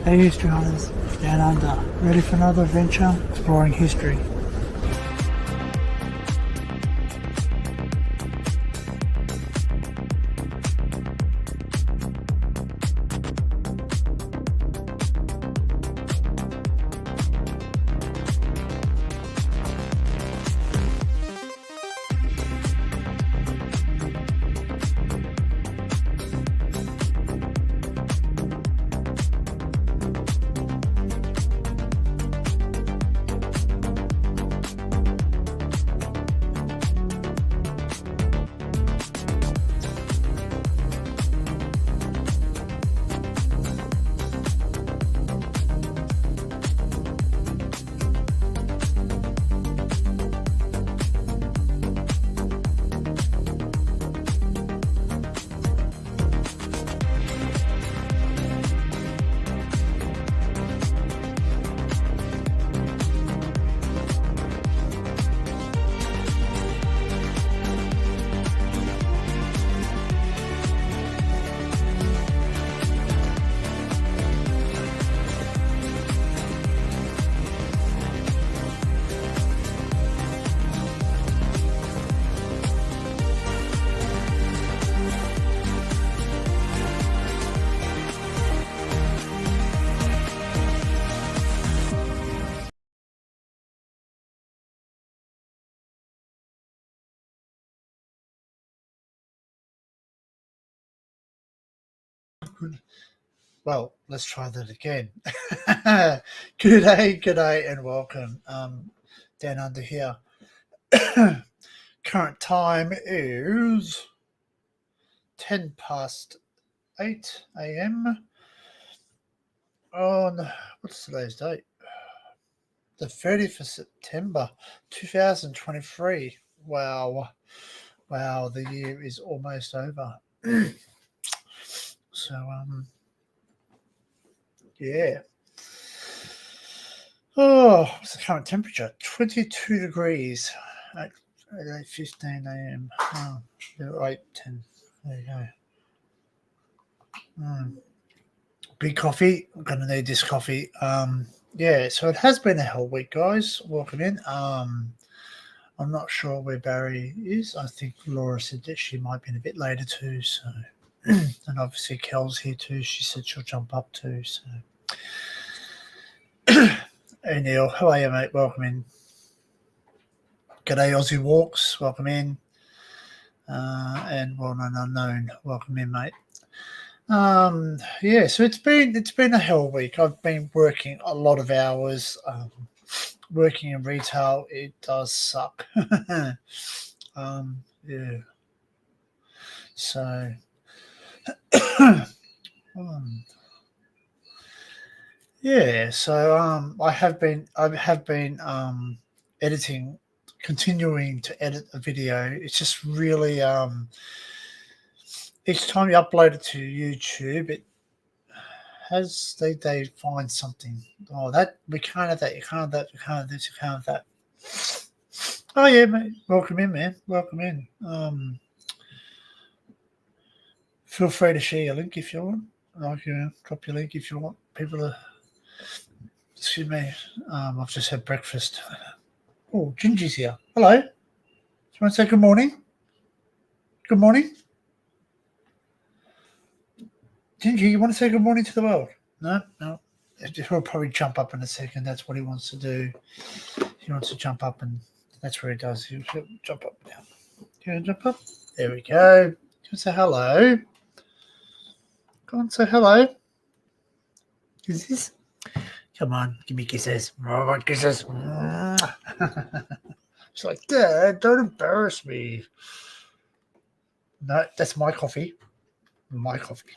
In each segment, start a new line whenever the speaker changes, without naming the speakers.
Hey history hunters, down under, ready for another adventure exploring history. Well, let's try that again. Good day, and welcome. Down under here. Current time is 8:10 a.m. on what's today's date? The 30th of September, 2023. Wow, the year is almost over. So, yeah. Oh, what's the current temperature? 22 degrees at 8:15 a.m. Oh, 8:10. There you go. Big coffee. I'm gonna need this coffee. Yeah. So it has been a hell week, guys. Welcome in. I'm not sure where Barry is. I think Laura said that she might be in a bit later too. So, and obviously Kel's here too. She said she'll jump up too. So. Hey Neil, how are you, mate? Welcome in. G'day Aussie Walks, welcome in. And Well Known Unknown, welcome in, mate. Yeah, so it's been a hell week. I've been working a lot of hours. Working in retail, it does suck. Yeah. So yeah, so I have been editing, continuing to edit a video. It's just really each time you upload it to YouTube, it has they find something. Oh, that we can't have that. You can't have that. You can't have this. You can't have that. Oh yeah, mate. Welcome in, man. Welcome in. Feel free to share your link if you want. Drop your link if you want people to. Excuse me. I've just had breakfast. Oh, Gingy's here. Hello. Do you want to say good morning? Good morning. Gingy, you want to say good morning to the world? No. He'll probably jump up in a second. That's what he wants to do. He wants to jump up, and that's where he does. He'll jump up now. Can you jump up? There we go. Can you say hello? Go on, say hello. Kisses. Come on, give me kisses. Oh, kisses. She's like, Dad, don't embarrass me. No, that's my coffee. My coffee.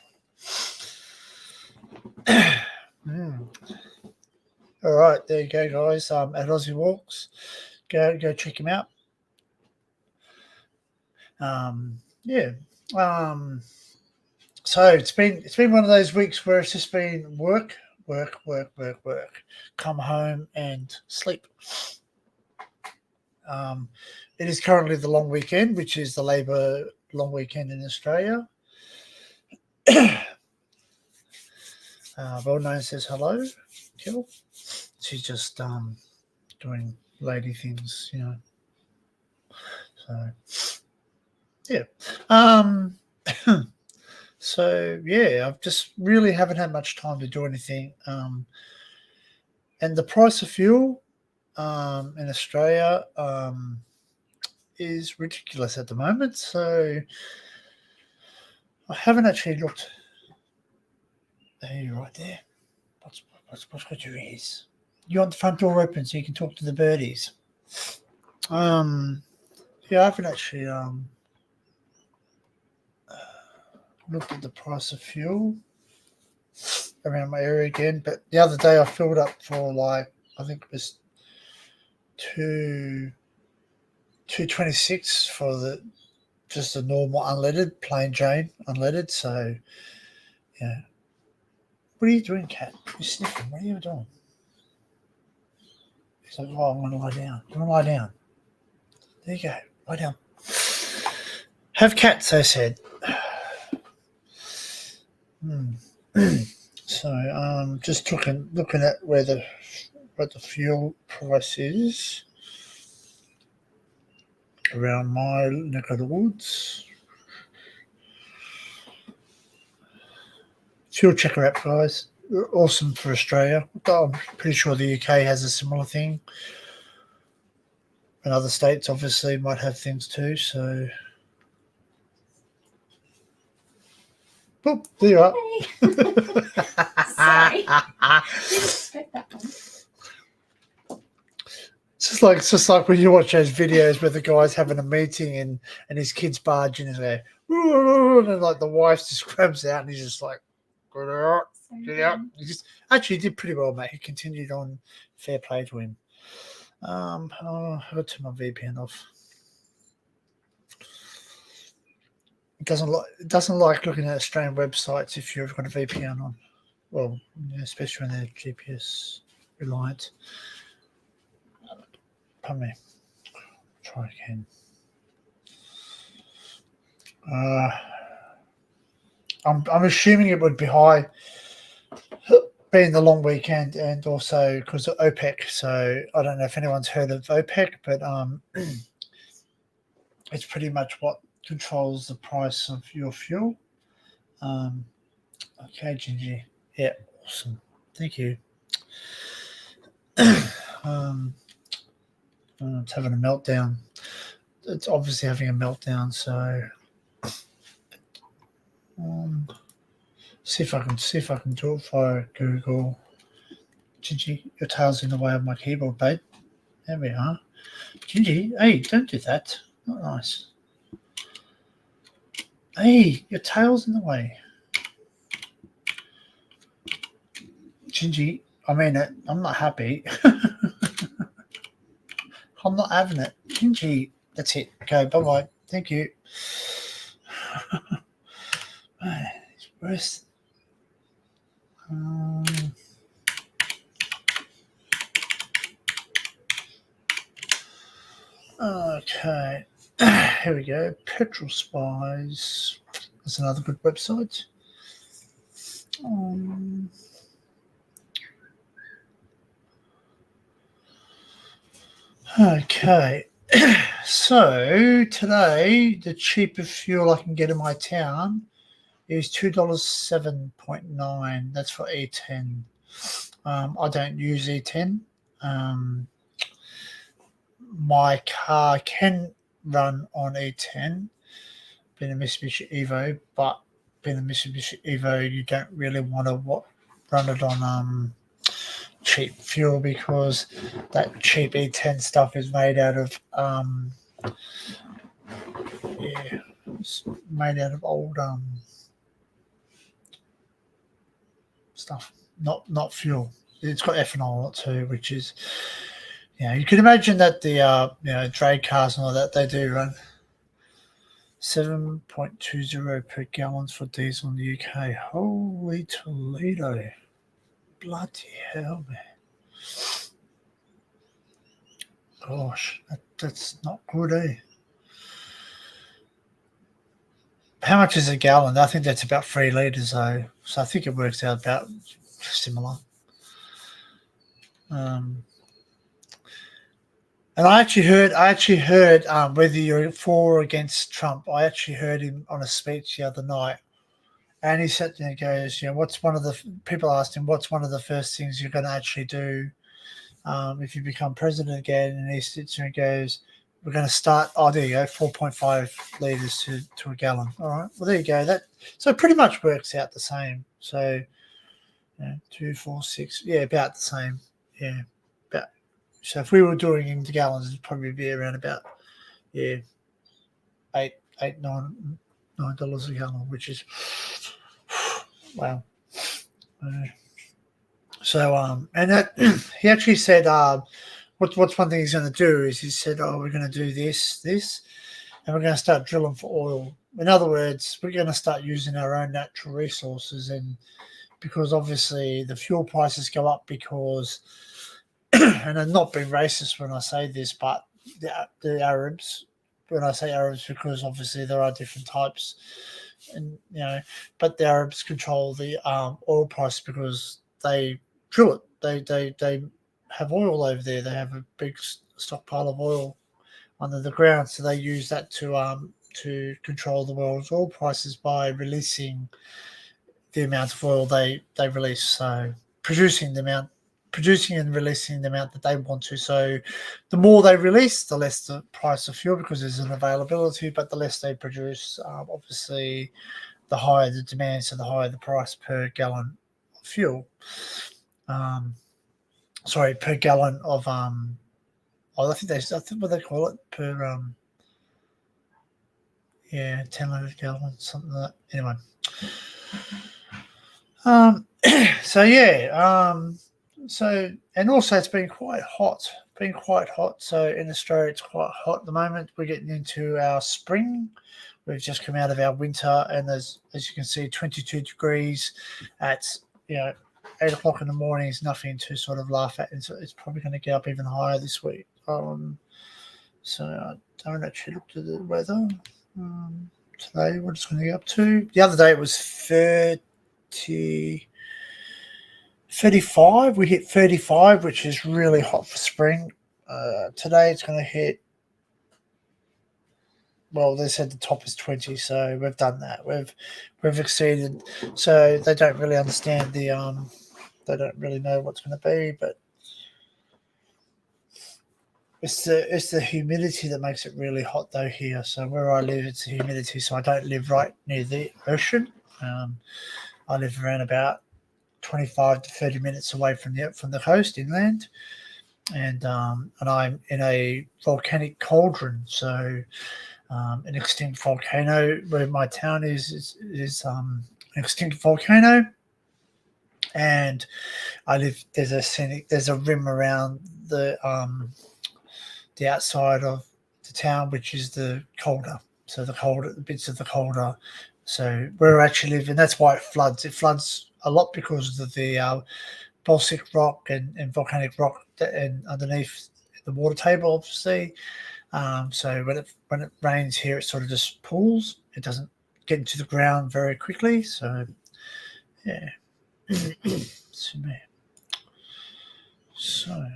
All right, there you go, guys. At Aussie Walks, go check him out. Yeah. So it's been one of those weeks where it's just been work. Come home and sleep. It is currently the long weekend, which is the Labor long weekend in Australia. Well known says hello, Kill. She's just doing lady things, So yeah. So yeah, I've just really haven't had much time to do anything. And the price of fuel in Australia is ridiculous at the moment. So I haven't actually looked. There, you're right there. What's got your ears? You want the front door open so you can talk to the birdies. Yeah, I haven't actually looked at the price of fuel around my area again. But the other day I filled up for I think it was 226 for just a normal unleaded, plain Jane unleaded. So yeah. What are you doing, Cat? You're sniffing. What are you doing? He's like, oh, I'm going to lie down. You want to lie down? There you go. Lie down. Have cats, I said. So just looking at what the fuel price is around my neck of the woods. Fuel checker app, guys. Awesome for Australia. I'm pretty sure the UK has a similar thing. And other states obviously might have things too, so oh, there you are.
Sorry.
It's just like when you watch those videos where the guy's having a meeting and his kids barge in and they and like the wife just grabs out and he's just like, get out. He just actually did pretty well, mate. He continued on. Fair play to him. I've got to turn my VPN off. It doesn't like looking at Australian websites if you've got a VPN on. Well, especially when they're GPS reliant. Pardon me. Try again. I'm assuming it would be high, being the long weekend and also because of OPEC. So I don't know if anyone's heard of OPEC, but it's pretty much what controls the price of your fuel. Okay, Gingy. Yeah, awesome. Thank you. It's having a meltdown. It's obviously having a meltdown, so see if I can do it via Google. Gingy, your tail's in the way of my keyboard, babe. There we are. Gingy, hey, don't do that. Not nice. Hey, your tail's in the way. Gingy, I mean it. I'm not happy. I'm not having it. Gingy, that's it. Okay, bye-bye. Thank you. Where's... okay. Here we go. Petrol Spies. That's another good website. Okay. So today, the cheapest fuel I can get in my town is $2.07.9. That's for E10. I don't use E10. My car can run on E10, being a Mitsubishi Evo, but being a Mitsubishi Evo, you don't really want to run it on cheap fuel because that cheap E10 stuff is made out of it's made out of old stuff, not fuel. It's got ethanol in it too, which is you can imagine that the trade cars and all that, they do run 7.20 per gallon for diesel in the UK. Holy Toledo. Bloody hell, man. Gosh, that's not good, eh? How much is a gallon? I think that's about 3 litres, though. So I think it works out about similar. And I actually heard whether you're for or against Trump. I actually heard him on a speech the other night, and he sat there and goes, what's one of the people asked him, what's one of the first things you're going to actually do if you become president again? And he sits there and goes, we're going to start. Oh, there you go, 4.5 liters to a gallon. All right, well there you go. So it pretty much works out the same. So 2, 4, 6, about the same. Yeah, about. So if we were doing into gallons, it'd probably be around about $8, $9 a gallon, which is wow. And that he actually said, what's one thing he's going to do is he said, we're going to do this, and we're going to start drilling for oil. In other words, we're going to start using our own natural resources, and because obviously the fuel prices go up because. And I'm not being racist when I say this, but the Arabs, when I say Arabs, because obviously there are different types, and but the Arabs control the oil price because they drill it. They have oil over there. They have a big stockpile of oil under the ground, so they use that to control the world's oil prices by releasing the amount of oil they release. So producing and releasing the amount that they want to. So the more they release, the less the price of fuel because there's an availability, but the less they produce, obviously, the higher the demand, so the higher the price per gallon of fuel. Per gallon of I think what they call it per 10 gallon, something like that. Anyway. And also it's been quite hot. So in Australia, it's quite hot at the moment. We're getting into our spring. We've just come out of our winter, and as you can see, 22 degrees at 8 o'clock in the morning is nothing to sort of laugh at, and so it's probably going to get up even higher this week. So I don't actually look at the weather today. What it's going to get up to? The other day it was 35. We hit 35, which is really hot for spring. Today it's going to hit. Well, they said the top is 20, so we've done that. We've exceeded. So they don't really understand they don't really know what's going to be, but it's the humidity that makes it really hot though here. So where I live, it's the humidity. So I don't live right near the ocean. I live around about 25 to 30 minutes away from the coast inland, and I'm in a volcanic cauldron. So an extinct volcano where my town is an extinct volcano, and I live. There's a rim around the outside of the town, which is the caldera. So the bits of the caldera. So where I actually live, and that's why it floods. It floods a lot because of the basaltic rock and volcanic rock and underneath the water table, obviously. So when it rains here, it sort of just pools. It doesn't get into the ground very quickly. So yeah. So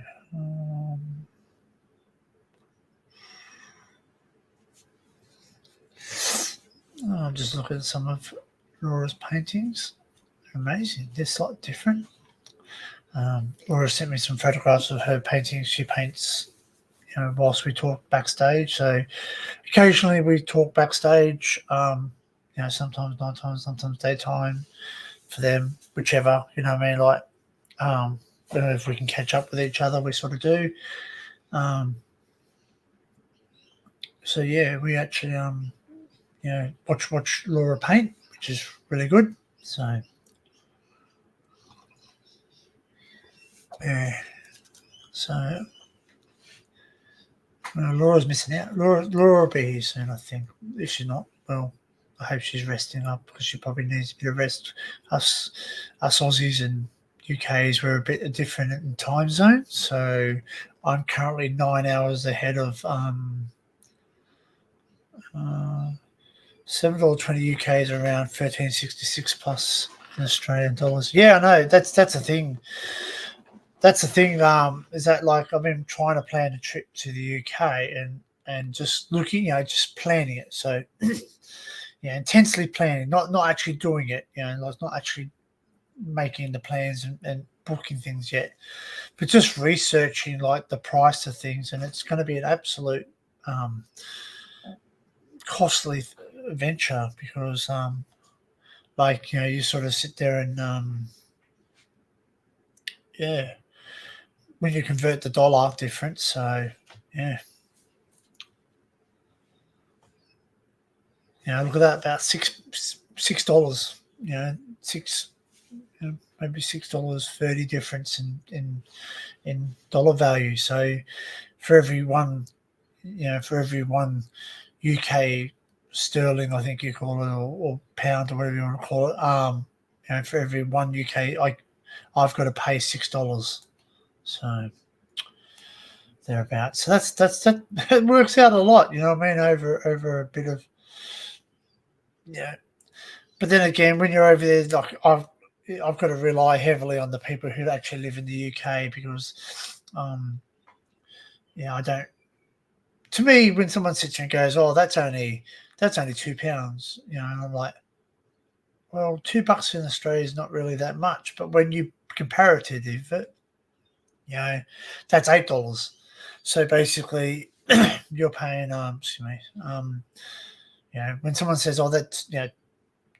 I'm just looking at some of Laura's paintings. They're amazing. They're slightly different. Laura sent me some photographs of her paintings. She paints, whilst we talk backstage. So occasionally we talk backstage. Sometimes nighttime, sometimes daytime. For them, whichever. You know what I mean? Like, if we can catch up with each other, we sort of do. So yeah, we actually watch Laura paint, which is really good. So yeah, so Laura's missing out. Laura will be here soon, I think. If she's not, well, I hope she's resting up because she probably needs a bit of rest. Us Aussies and UKs, we're a bit different in time zone. So I'm currently 9 hours ahead of 7 or 20 UK is around 1366 plus in Australian dollars. Yeah, I know. That's the thing. That's the thing. Is that like I've been trying to plan a trip to the UK and just looking, just planning it. So yeah, intensely planning, not actually doing it. Like not actually making the plans and booking things yet, but just researching like the price of things, and it's going to be an absolute costly venture because like you sort of sit there and yeah, when you convert the dollar difference, so yeah. Look at that, about $6. Six, maybe $6.30 difference in dollar value. So for every one, UK sterling, I think you call it, or pound, or whatever you want to call it. For every one UK, I've got to pay $6. So thereabouts. So that it works out a lot. You know what I mean? Over a bit of But then again, when you're over there, like I've got to rely heavily on the people who actually live in the UK because, I don't. To me, when someone sits and goes, "Oh, that's only £2," and I'm like, well, $2 in Australia is not really that much, but when you comparative it, that's $8. So basically, you're paying excuse me, when someone says, "Oh, that's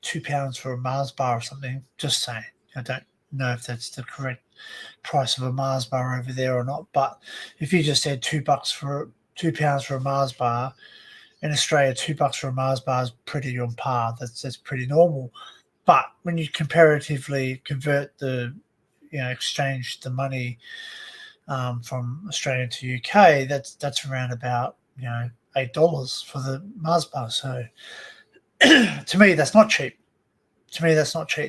£2 for a Mars bar or something," just saying. I don't know if that's the correct price of a Mars bar over there or not. But if you just said £2 for £2 for a Mars bar in Australia, $2 for a Mars bar is pretty on par. That's pretty normal. But when you comparatively convert exchange the money from Australia to UK, that's around about $8 for the Mars bar. So to me, that's not cheap.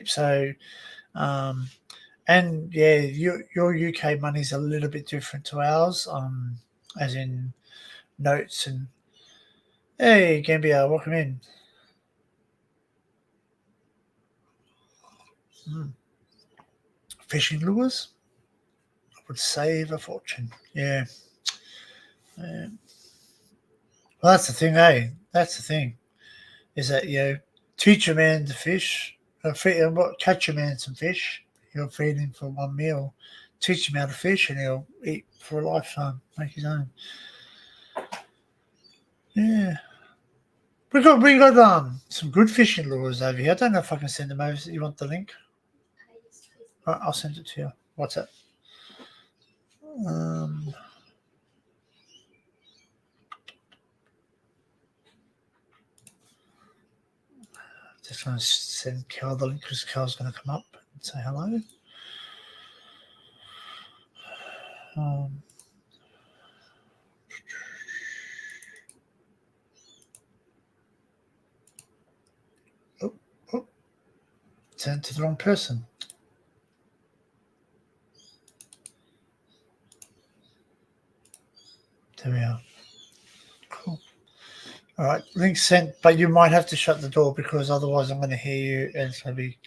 So, and yeah, your UK money's a little bit different to ours, as in notes and hey, Gambia, welcome in. Fishing lures would save a fortune. Yeah. Well, that's the thing, eh? That's the thing. Is that teach a man to fish, catch a man some fish. You'll feed him for one meal. Teach him how to fish, and he'll eat for a lifetime. Make his own. Yeah. We got some good fishing lures over here. I don't know if I can send them over. You want the link? All right, I'll send it to you. What's that? Just going to send Cal the link because Cal's going to come up and say hello. Sent to the wrong person. There we are. Cool. All right, link sent, but you might have to shut the door because otherwise I'm going to hear you, and it's going to be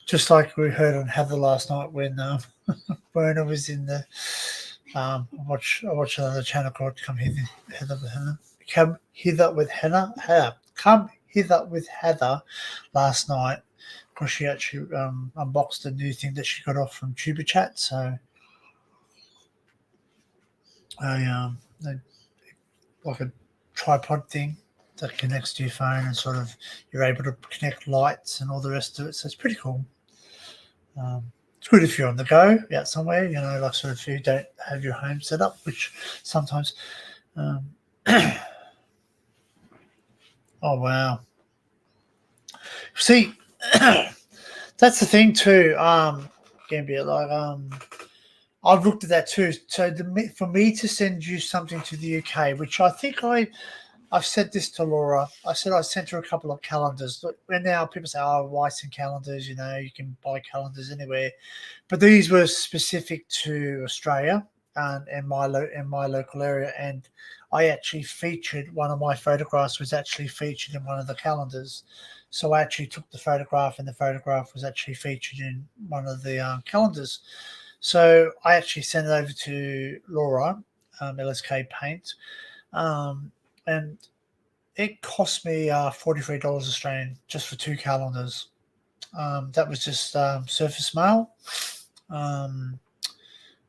just like we heard on Heather last night when Werner was in the. I watch another channel called Come Hither with Hannah. Come Hither with Hannah. Come Hither with Heather last night because she actually unboxed a new thing that she got off from Tuber Chat. So like a tripod thing that connects to your phone and sort of you're able to connect lights and all the rest of it. So it's pretty cool. It's good if you're on the go out somewhere, like sort of if you don't have your home set up, which sometimes. Oh wow! See, that's the thing too. Gambia, like I've looked at that too. So for me to send you something to the UK, which I think I've said this to Laura. I said I sent her a couple of calendars. And now people say, "Oh, why send calendars? You can buy calendars anywhere." But these were specific to Australia and my local area. And I actually featured one of my photographs was actually featured in one of the calendars. So I actually took the photograph, and the photograph was actually featured in one of the calendars. So I actually sent it over to Laura, LSK Paint, and it cost me $43 Australian just for 2 calendars. That was just surface mail.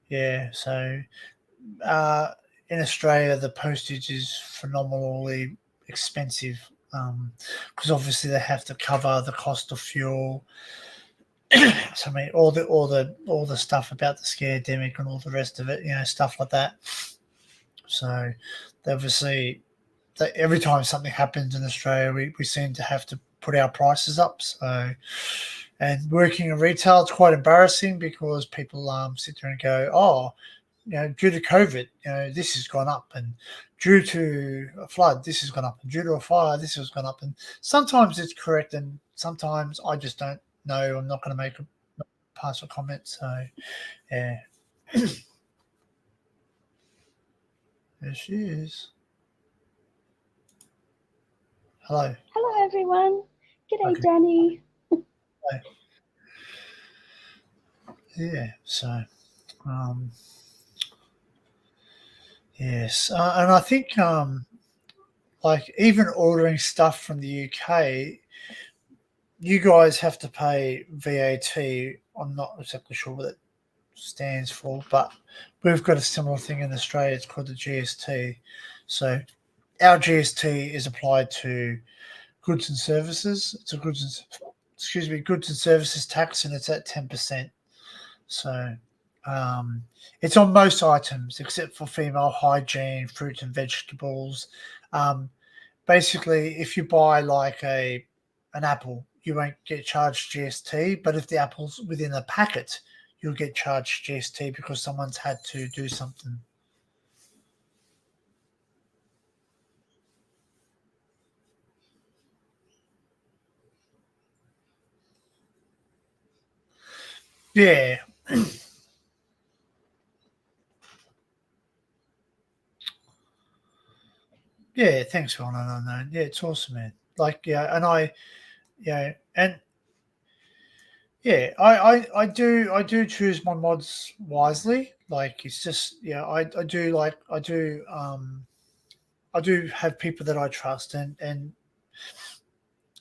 Yeah, so in Australia, the postage is phenomenally expensive because obviously they have to cover the cost of fuel. So I mean, all the stuff about the scandemic and all the rest of it, stuff like that. So they obviously, every time something happens in Australia, we seem to have to put our prices up. So, and working in retail, it's quite embarrassing because people sit there and go, oh, due to COVID, this has gone up, and due to a flood, this has gone up, and due to a fire, this has gone up. And sometimes it's correct, and sometimes I just don't know. I'm not going to make a partial comment. So, yeah. There she is. Hello.
Hello, everyone. G'day,
Okay.
Danny.
Yeah. So, yes, and I think like even ordering stuff from the UK, you guys have to pay VAT. I'm not exactly sure what it stands for, but we've got a similar thing in Australia. It's called the GST. So our GST is applied to goods and services. It's a goods and services tax, and it's at 10%. So it's on most items except for female hygiene, fruit and vegetables. Basically, if you buy like an apple, you won't get charged GST, but if the apple's within a packet, you'll get charged GST because someone's had to do something. Yeah. Yeah, thanks, Ron. No. Yeah, it's awesome, man. Like, yeah, and and yeah, I do choose my mods wisely. Like, it's just, I do have people that I trust, and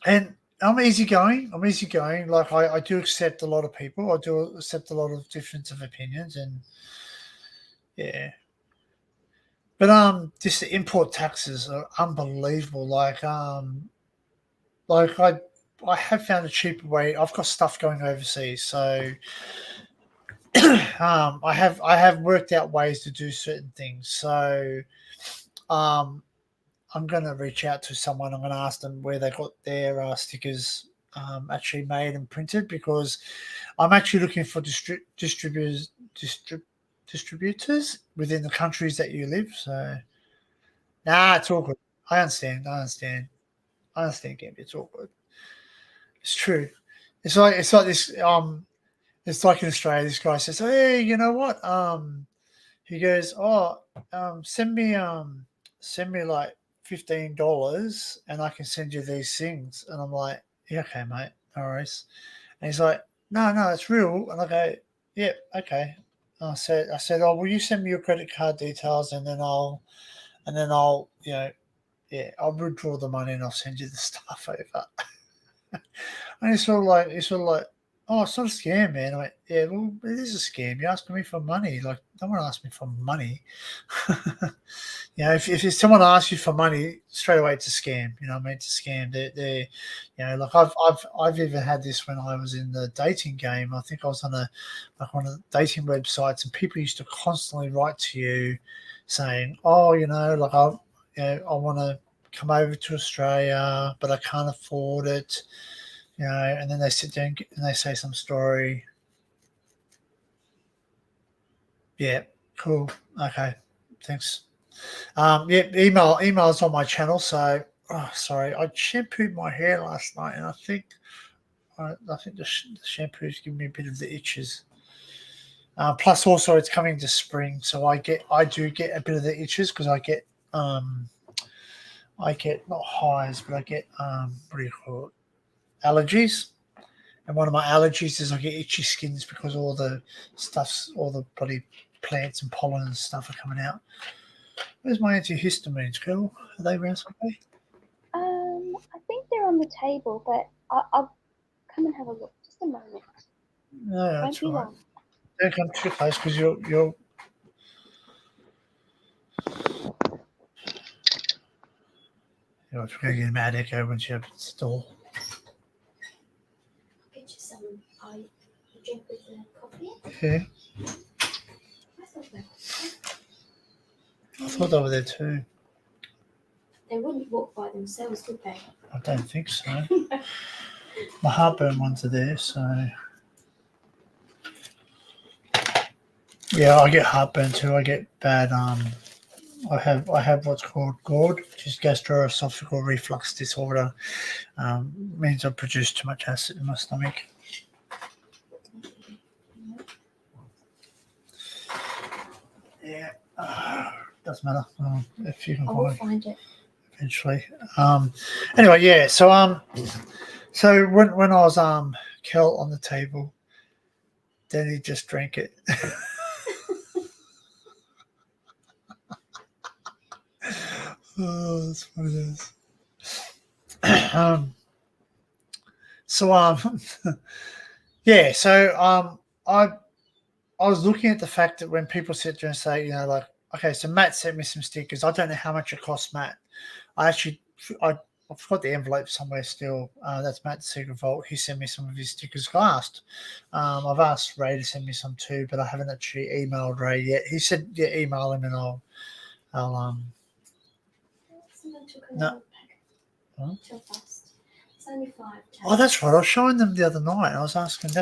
I'm easygoing. I'm easygoing. Like, I do accept a lot of people. I do accept a lot of difference of opinions, and yeah. But just the import taxes are unbelievable. Like I have found a cheaper way. I've got stuff going overseas, so I have worked out ways to do certain things. So um, I'm going to reach out to someone. I'm going to ask them where they got their stickers actually made and printed, because I'm actually looking for distributors within the countries that you live. So it's all good. I understand. I understand, Gambit. It's all good. It's true. It's like this. It's like in Australia. This guy says, "Hey, you know what? He goes, oh, send me like $15, and I can send you these things." And I'm like, "Yeah, okay, mate, no worries." And he's like, "No, it's real." And I go, "Yeah, okay." And I said, "Oh, will you send me your credit card details, and then I'll, yeah, I'll withdraw the money and I'll send you the stuff over." And he's sort of like, "Oh, it's not a scam, man." I went, "Yeah, well, it is a scam. You're asking me for money. Like, no one asked me for money." If someone asks you for money, straight away it's a scam. I mean, it's a scam. Like I've even had this when I was in the dating game. I think I was on one of the dating websites, and people used to constantly write to you saying, "Oh, like I want to come over to Australia, but I can't afford it." And then they sit down and they say some story. Yeah, cool. Okay, thanks. Yeah, email's on my channel. So, sorry, I shampooed my hair last night, and I think the shampoo's giving me a bit of the itches. Plus, also, it's coming to spring, so I do get a bit of the itches because I get not highs, but I get what do you call it? Allergies. And one of my allergies is I get itchy skins because all the bloody plants and pollen and stuff are coming out. Where's my antihistamines, girl? Are they around somewhere?
I think they're on the table, but I'll come and have a look. Just a moment.
No, that's
Won't be
right.
long.
Don't come too close because you're. You're going to get a mad echo when she opens the door.
Get you some drink with the coffee.
Yeah,
I thought that
I thought they were there too.
they wouldn't walk by themselves, would they?
I don't think so. My heartburn ones are there, so yeah, I get heartburn too. I get bad. I have what's called GORD, which is gastroesophageal reflux disorder. Means I produce too much acid in my stomach. Yeah, doesn't matter. If you can
I will
find
find it.
eventually. Anyway, yeah. So when I was Kel on the table, then he just drank it. Oh, that's what it is. Yeah. So I was looking at the fact that when people sit there and say, like, okay, so Matt sent me some stickers. I don't know how much it cost Matt. I've got the envelope somewhere still. That's Matt the Secret Vault. He sent me some of his stickers last. I've asked Ray to send me some too, but I haven't actually emailed Ray yet. He said, yeah, email him and I'll
Someone took
No.
another pack.
Huh?
Too fast. It's only 5.
Oh, that's right. I was showing them the other night. I was asking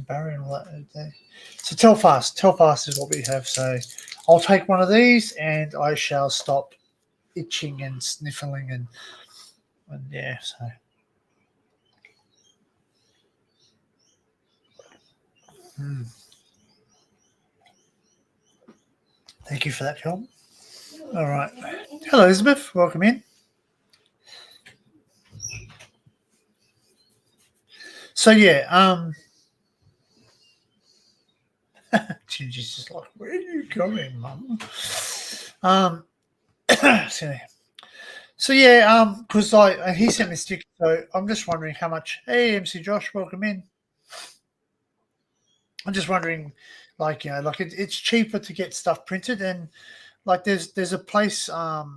Barry and all that. So Telfast is what we have. So I'll take one of these and I shall stop itching and sniffling and yeah. So thank you for that, Kel. All right. Hello, Elizabeth. Welcome in. So yeah, Gingy's just like, where are you going, Mum? So yeah, because he sent me stickers, so I'm just wondering how much. Hey, MC Josh, welcome in. I'm just wondering, like it's cheaper to get stuff printed, and like there's a place not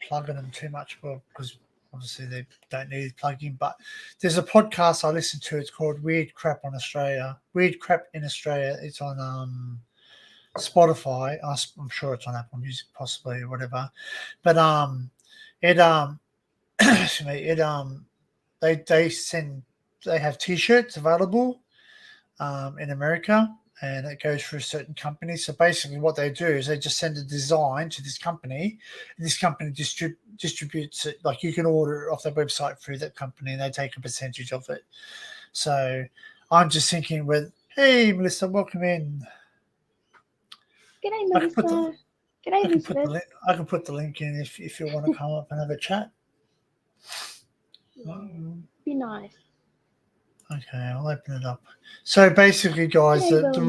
plugging them too much, because obviously they don't need plugging, but there's a podcast I listen to. It's called Weird Crap in Australia. It's on Spotify. I'm sure it's on Apple Music possibly or whatever. But excuse me, they have t-shirts available in America, and it goes through certain companies. So basically what they do is they just send a design to this company, and this company distributes it. Like, you can order it off their website through that company and they take a percentage of it. So I'm just thinking hey Melissa, welcome in.
G'day, Melissa. G'day, Elizabeth.
I can put the link in if you want to come up and have a chat.
Be nice.
Okay, I'll open it up. So basically, guys, the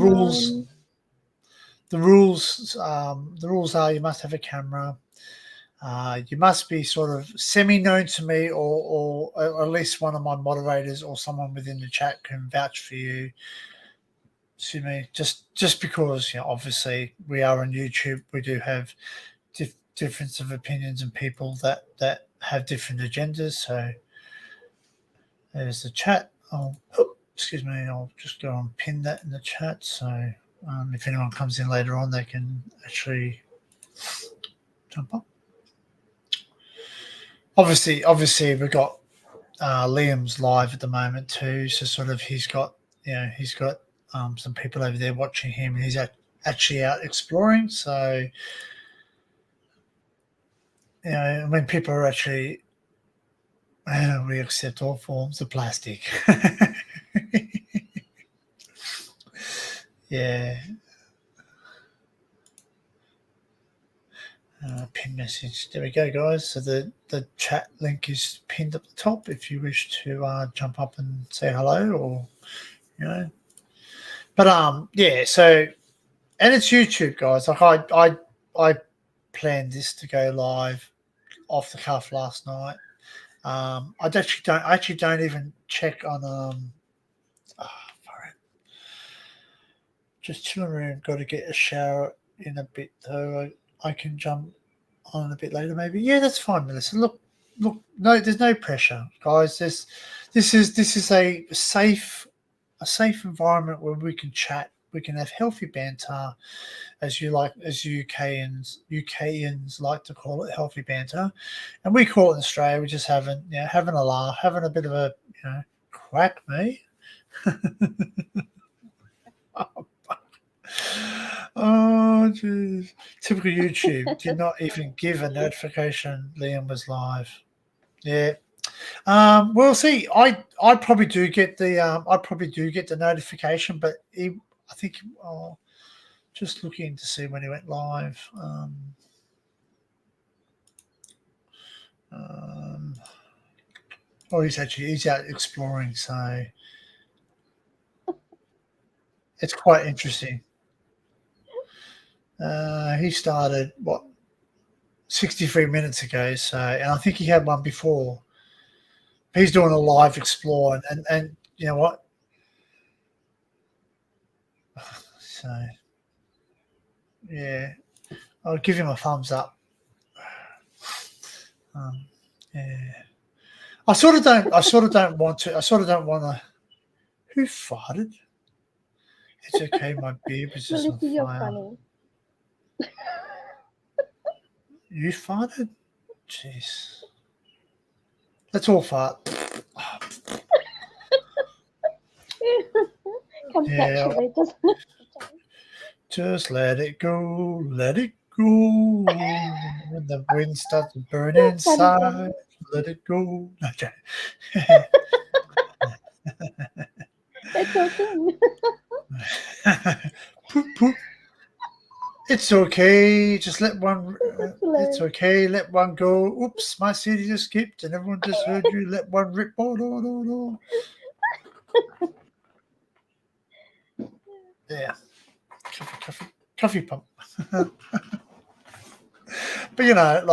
rules are you must have a camera. You must be sort of semi-known to me, or at least one of my moderators or someone within the chat can vouch for you. Excuse me, just because obviously we are on YouTube, we do have difference of opinions and people that have different agendas. So there's the chat. Excuse me, I'll just go and pin that in the chat. So if anyone comes in later on, they can actually jump up. Obviously, we've got Liam's live at the moment too. So sort of he's got some people over there watching him, and he's actually out exploring. So when people are actually we accept all forms of plastic. Yeah. Pin message. There we go, guys. So the chat link is pinned at the top if you wish to jump up and say hello, or But yeah. So, and it's YouTube, guys. Like I planned this to go live off the cuff last night. I actually don't even check on just chilling around. Got to get a shower in a bit, though. I can jump on a bit later, maybe. Yeah, that's fine, Melissa. Look. No, there's no pressure, guys. This is a safe environment where we can chat. We can have healthy banter, as UKians like to call it, healthy banter, and we call it in Australia. We're just having a laugh, having a bit of a crack me. Oh, jeez. Typical YouTube did not even give a notification Liam was live. Yeah. We'll see. I probably do get the notification, but I think just looking to see when he went live. He's out exploring, so it's quite interesting. He started 63 minutes ago, so, and I think he had one before. He's doing a live explore, and you know what? So yeah, I'll give him a thumbs up. Yeah, I sort of don't want to. Who farted? It's okay, my beard was just on
Melissa, you're
fire.
funny.
You farted? Jeez. Let's all fart.
Comes naturally, doesn't it?
Just let it go, let it go. When the wind starts to burn inside, let it go. Okay.
That's your thing.
Poop, poop. It's okay. Just let one. It's
hilarious.
okay. Let one go. Oops, my CD just skipped, and everyone just heard you. Let one rip. Oh no. Yeah. Coffee pump. But yeah.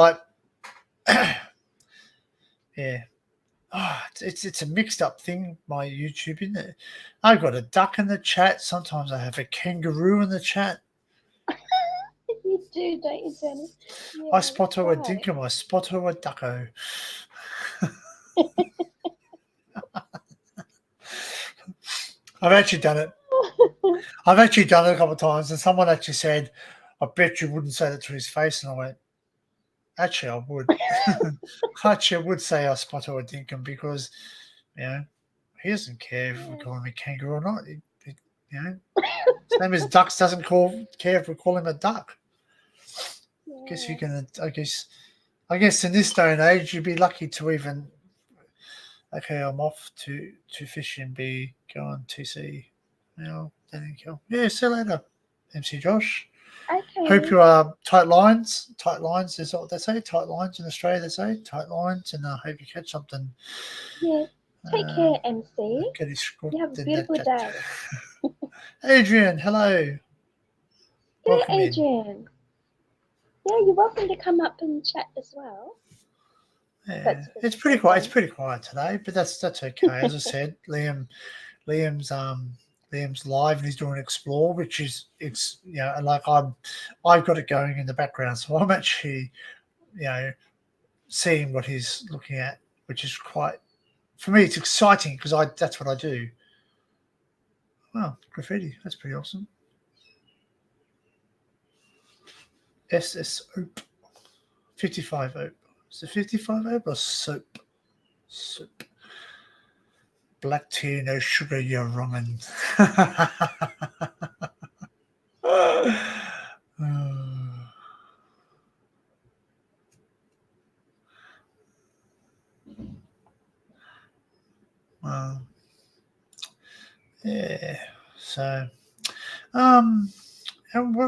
Oh, it's a mixed up thing, my YouTube, isn't it? I've got a duck in the chat. Sometimes I have a kangaroo in the chat.
You do, don't you, Jenny? Yeah,
I spot a
right.
dinkum, I spot a ducko. I've actually done it. I've actually done it a couple of times, and someone actually said, "I bet you wouldn't say that to his face," and I went, "Actually, I would." Actually, I would say I spot a dinkum because, he doesn't care if we call him a kangaroo or not. Same as ducks doesn't care if we call him a duck.
Yeah.
I guess in this day and age, you'd be lucky to even. Okay, I'm off to fishing. Be going TC. Yeah, see you later, MC Josh.
Okay.
Hope you are tight lines. Tight lines is what they say. Tight lines in Australia, they say tight lines, and I hope you catch something.
Yeah. Take care, MC.
Get his
You have a beautiful day.
Adrian, hello.
Yeah,
Welcome in.
Adrian. Yeah, you're welcome to come up and chat as well.
Yeah, it's pretty quiet. It's pretty quiet today, but that's okay. As I said, Liam's live and he's doing Explore, which is like I've got it going in the background, so I'm actually seeing what he's looking at, which is quite, for me, it's exciting because that's what I do. Wow, graffiti, that's pretty awesome. SS Ope 55 Ope. Is it 55 Ope or soap? Soap. Black tea, no sugar, you're wrongin'. Well, yeah. So, And I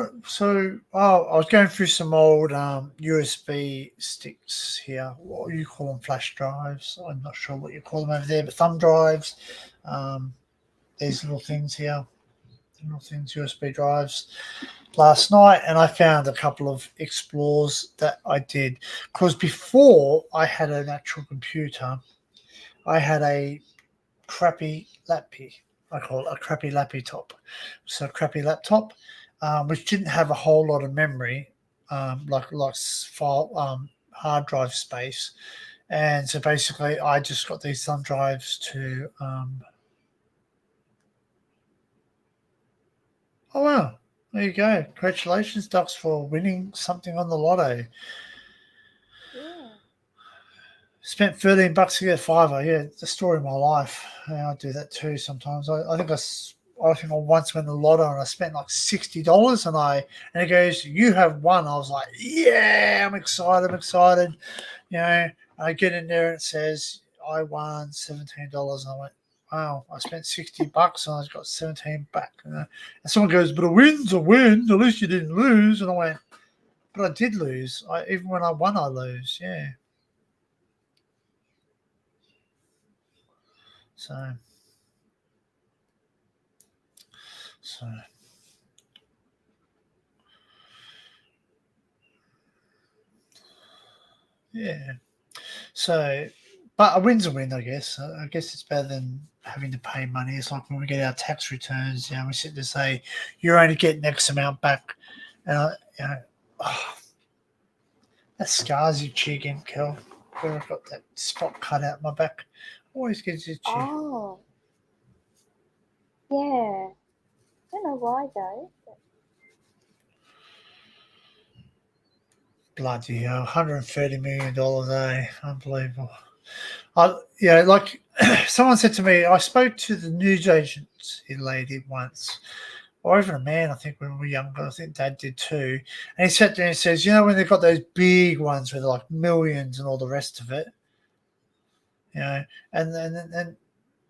was going through some old USB sticks here. What do you call them? Flash drives. I'm not sure what you call them over there, but thumb drives. These little things here, little things, USB drives. Last night, and I found a couple of explores that I did because before I had an actual computer, I had a crappy lappy. I call it a crappy lappy top. So a crappy laptop, which didn't have a whole lot of memory, like file hard drive space. And so basically, I just got these thumb drives to. Oh wow! There you go. Congratulations, Ducks, for winning something on the lotto.
Yeah.
Spent $13 to get a fiver. Yeah, it's the story of my life. Yeah, I do that too sometimes. I think I once went to the lotto and I spent like $60 and it goes, "You have won." I was like, "Yeah, I'm excited. I'm excited." You know, I get in there and it says I won $17. And I went, "Wow, I spent $60 and I got 17 back." You know? And someone goes, "But a win's a win. At least you didn't lose." And I went, "But I did lose. Even when I won, I lose." Yeah. So yeah. So, but a win's a win, I guess. I guess it's better than having to pay money. It's like when we get our tax returns, we sit to say you're only getting X amount back, and oh, that scars your cheek again, Kel. Where I've got that spot cut out my back, always gets itchy.
Oh. Yeah. Don't know why though. But
Bloody hell, $130 million, eh? Unbelievable. Like someone said to me, I spoke to the news agency lady once, or even a man, I think, when we were younger. I think Dad did too. And he sat there and says, when they've got those big ones with like millions and all the rest of it, and then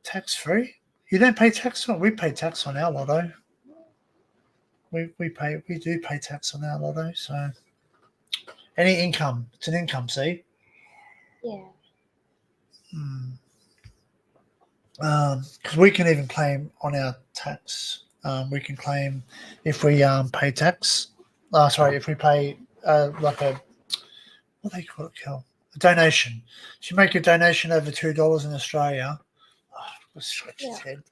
tax free. You don't pay tax on. We pay tax on our lotto. We do pay tax on our lotto. So any income, it's an income. See.
yeah.
Because we can even claim on our tax. We can claim if we pay tax. If we pay like what do they call it, Kel? A donation. If you make a donation over $2 in Australia, let's scratch his head.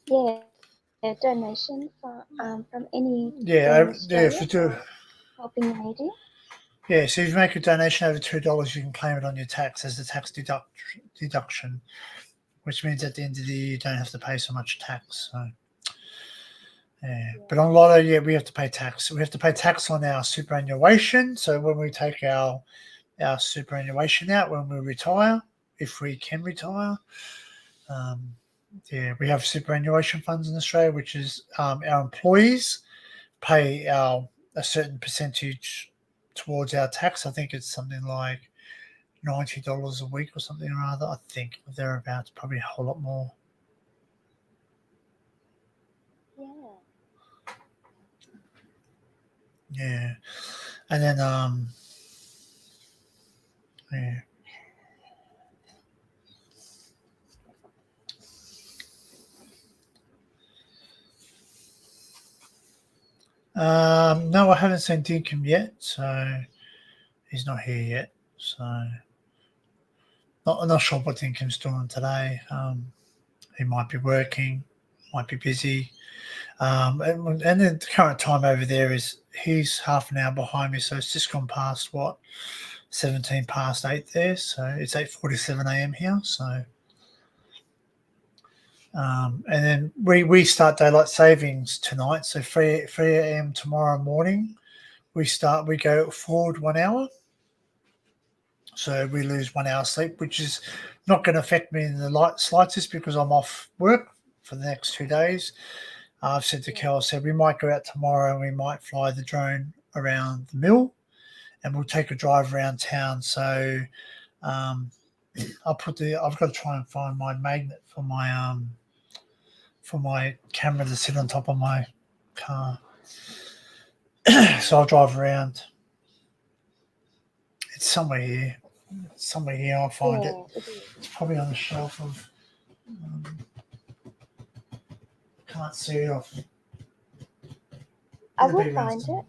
Yeah. A donation from any
If you do.
helping the needy.
Yeah, so if you make a donation over $2, you can claim it on your tax as the tax deduction, which means at the end of the year you don't have to pay so much tax. So, yeah. But on lotto, we have to pay tax. We have to pay tax on our superannuation. So when we take our superannuation out when we retire, if we can retire, we have superannuation funds in Australia, which is our employees pay a certain percentage towards our tax. I think it's something like $90 a week or something or other. I think thereabouts, probably a whole lot more. Yeah, and then no, I haven't seen Dinkum yet, so he's not here yet. So I'm not sure what Dinkum's doing today. He might be working, might be busy. And then the current time over there he's half an hour behind me, so it's just gone past 17 past 8 there. So it's 8:47 a.m. here. So and then we start daylight savings tonight. So 3 a.m. tomorrow morning, we go forward 1 hour. So we lose 1 hour sleep, which is not going to affect me in the slightest because I'm off work for the next 2 days. I've said to Kel, we might go out tomorrow and we might fly the drone around the mill and we'll take a drive around town. So I've got to try and find my magnet for my for my camera to sit on top of my car. So I'll drive around. It's somewhere here. Somewhere here I'll find it.
Yeah, it is.
It's probably on the shelf of. Can't see it off.
I
the
will
big
find
ones.
it.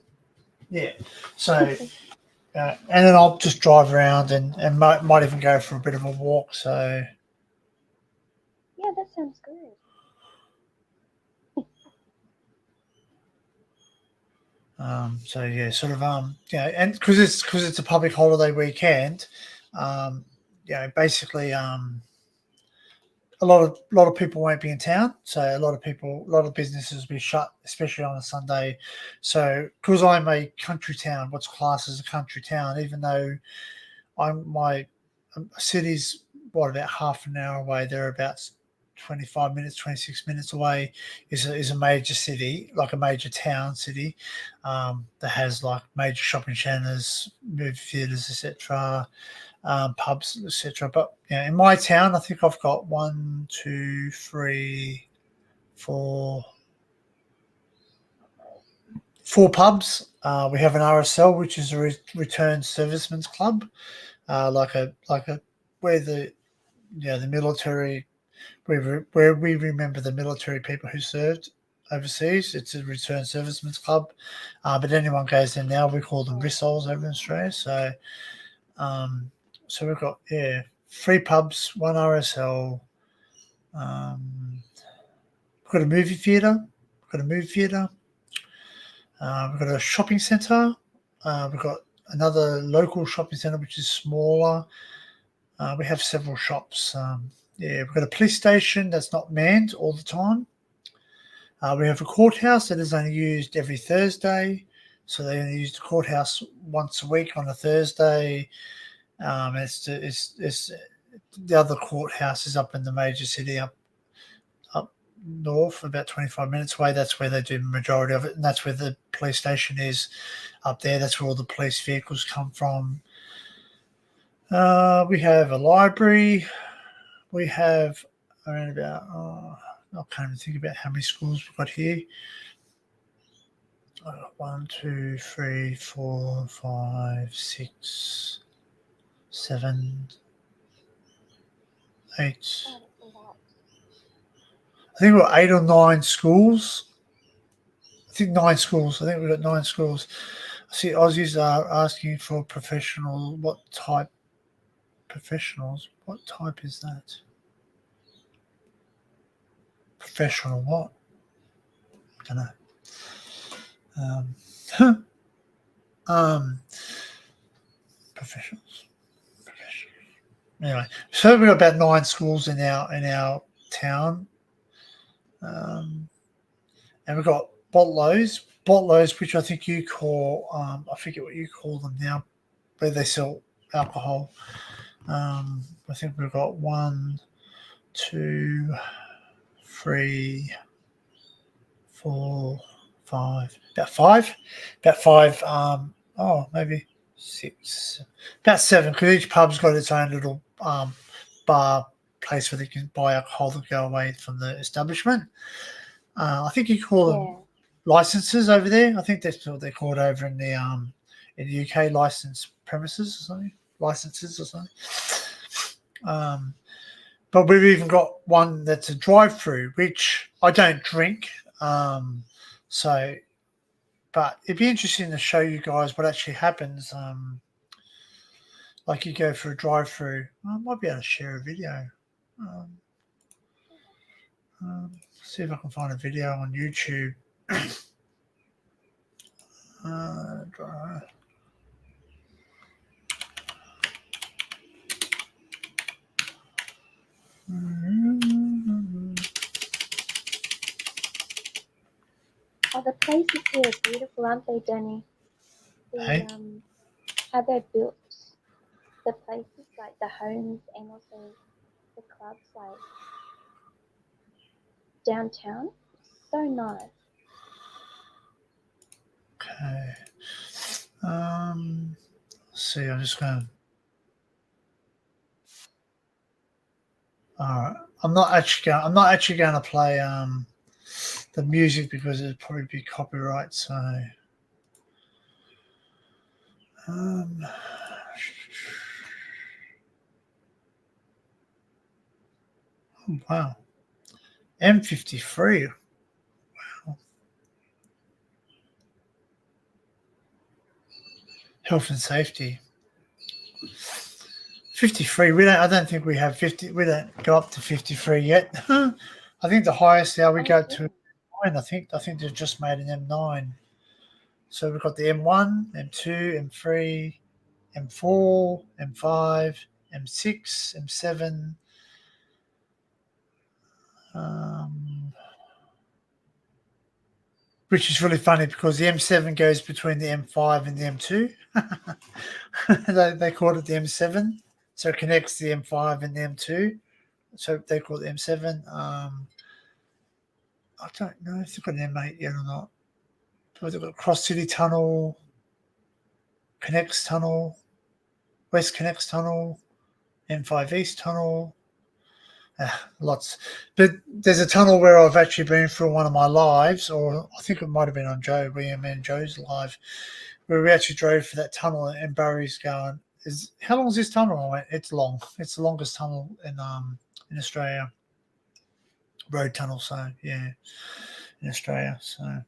Yeah. So, and then I'll just drive around and might even go for a bit of a walk. So,
Yeah, that sounds good.
so yeah, sort of, yeah, and because it's a public holiday weekend, basically, a lot of people won't be in town, so a lot of businesses will be shut, especially on a Sunday. So, because I'm a country town, what's classed as a country town, even though my city's about half an hour away, they're about 25 minutes, 26 minutes away, is a major city, like a major town city, that has like major shopping centres, movie theatres, etc., pubs, etc. But in my town, I think I've got 1, 2, 3, 4, 4 pubs. We have an RSL, which is a Returned Servicemen's Club, like a where the military, where we remember the military people who served overseas. It's a Returned Servicemen's Club, but anyone goes there now. We call them RISOLs over in Australia. So, so we've got 3 pubs, 1 RSL. We've got a movie theatre. We've got a shopping centre. We've got another local shopping centre which is smaller. We have several shops. We've got a police station that's not manned all the time. We have a courthouse that is only used every Thursday. So they only use the courthouse once a week on a Thursday. It's the other courthouse is up in the major city, up north, about 25 minutes away. That's where they do the majority of it, and that's where the police station is, up there. That's where all the police vehicles come from. We have a library. We have around about, I can't even think about how many schools we've got here. 1, 2, 3, 4, 5, 6, 7, 8.
Oh, that's a lot.
I think we've got 8 or 9 schools. I think 9 schools. I think we've got 9 schools. See, Aussies are asking for professional. What type? Professionals? What type is that? Professional what? I don't know. Professionals. Anyway, so we've got about 9 schools in our town. And we've got botlos, which I think you call, I forget what you call them now, where they sell alcohol. I think we've got 1, 2, 3, 4, 5, about five. Maybe 6, about 7, because each pub's got its own little bar place where they can buy alcohol to go away from the establishment. I think you call them licenses over there. I think that's what they're called over in the UK, licensed premises or something, licenses or something. But we've even got one that's a drive-through, which I don't drink. But it'd be interesting to show you guys what actually happens. Like you go for a drive-through. I might be able to share a video. See if I can find a video on YouTube.
Oh, the places here are beautiful, aren't they, Danny?
Hey?
How they're built. The places, like the homes and also the clubs, like downtown. So nice.
Okay. See, I'm just going to. All right. I'm not actually going to play the music because it'd probably be copyright. So, oh, wow, M53. Wow. Health and safety. 53. I don't think we have 50. We don't go up to 53 yet. I think the highest now we go to 9. I think they've just made an M9. So we've got the M1, M2, M3, M4, M5, M6, M7. Which is really funny because the M7 goes between the M5 and the M2. they call it the M7. So it connects the M5 and the M2. So they call it the M7. I don't know if they've got an M8 yet or not. But they've got Cross City Tunnel, Connects Tunnel, West Connects Tunnel, M5 East Tunnel. Lots. But there's a tunnel where I've actually been for one of my lives, or I think it might have been on William and Joe's live, where we actually drove for that tunnel, and Barry's going, how long is this tunnel? I went, it's long. It's the longest tunnel in Australia. Road tunnel, so yeah, in Australia. So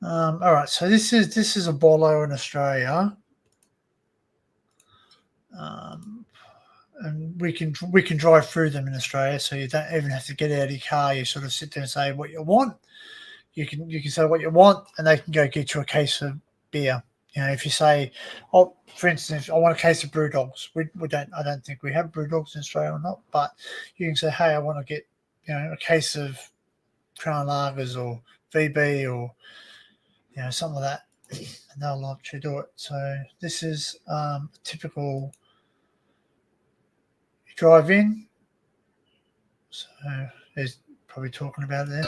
all right, so this is a bolo in Australia. And we can drive through them in Australia, so you don't even have to get out of your car. You sort of sit there and say what you want. You can say what you want, and they can go get you a case of beer. You know, if you say, oh, for instance, I want a case of BrewDogs. I don't think we have BrewDogs in Australia or not, but you can say, hey, I want to get, a case of Crown Lagers or VB or, something like that, and they'll actually do it. So this is a typical. Drive in. So there's probably talking about it there.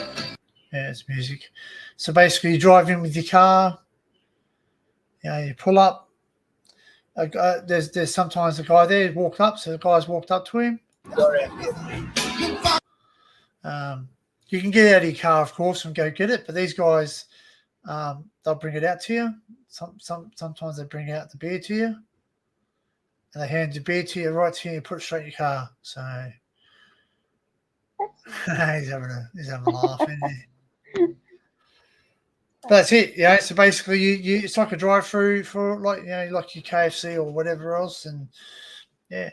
Yeah, it's music. So basically, you drive in with your car. You pull up. There's sometimes a guy there walked up. So the guy's walked up to him. You can get out of your car, of course, and go get it. But these guys, they'll bring it out to you. Sometimes they bring out the beer to you. And they hand the beer to you, right to you, and put it straight in your car. So he's having a laugh, isn't he? But that's it. So basically, you it's like a drive-through for like your KFC or whatever else, and yeah.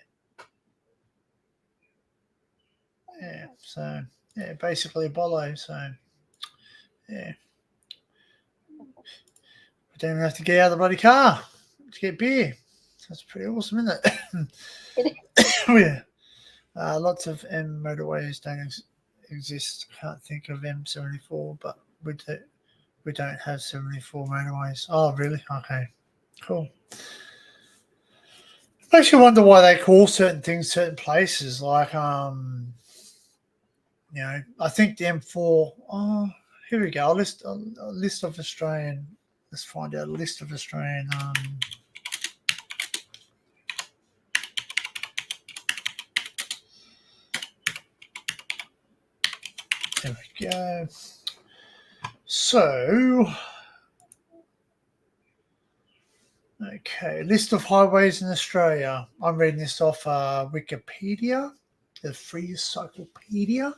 So basically a bolo. So yeah, we don't even have to get out of the bloody car to get beer. That's pretty awesome, isn't it? Yeah. Lots of M motorways don't exist. Can't think of M74, but we don't have 74 motorways. Oh, really? Okay, cool. I actually wonder why they call certain things certain places. Like, I think the M4. Oh, here we go. A list of Australian. Let's find out a list of Australian. There we go. So, okay, list of highways in Australia. I'm reading this off Wikipedia, the Free Cyclopedia.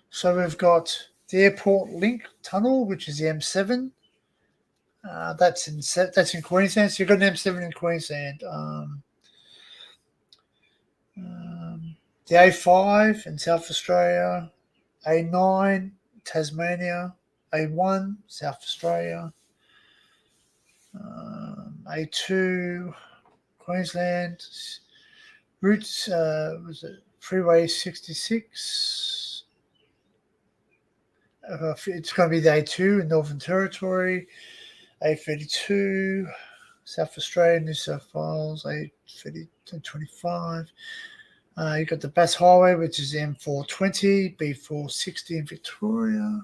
So we've got the Airport Link Tunnel, which is the M7. That's in Queensland. So you've got an M7 in Queensland. The A5 in South Australia, A9 Tasmania, A1 South Australia, A2 Queensland, routes was it Freeway 66? It's going to be the A2 in Northern Territory, A32 South Australia, New South Wales, A25. You've got the Bass Highway, which is the M420, B460 in Victoria.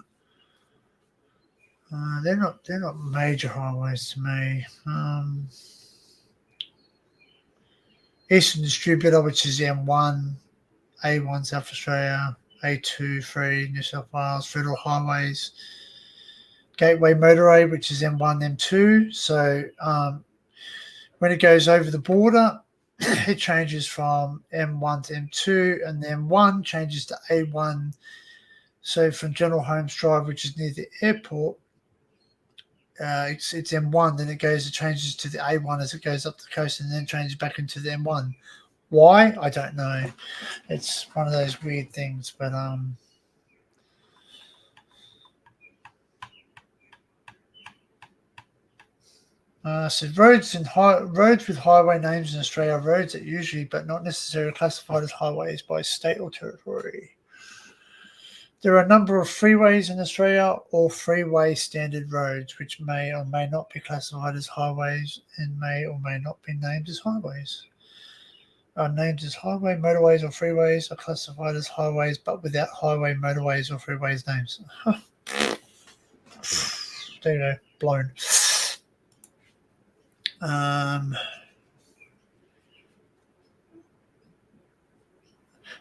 They're not major highways to me. Eastern Distributor, which is M1, A1 South Australia, A2, 3 New South Wales, Federal Highways, Gateway Motorway, which is M1, M2. So when it goes over the border, it changes from M1 to M2, and then M1 changes to A1. So from General Holmes Drive, which is near the airport, it's M1. Then it changes to the A1 as it goes up the coast, and then changes back into the M1. Why? I don't know. It's one of those weird things, but so roads with highway names in Australia are roads that usually, but not necessarily, classified as highways by state or territory. There are a number of freeways in Australia or freeway standard roads, which may or may not be classified as highways and may or may not be named as highways. Named as highway, motorways, or freeways are classified as highways, but without highway, motorways, or freeways names. There you go, blown.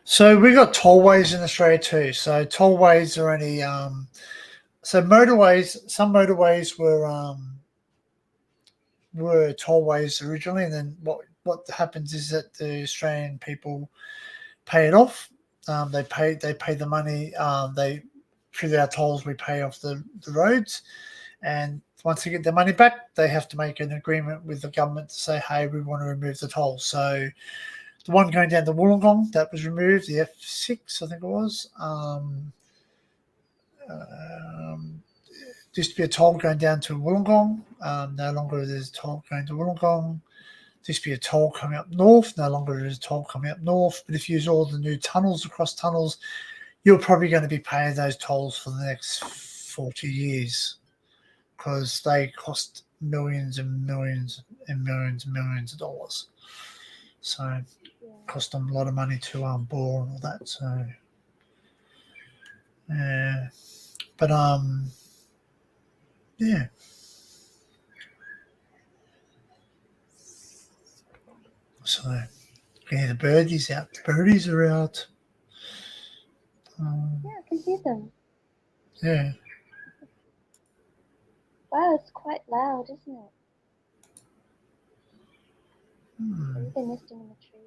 So we got tollways in Australia too. So tollways are only so motorways. Some motorways were tollways originally, and then what happens is that the Australian people pay it off. They pay the money. They through our tolls we pay off the roads, and once they get their money back, they have to make an agreement with the government to say, hey, we want to remove the toll. So the one going down to Wollongong, that was removed, the F6, I think it was. Used to be a toll going down to Wollongong. No longer there's a toll going to Wollongong. Used to be a toll coming up north. No longer there's a toll coming up north. But if you use all the new tunnels across tunnels, you're probably going to be paying those tolls for the next 40 years because they cost millions and millions and millions and millions of dollars. So cost them a lot of money to bore and all that. So yeah, but yeah. So yeah, the birdies out. The birdies are out.
Yeah, I can hear them.
Yeah.
Wow, it's quite loud, isn't it? Maybe they're nesting in the tree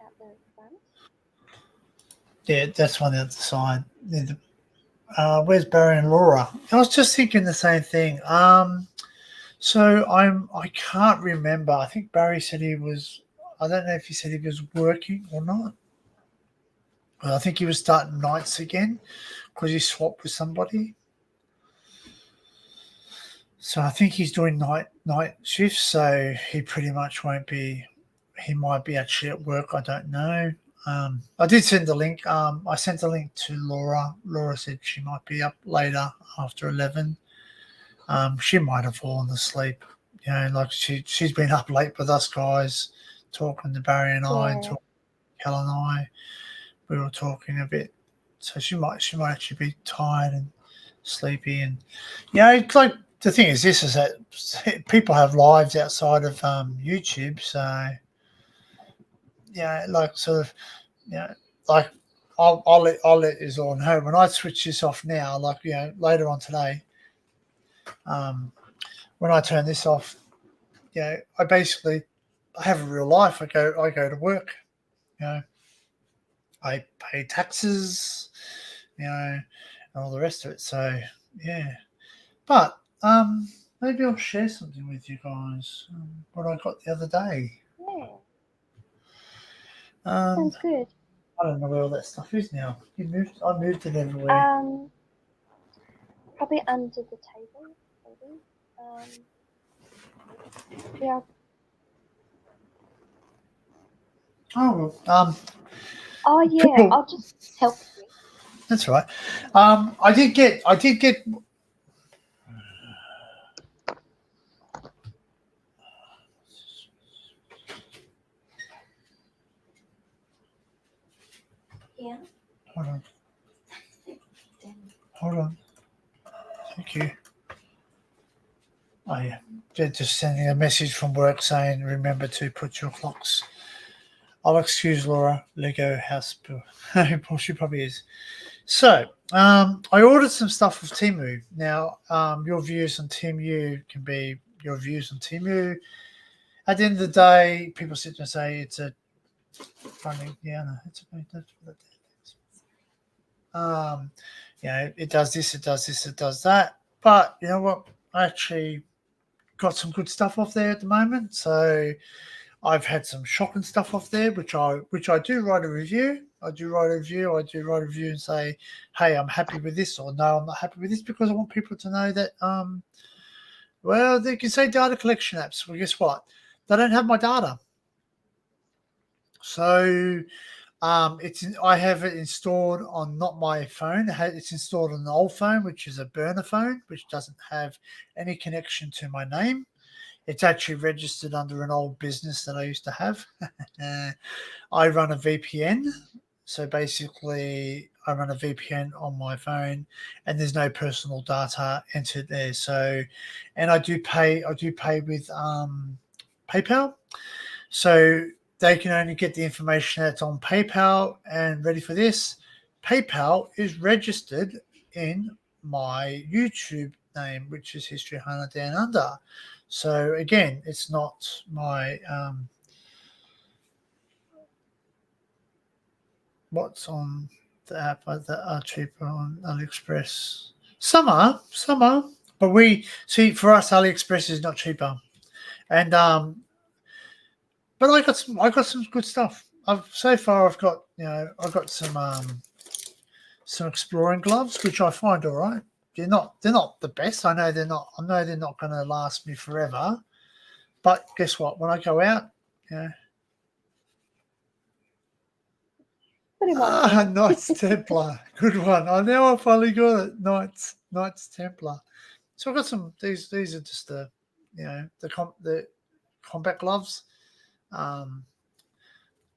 out the front.
Yeah, that's one out the side. Where's Barry and Laura? I was just thinking the same thing. So I can't remember. I think Barry said he was. I don't know if he said he was working or not. But I think he was starting nights again because he swapped with somebody. So I think he's doing night shifts. So he pretty much won't be. He might be actually at work. I don't know. I did send the link. I sent the link to Laura. Laura said she might be up later after 11. She might have fallen asleep. You know, like she's been up late with us guys, talking to Barry and I, and talking to Cal and I. We were talking a bit, so she might actually be tired and sleepy. And it's like the thing is, this is that people have lives outside of YouTube, so like sort of, like I'll let you all know when I switch this off now. Like later on today, when I turn this off, I have a real life. I go to work. I pay taxes. And all the rest of it. So yeah, but maybe I'll share something with you guys. What I got the other day.
Yeah. Sounds good.
I don't know where all that stuff is now. I moved it everywhere.
Probably under the table, maybe. Yeah.
Oh,
Oh yeah,
people,
I'll just help you.
That's right. I did get.
Yeah.
Hold on. Thank you. Oh yeah, they're just sending a message from work saying, remember to put your clocks. I'll excuse Laura, Lego house bill. Well, she probably is. So, I ordered some stuff with Temu. Now, your views on Temu can be your views on Temu. At the end of the day, people sit there and say it's a funny, yeah, no, it's okay. That's what it is. You know, it does this, it does this, it does that. But you know what? I actually got some good stuff off there at the moment. So I've had some shocking stuff off there, which I do write a review. I do write a review and say, hey, I'm happy with this, or no, I'm not happy with this, because I want people to know that well, they can say data collection apps. Well, guess what? They don't have my data. So I have it installed on not my phone. It's installed on an old phone, which is a burner phone, which doesn't have any connection to my name. It's actually registered under an old business that I used to have. I run a VPN. So basically, I run a VPN on my phone, and there's no personal data entered there. So, and I do pay with PayPal. So they can only get the information that's on PayPal. And ready for this? PayPal is registered in my YouTube name, which is History Hunter Down Under. So again, it's not my what's on the app that are cheaper on AliExpress. Some are, but we see, for us, AliExpress is not cheaper. And but I got some good stuff. I've got some exploring gloves, which I find all right. They're not the best. I know they're not going to last me forever. But guess what? When I go out,
Pretty much.
Knights Templar, good one. I finally got it. Knights Templar. So I've got some. These are just the combat gloves.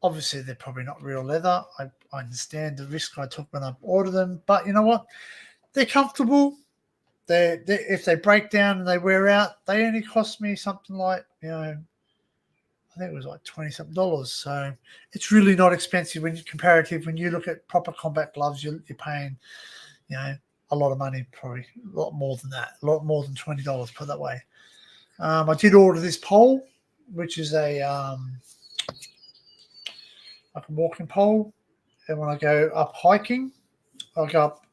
Obviously, they're probably not real leather. I understand the risk I took when I ordered them, but you know what? They're comfortable. If they break down and they wear out, they only cost me something like, I think it was like $20-something. So it's really not expensive when you look at proper combat gloves. You're paying, a lot of money, probably a lot more than that, a lot more than $20. Put it that way. I did order this pole, which is like a walking pole, and when I go up hiking, I go up.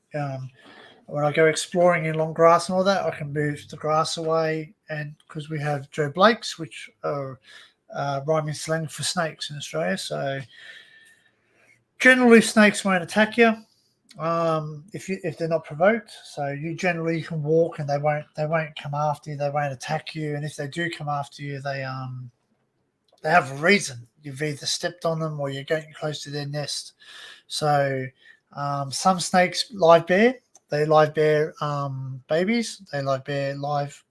When I go exploring in long grass and all that, I can move the grass away, and because we have Joe Blakes, which are rhyming slang for snakes in Australia. So generally, snakes won't attack you if they're not provoked. So you generally can walk, and they won't come after you. They won't attack you, and if they do come after you, they have a reason. You've either stepped on them or you're getting close to their nest. So some snakes live bear. They live bear babies. They live bear live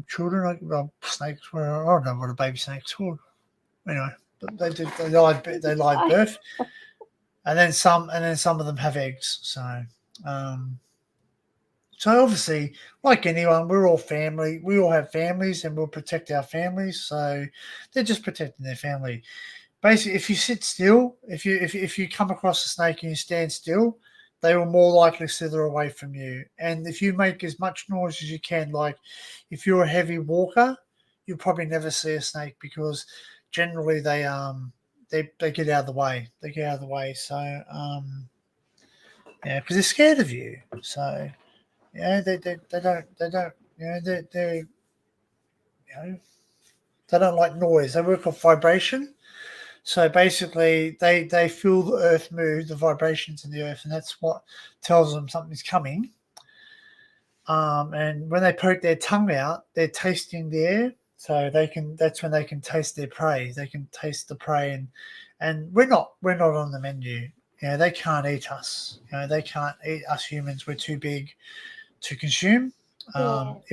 children. Snakes. I don't know what a baby snake's called. Anyway, but they live birth, and then some of them have eggs. So obviously, like anyone, we're all family. We all have families, and we'll protect our families. So they're just protecting their family. Basically, if you sit still, if you come across a snake and you stand still, they will more likely slither away from you. And if you make as much noise as you can, like if you're a heavy walker, you'll probably never see a snake, because generally they get out of the way. They get out of the way. So because they're scared of you. So they don't they don't like noise. They work off vibration. So basically, they feel the earth move, the vibrations in the earth, and that's what tells them something's coming. And when they poke their tongue out, they're tasting the air, so that's when they can taste their prey. They can taste the prey, and we're not on the menu. They can't eat us. They can't eat us humans. We're too big to consume. Like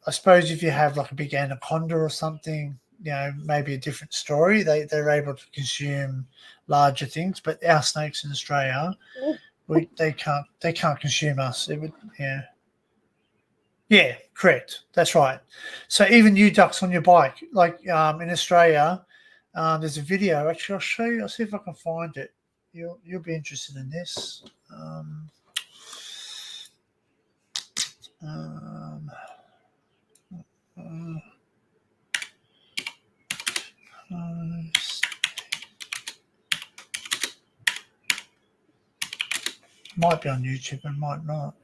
I suppose if you have like a big anaconda or something, maybe a different story. They're able to consume larger things, but our snakes in Australia, they can't consume us. It would, Yeah, correct. That's right. So even you ducks on your bike, like in Australia, there's a video. Actually, I'll show you. I'll see if I can find it. You'll be interested in this. Um, might be on YouTube and might not.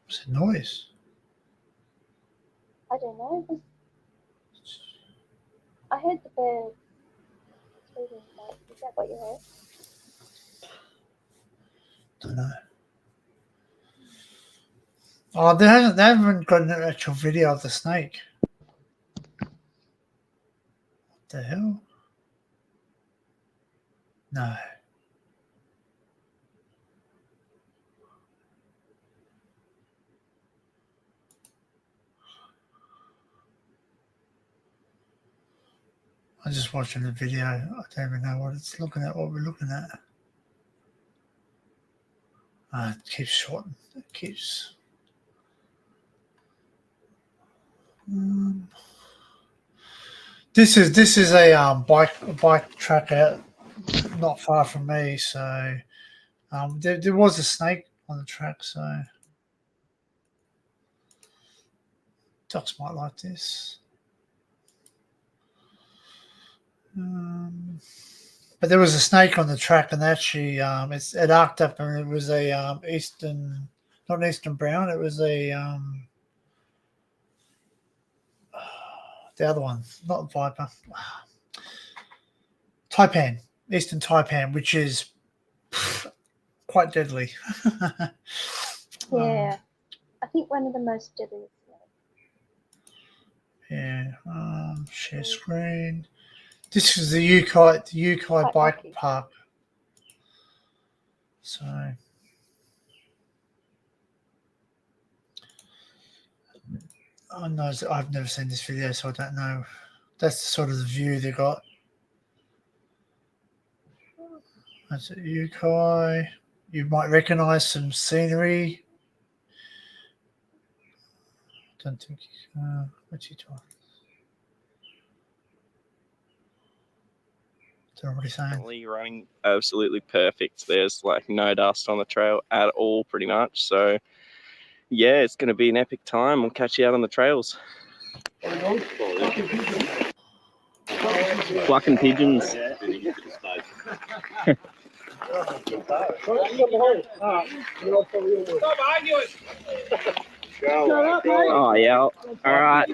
What's the noise?
I don't know. I heard the bird tweeting, but is that what you heard?
Don't know. Oh, they haven't got an actual video of the snake. What the hell? No. I'm just watching the video. I don't even know what it's looking at, what we're looking at. It keeps shorting. It keeps. This is a bike track out not far from me. So there was a snake on the track. So ducks might like this. But there was a snake on the track, and actually, it arced up, and it was a not an eastern brown. It was a the other one, not viper, taipan, eastern taipan, which is quite deadly.
Yeah, I think one of the most deadly.
Yeah. Share screen. This is the Yukai Bike Park. So I know I've never seen this video, so I don't know. That's sort of the view they got. That's at Yukai. You might recognise some scenery. Don't think. What's he talking? Don't know what he's saying.
Definitely running absolutely perfect. There's like no dust on the trail at all, pretty much. So yeah, it's going to be an epic time. We'll catch you out on the trails. Plucking pigeons. Oh yeah. All right.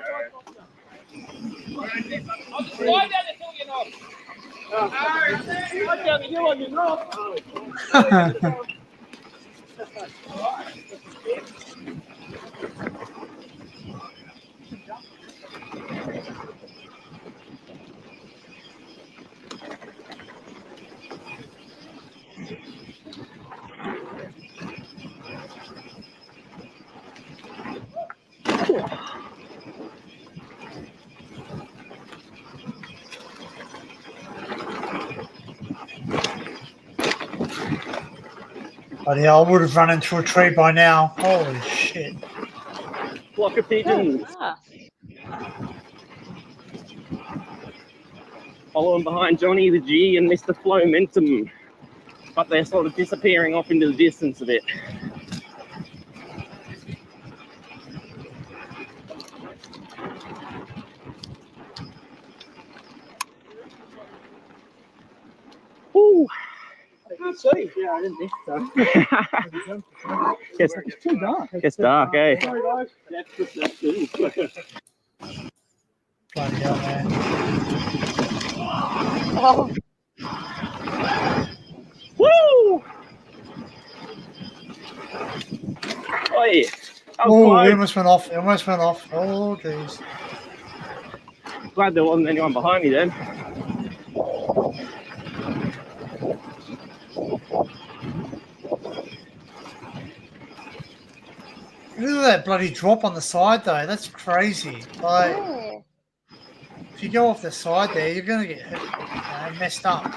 But yeah, I would have run into a tree by now. Holy shit.
Flock of pigeons. Following behind Johnny the G and Mr. Flowmentum. But they're sort of disappearing off into the distance a bit. Ooh.
Yeah, I didn't think so.
It's too dark. It's dark, eh?
Bloody hell, man.
Oh,
Woo! Oi!
That was
Oh,
close.
we almost went off. It almost went off. Oh, jeez.
Glad there wasn't anyone behind me then.
Look at that bloody drop on the side, though. That's crazy. Like,
Yeah.
if you go off the side there, you're going to get messed up.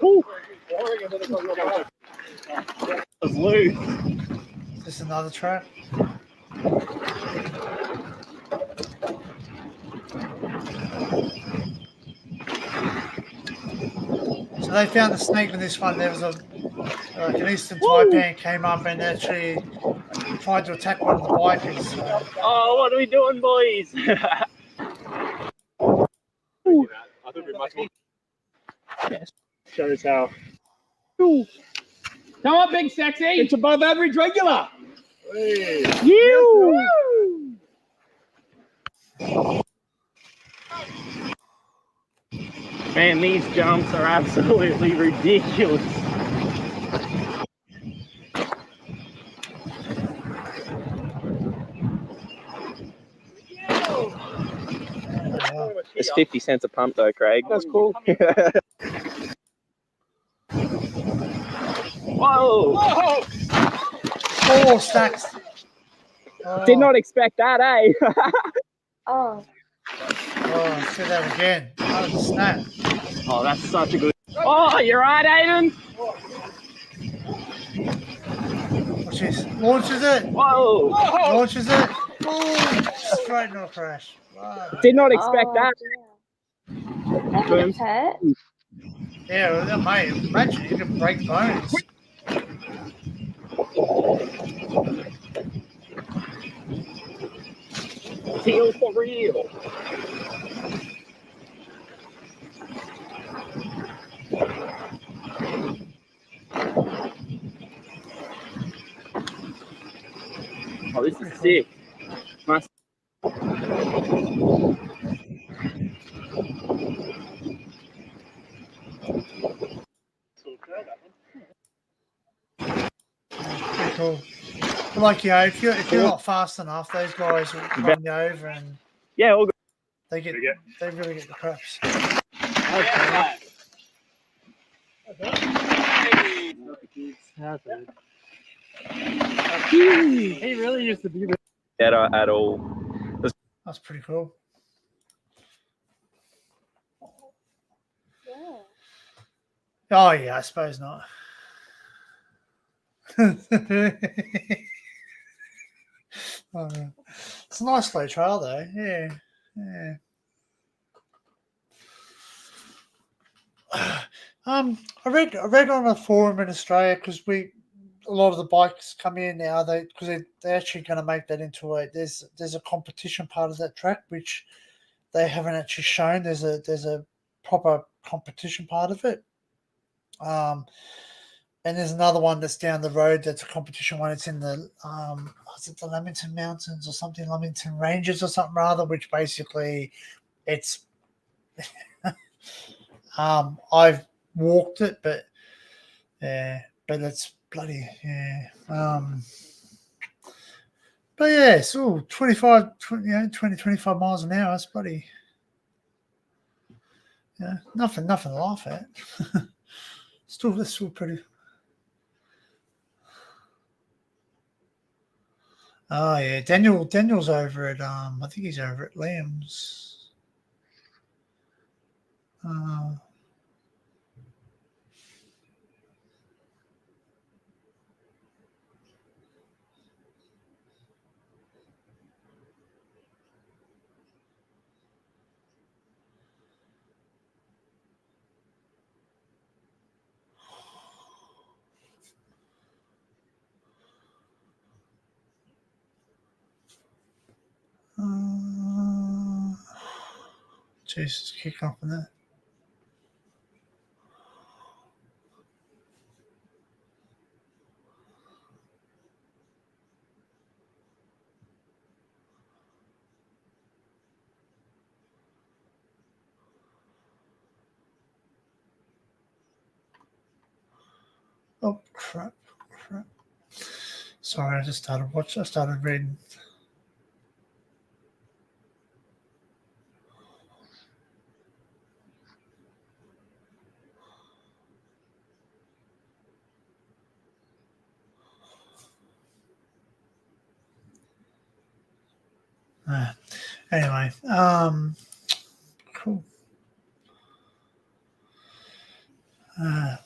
Ooh. That was loose.
Just another trap. So they found the snake in this one. There was an eastern taipan came up and actually tried to attack one of the bikers. So.
Oh, what are we doing, boys? Yes. Shows how. Ooh. Come on, big sexy. It's above average regular. You. Man, these jumps are absolutely ridiculous.
It's 50 cents a pump though, Craig.
That's cool. Whoa!
Oh, stacks. Oh,
Did not expect that, eh?
Oh.
Oh, say that again. Oh, snap.
Oh, that's such a good. Oh, you're right, Aiden.
Watch this. Launches it.
Whoa!
Launches it. Oh, straight into a crash. Bloody
Did not expect
Oh,
that.
dear. That would have hurt.
Yeah, well, mate, imagine you could break bones.
Feel for real. Oh, this is sick. Must.
Pretty cool. But like, if you're not fast enough, those guys will run you over and
Yeah, all good.
they really get the craps.
He really used to be the.
At all.
That's pretty cool.
Yeah.
Oh yeah, I suppose not. Oh, yeah. It's a nice slow trail though. Yeah, yeah. I read on a forum in Australia because a lot of the bikes come in now. They're actually going to make that into there's a competition part of that track which they haven't actually shown. There's a proper competition part of it. And there's another one that's down the road that's a competition one. It's in the is it the Lamington Mountains or something, Lamington Ranges or something rather, which basically it's I've walked it, but it's bloody but yeah, it's all 20, 25 miles an hour. It's bloody nothing to laugh at. That's still pretty. Oh yeah, Daniel's over at I think he's over at Liam's. Jesus, kick off on that. Oh crap! Sorry, I just started watching. I started reading. Anyway, cool.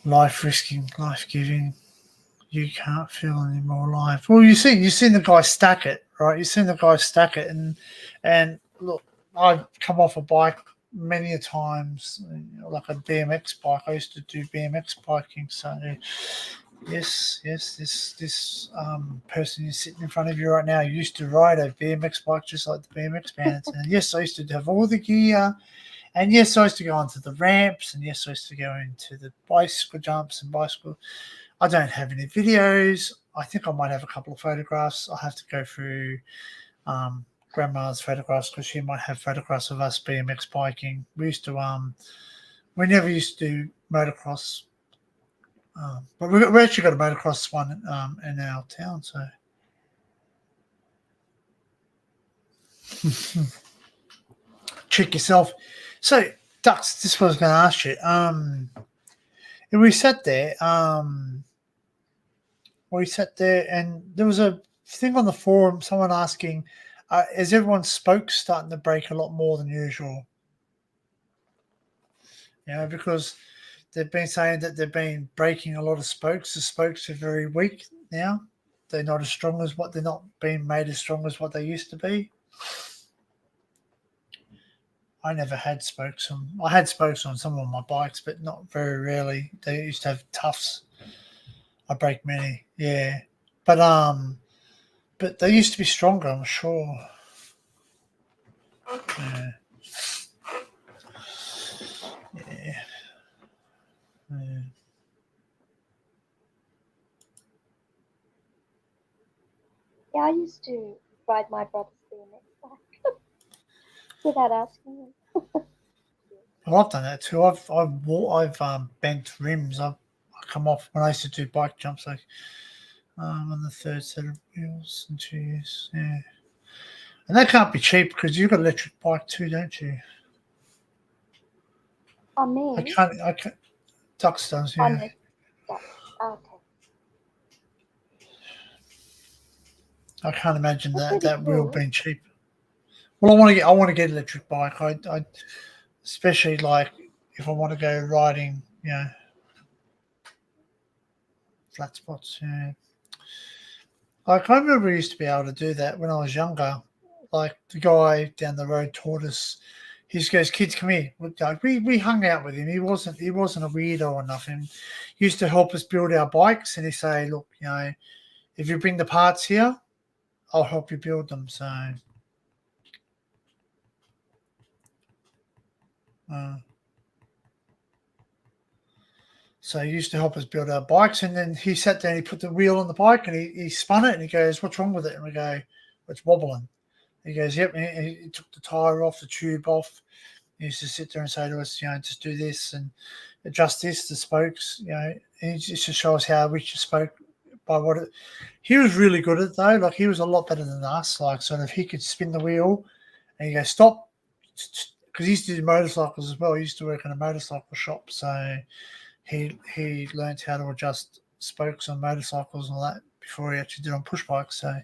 Life risking, life giving. You can't feel any more alive. Well, you've seen the guy stack it, right? You've seen the guy stack it, and look, I've come off a bike many a times, like a BMX bike. I used to do BMX biking, so yes, this person who's sitting in front of you right now used to ride a BMX bike just like the BMX bandits, and yes, I used to have all the gear. And yes, I used to go onto the ramps, and yes, I used to go into the bicycle jumps and bicycle. I don't have any videos. I think I might have a couple of photographs. I'll have to go through grandma's photographs because she might have photographs of us BMX biking. We used to we never used to do motocross, but we actually got a motocross one in our town. So check yourself. So Dux, this was going to ask you. And we sat there. We sat there, and there was a thing on the forum. Someone asking, "Is everyone's spokes starting to break a lot more than usual?" You know, because they've been saying that they've been breaking a lot of spokes. The spokes are very weak now. They're not as strong as what they're not being made as strong as what they used to be. I never had spokes on. I had spokes on some of my bikes, but not very rarely. They used to have tufts. I break many, yeah, but they used to be stronger. I'm sure. Yeah. Yeah. Yeah.
Yeah, I used to ride my brother's BMX bike without asking him.
Well, I've done that too. I've bent rims. I come off when I used to do bike jumps. Like on the third set of wheels in 2 years. Yeah, and that can't be cheap because you've got an electric bike too, don't you?
Oh, me?
I can't. Dux does,
Oh,
yeah.
no. That, okay.
I can't imagine
That's pretty
that wheel
cool.
being cheap. Well, I want to get an electric bike. I especially like if I want to go riding, you know, flat spots. Yeah. Like I remember we used to be able to do that when I was younger. Like the guy down the road taught us. He just goes, "Kids, come here." We hung out with him. He wasn't a weirdo or nothing. He used to help us build our bikes, and he say, "Look, you know, if you bring the parts here, I'll help you build them." So he used to help us build our bikes, and then he sat there and he put the wheel on the bike and he spun it and he goes, "What's wrong with it?" And we go, "It's wobbling." He goes, "Yep." And he took the tire off, the tube off. He used to sit there and say to us, "You know, just do this and adjust this, the spokes." You know, and he just to show us how we should spoke by what it. He was really good at it though. Like he was a lot better than us. Like sort of he could spin the wheel and he goes, "Stop," because he used to do motorcycles as well. He used to work in a motorcycle shop, so he learned how to adjust spokes on motorcycles and all that before he actually did on push bikes. So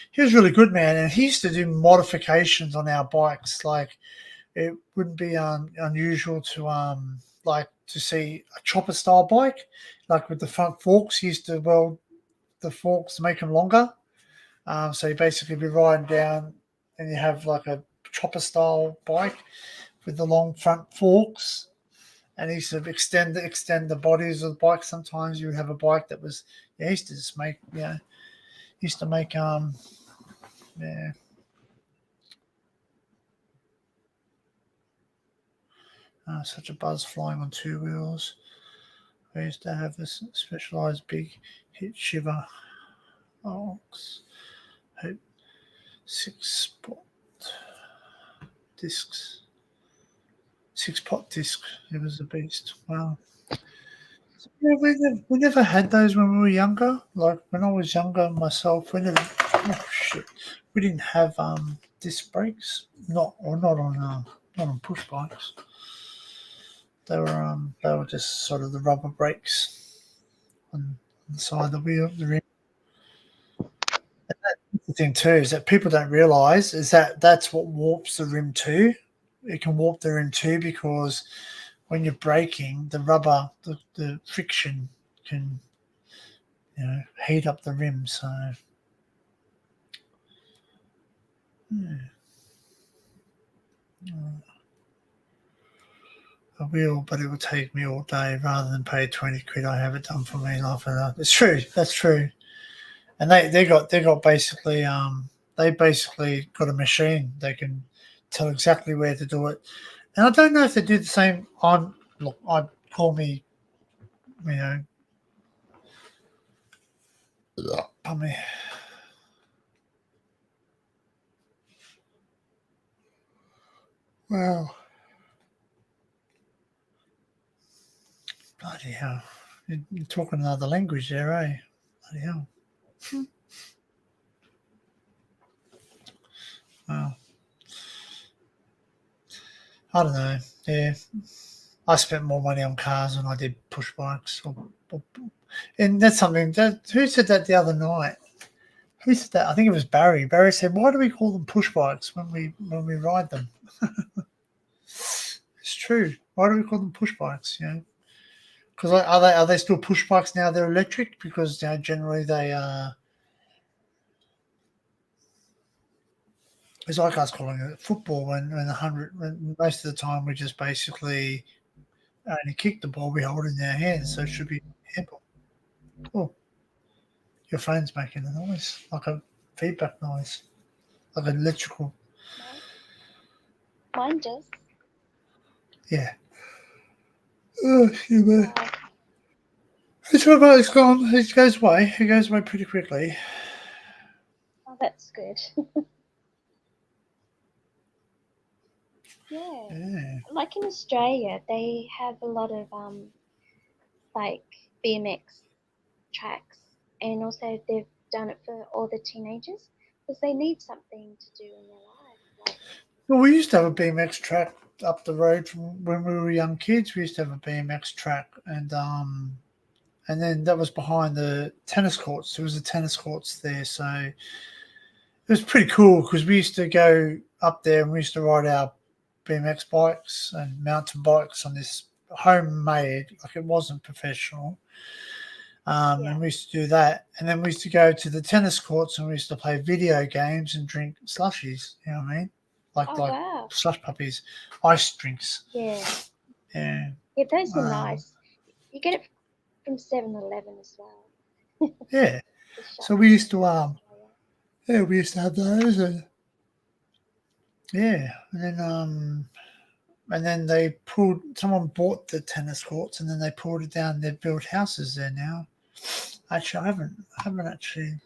he was really good, man. And he used to do modifications on our bikes. Like it wouldn't be unusual to see a chopper style bike, like with the front forks. He used to weld the forks to make them longer. So you basically be riding down and you have like a chopper style bike with the long front forks. And he used to extend the bodies of the bike. Sometimes you would have a bike that was, he used to just make, such a buzz flying on two wheels. I used to have this specialized big hit shiver ox, 6-pot discs. 6-pot disc. It was a beast. Wow. Yeah, we never had those when we were younger. Like when I was younger myself, we never. Oh shit! We didn't have disc brakes. Not on push bikes. They were just sort of the rubber brakes on the side of the wheel, the rim. The thing too is that people don't realise is that that's what warps the rim too. It can warp the rim too because when you're braking, the rubber, the friction can heat up the rim. So I will, but it will take me all day rather than pay 20 quid. I have it done for me. It's true. That's true. And they got basically they basically got a machine. They can tell exactly where to do it. And I don't know if they do the same. I call me, I mean, well, bloody hell. You're talking another language there, eh? Bloody hell. Well, I don't know. Yeah. I spent more money on cars than I did push bikes. And that's something who said that the other night? Who said that? I think it was Barry. Barry said, "Why do we call them push bikes when we ride them?" It's true. Why do we call them push bikes? Because are they still push bikes now? They're electric because generally they are. It's like us calling it football when most of the time we just basically only kick the ball we hold in our hands, so it should be handball. Oh, your phone's making a noise, like a feedback noise, like an electrical.
Mine does.
Yeah. Oh, excuse me. It's all right, it's gone. It goes away. It goes away pretty quickly.
Oh, that's good. Yeah. Like in Australia, they have a lot of like BMX tracks, and also they've done it for all the teenagers because they need something to do in their life.
Well, we used to have a BMX track up the road from when we were young kids. We used to have a BMX track, and then that was behind the tennis courts. There was the tennis courts there, so it was pretty cool because we used to go up there and we used to ride our BMX bikes and mountain bikes on this homemade, like it wasn't professional. And we used to do that. And then we used to go to the tennis courts and we used to play video games and drink slushies. You know what I mean?
Wow.
Slush puppies, ice drinks.
Yeah.
Yeah.
Yeah, those are nice. You get it from 7-Eleven as well.
Yeah. So we used to we used to have those and and then someone bought the tennis courts and then they pulled it down. They've built houses there now. Actually, I haven't actually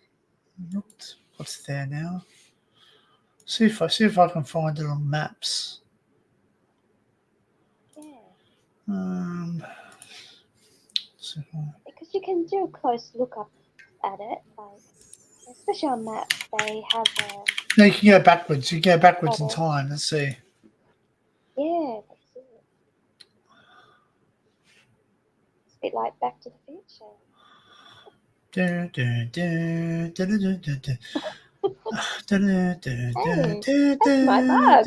looked what's there now. See if I can find it on maps.
Yeah. Because you can do a close look up at it, like especially on maps, they have.
No, you can go backwards. You can go backwards in time. Let's see.
Yeah, that's it. It's a bit like Back to the Future. Hey, that's my bug.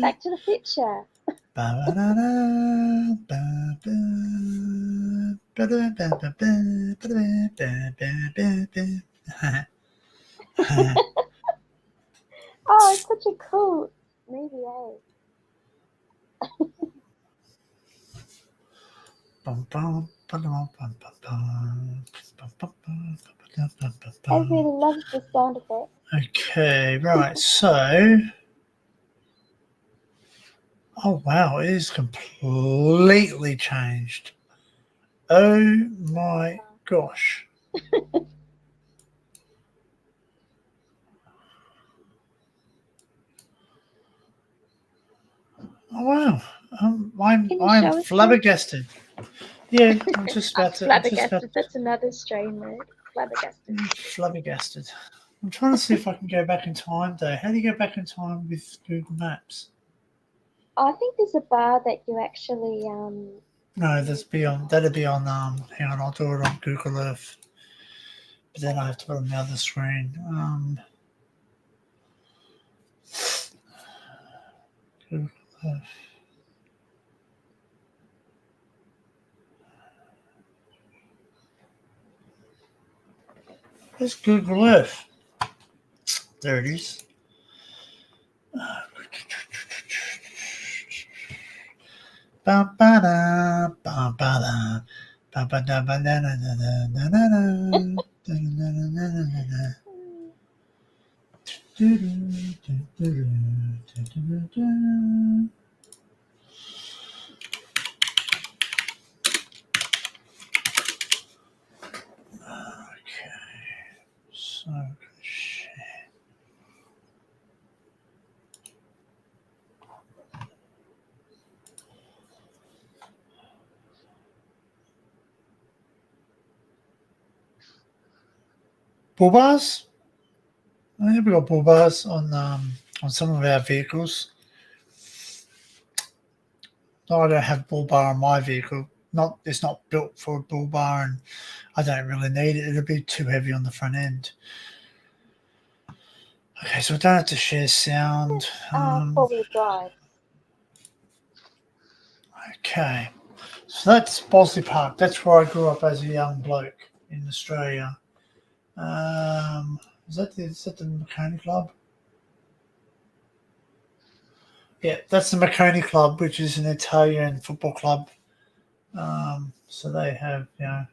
Back to the Future. Oh, it's such a cool movie, eh? I really love the sound effect.
Okay, right, so oh wow, it is completely changed. Oh my gosh. Oh wow. I'm flabbergasted. Yeah, I'm just about to.
Flabbergasted. That's another Australian word. Flabbergasted.
Flabbergasted. I'm trying to see if I can go back in time, though. How do you go back in time with Google Maps?
I think there's a bar that you actually
No, that's beyond. That'd be on. Hang on, I'll do it on Google Earth. But then I have to put it on the other screen. Google Earth. Where's Google Earth? There it is. So share. Bull bars? I think we got bull bars on some of our vehicles. No, I don't have bull bar on my vehicle. It's not built for a bull bar, and I don't really need it. It'll be too heavy on the front end. Okay, so we don't have to share sound.
four-wheel drive.
Okay, so that's Bosley Park. That's where I grew up as a young bloke in Australia. Is that the Marconi Club? Yeah, that's the Marconi Club, which is an Italian football club. So they have, their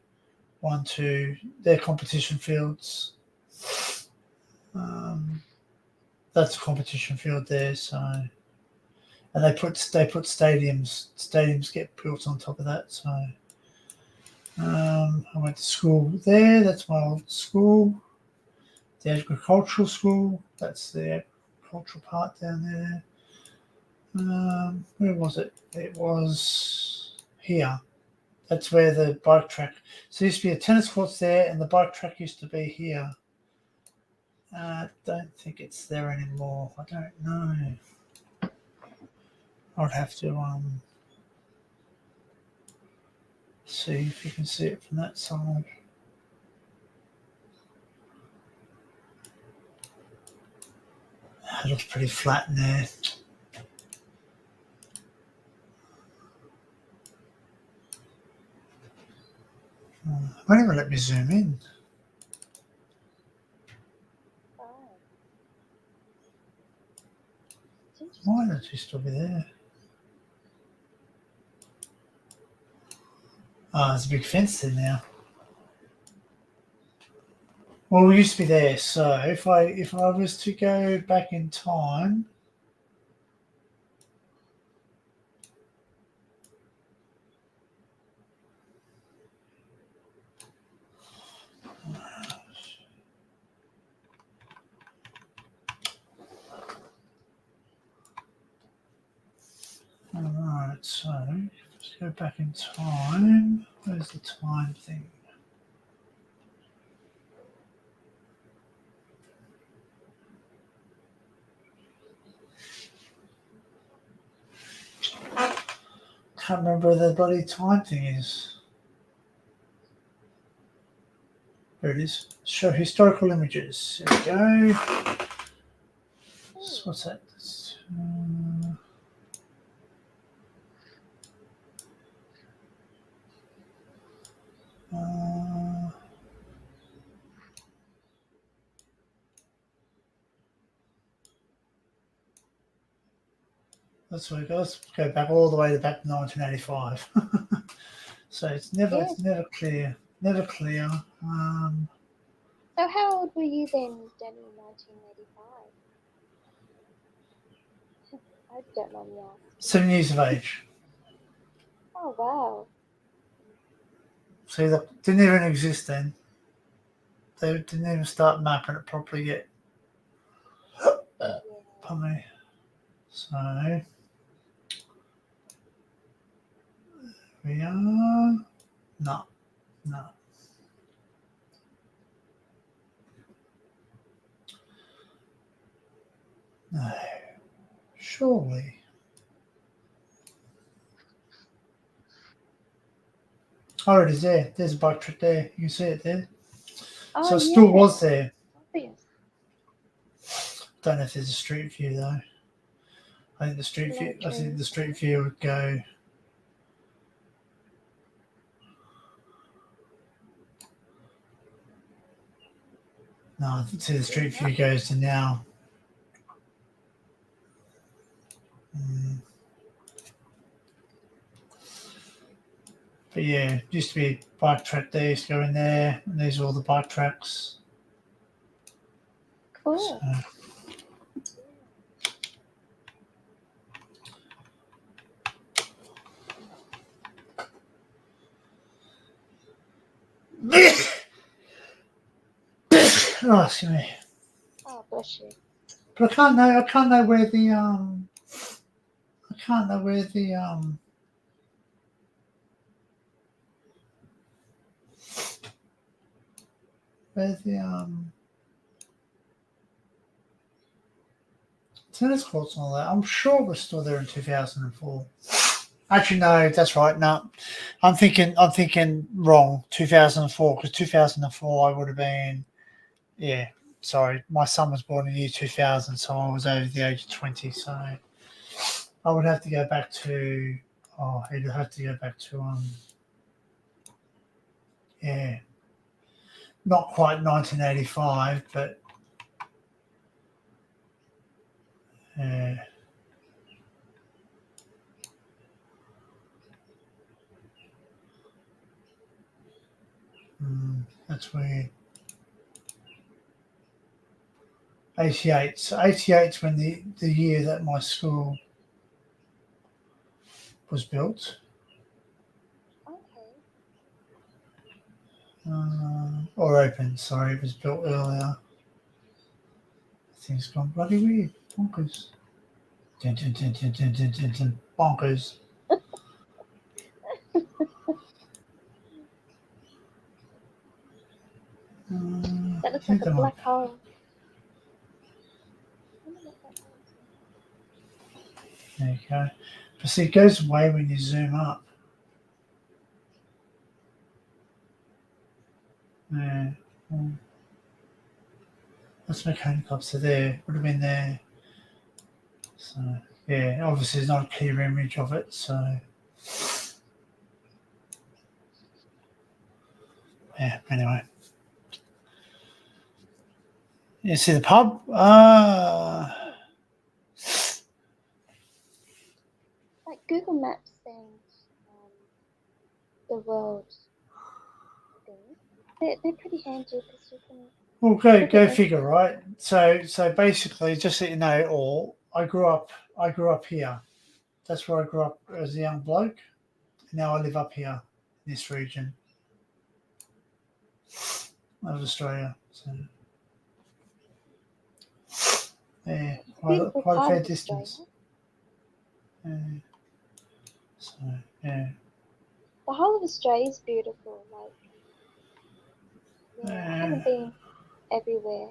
competition fields. That's a competition field there. So, and they put stadiums. Stadiums get built on top of that. So, I went to school there. That's my old school. The agricultural school. That's the agricultural part down there. Where was it? It was here. That's where the bike track. So there used to be a tennis courts there, and the bike track used to be here. I don't think it's there anymore. I don't know. I'd have to see if you can see it from that side. It looks pretty flat in there. Won't even let me zoom in. Why don't you still be there? Oh, there's a big fence there now. Well, we used to be there, so if I was to go back in time, alright, so let's go back in time. Where's the time thing? Can't remember where the bloody time thing is. There it is. Show historical images. There we go. So what's that? That's where it goes. Go back all the way to back to 1985. So it's never clear. Never clear.
So how old were you then, Danny, in 1985? I don't know me asking.
7 years of age.
Oh wow.
See, that didn't even exist then. They didn't even start mapping it properly yet. Pardon me. So we are. No. No. Surely. Oh, it is there. There's a bike track there. You can see it there.
Oh,
So it still
yeah.
was there.
Obvious.
Don't know if there's a street view though. I think the street view would go. No, I think the street view goes to now. But yeah, it used to be a bike track there. Used to go in there, and these are all the bike tracks.
Cool.
Oh, excuse me.
Oh, bless you.
But I can't know where the tennis courts and all that. I'm sure it was still there in 2004. Actually, no, that's right. No, I'm thinking wrong. 2004, because 2004 I would have been. Yeah, sorry. My son was born in the year 2000, so I was over the age of 20. So I would have to go back to. Oh, he'd have to go back to yeah, not quite 1985, but yeah. That's weird. 88. So 88's when the year that my school was built.
Okay.
Or opened, sorry, it was built earlier. Things gone bloody weird. Bonkers. Dun, dun, dun, dun, dun, dun, dun, dun. Bonkers.
That looks like a black hole.
There you go. But see, it goes away when you zoom up. Yeah. That's mechanic up to there. Would have been there. So yeah, obviously there's not a clear image of it, so yeah, anyway. You see the pub?
Like Google Maps and the world thing. They're pretty handy because you can.
Well, go figure, right? So basically, just so you know, all I grew up here. That's where I grew up as a young bloke. Now I live up here in this region of Australia. So yeah, quite a fair distance. So yeah.
The whole of Australia is beautiful. Like, I haven't been everywhere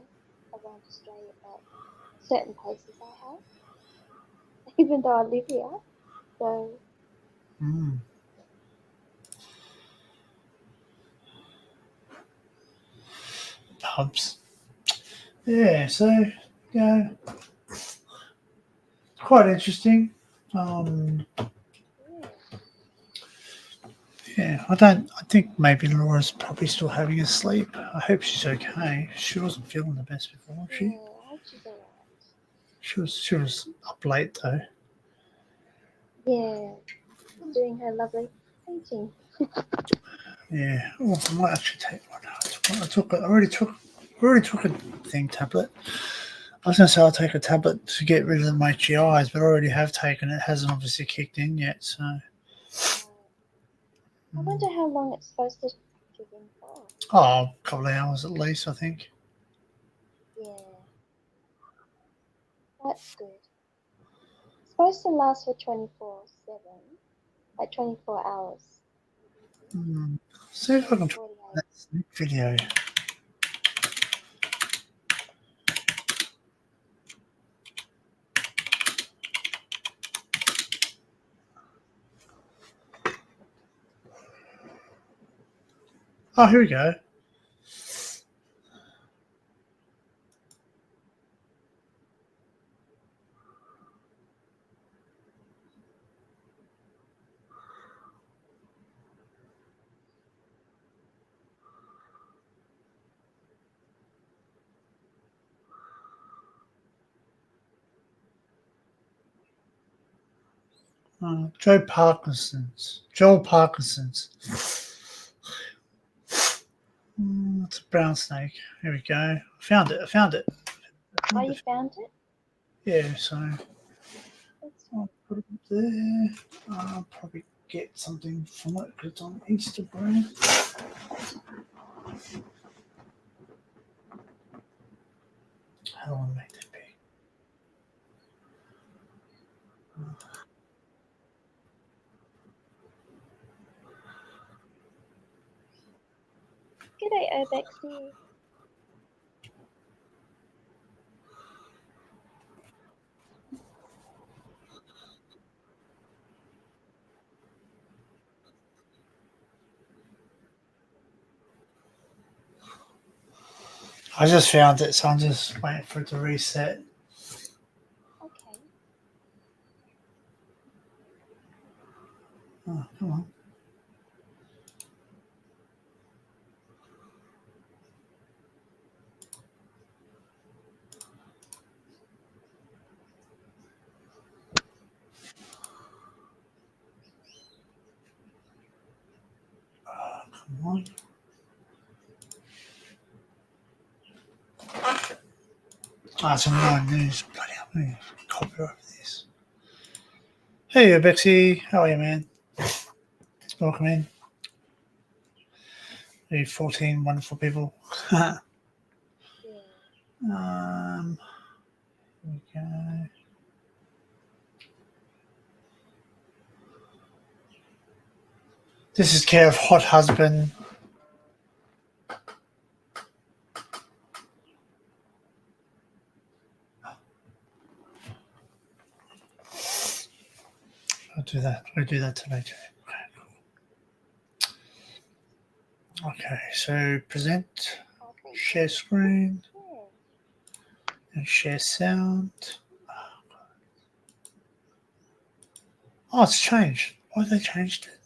around Australia, but certain places I have. Even though I live here, so.
Pubs. Yeah, so yeah, quite interesting. Yeah, I think maybe Laura's probably still having a sleep. I hope she's okay. She wasn't feeling the best before, was she?
Yeah, I hope she's alright.
She was up late though.
Yeah, doing her lovely painting.
Yeah. Oh, I might actually take one. I already took a thing tablet. I was gonna say I'll take a tablet to get rid of the itchy eyes, but I already have taken it. It hasn't obviously kicked in yet, so.
I wonder how long it's supposed to kick in for.
Oh, a couple of hours at least, I think.
Yeah. That's good. It's supposed to last for 24/7, like 24 hours.
See if I can find
48.
that sneak video. Oh, here we go. Joel Parkinson's. It's a brown snake. Here we go. I found it.
Oh, you found it?
Yeah, so
That's
I'll put it up there. I'll probably get something from it because it's on Instagram. How do I make that big?
G'day, Urbexy.
I just found it, so I'm just waiting for it to reset.
Okay.
Oh, come on. Oh, come on. That's some annoying news. Bloody hell, I'm copyright this. Hey, Bexy. How are you, man? Welcome in. You 14 wonderful people.
Yeah.
Here we go. This is care of Hot Husband. I'll do that. We'll do that today too. Okay, so present,
Oh, thank
share screen,
you.
and share sound. Oh, it's changed. Why they changed it?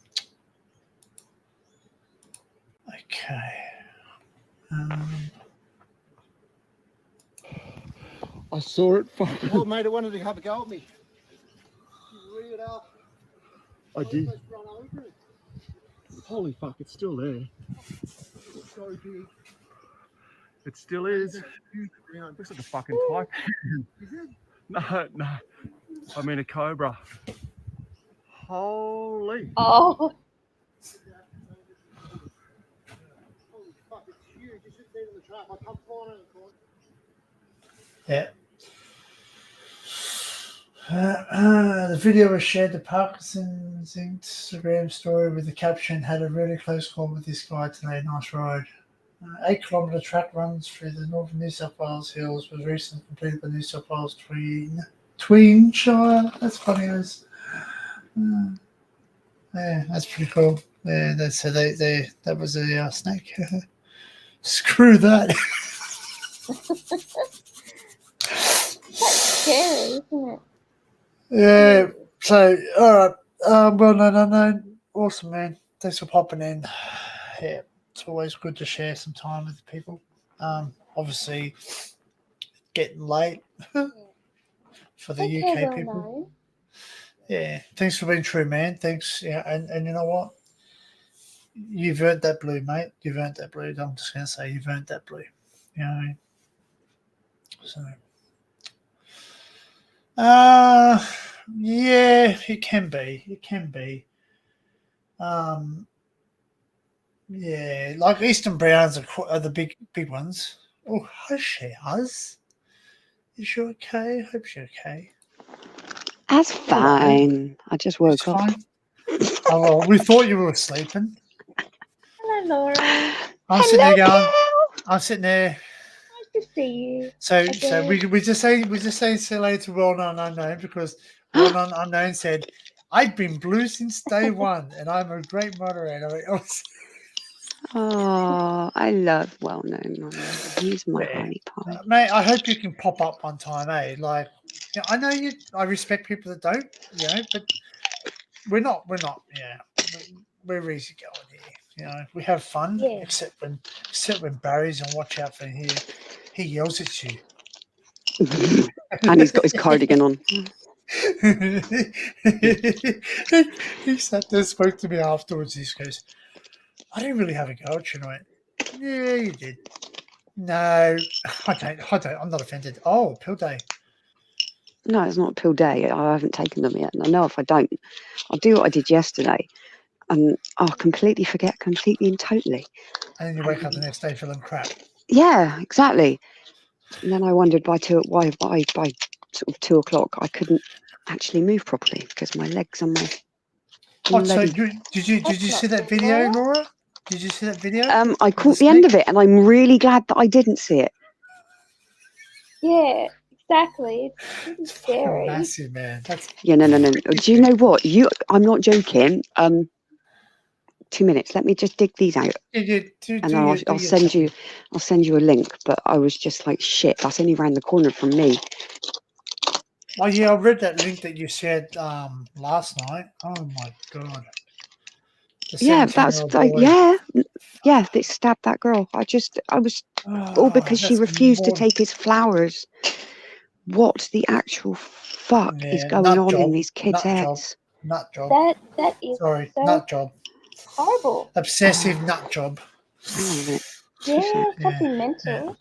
Okay.
I saw it fucking.
Oh, mate, I wanted to have a go at me. You read it out.
I did.
Almost run over it.
Holy fuck, it's still there.
It's so big.
It still is.
Ground.
Looks like a fucking type.
Is it?
No. I mean a cobra. Holy.
Oh,
Holy fuck, it's huge. You should see it in the trap. I come flying in the corner.
Yeah. The video was shared to Parkinson's Instagram story with the caption, "Had a really close call with this guy today, nice ride." 8-kilometre track runs through the northern New South Wales hills was recently completed by New South Wales Tweenshire. That's funny as. Yeah, that's pretty cool. Yeah, so that was a snake. Screw that.
that's scary, isn't it?
Yeah. So, all right. Well, no. Awesome, man. Thanks for popping in. Yeah, it's always good to share some time with people. Obviously, getting late for the
Okay,
UK
well
people.
known.
Yeah. Thanks for being true, man. Thanks. Yeah, and you know what? You've earned that blue, mate. You've earned that blue. I'm just gonna say you've earned that blue. You know what I mean? So. Yeah, it can be. It can be. Yeah, like Eastern Browns are the big ones. Oh, hush. Is she okay? I hope she's okay.
That's fine. I just woke
It's
up.
fine. Oh, well, we thought you were sleeping.
Laura.
I'm sitting there
Hello,
going.
Kel.
I'm sitting there.
Nice to see you.
So
Again.
we just say see you later to Well Known Unknown because Well Known Unknown said I've been blue since day one and I'm a great moderator.
Oh, I love Well Known. He's my
Yeah.
honey pie.
Mate, I hope you can pop up one time, eh? Like, you know, I know you. I respect people that don't, you know, but we're not. Yeah, we're easy going here. You know, we have fun,
Yeah.
except when Barry's on watch out for here. He yells at you.
And he's got his cardigan on.
He sat there, spoke to me afterwards. He goes, "I didn't really have a go at you." And I went, "Yeah, you did." No, I don't. I'm not offended. Oh, pill day.
No, it's not a pill day. I haven't taken them yet. And I know if I don't, I'll do what I did yesterday. And I'll completely forget completely and totally.
And then you wake up the next day feeling crap.
Yeah, exactly. And then I wondered why by sort of 2 o'clock I couldn't actually move properly because my legs and my
Oh, so
bloody-
did you
That's
see
not
that
good,
video,
Laura.
Laura? Did you see that video?
I caught the end of it and I'm really glad that I didn't see it.
Yeah, exactly. It's really
It's fucking
scary.
massive, man. That's
Yeah, no. Do you know what? I'm not joking. 2 minutes. Let me just dig these out. And I'll send you a link. But I was just like, shit, that's only around the corner from me.
Oh yeah, I read that link that you said last night. Oh my god. The
Yeah, that's
17-year-old boy.
yeah. They stabbed that girl. I was all because she
that's
refused to
more-
take his flowers. What the actual fuck is
Yeah,
going
nut
on in
job,
these kids'
nut job.
heads?
Nut job.
That is
Sorry,
so
nut job.
horrible.
Obsessive nut job.
Hang on a minute.
Yeah,
seconds.
something mental.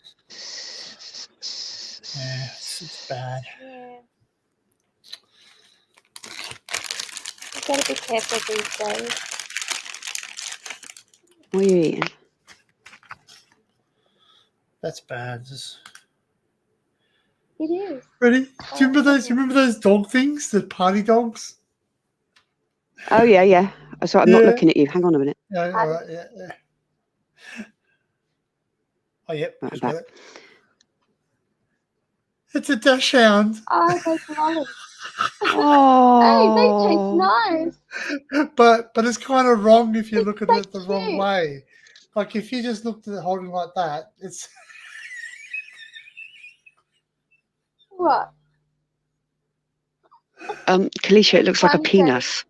Yeah, it's bad.
Yeah. You gotta be careful these days.
What are you eating?
That's bad. Just...
It is.
Ready? Do you remember those dog things? The party dogs?
Oh yeah. Oh, sorry, I'm not
Yeah.
looking at you. Hang on a minute.
Yeah, all right, yeah. Oh, yep.
Right,
just
back.
got it. It's a dachshund,
Oh, those lollies.
Oh,
Hey, they taste nice.
but it's kind of wrong if you look at
so
it the wrong
cute.
way. Like if you just looked at it holding like that, it's
What?
Kalisha, it looks like a
Okay.
penis.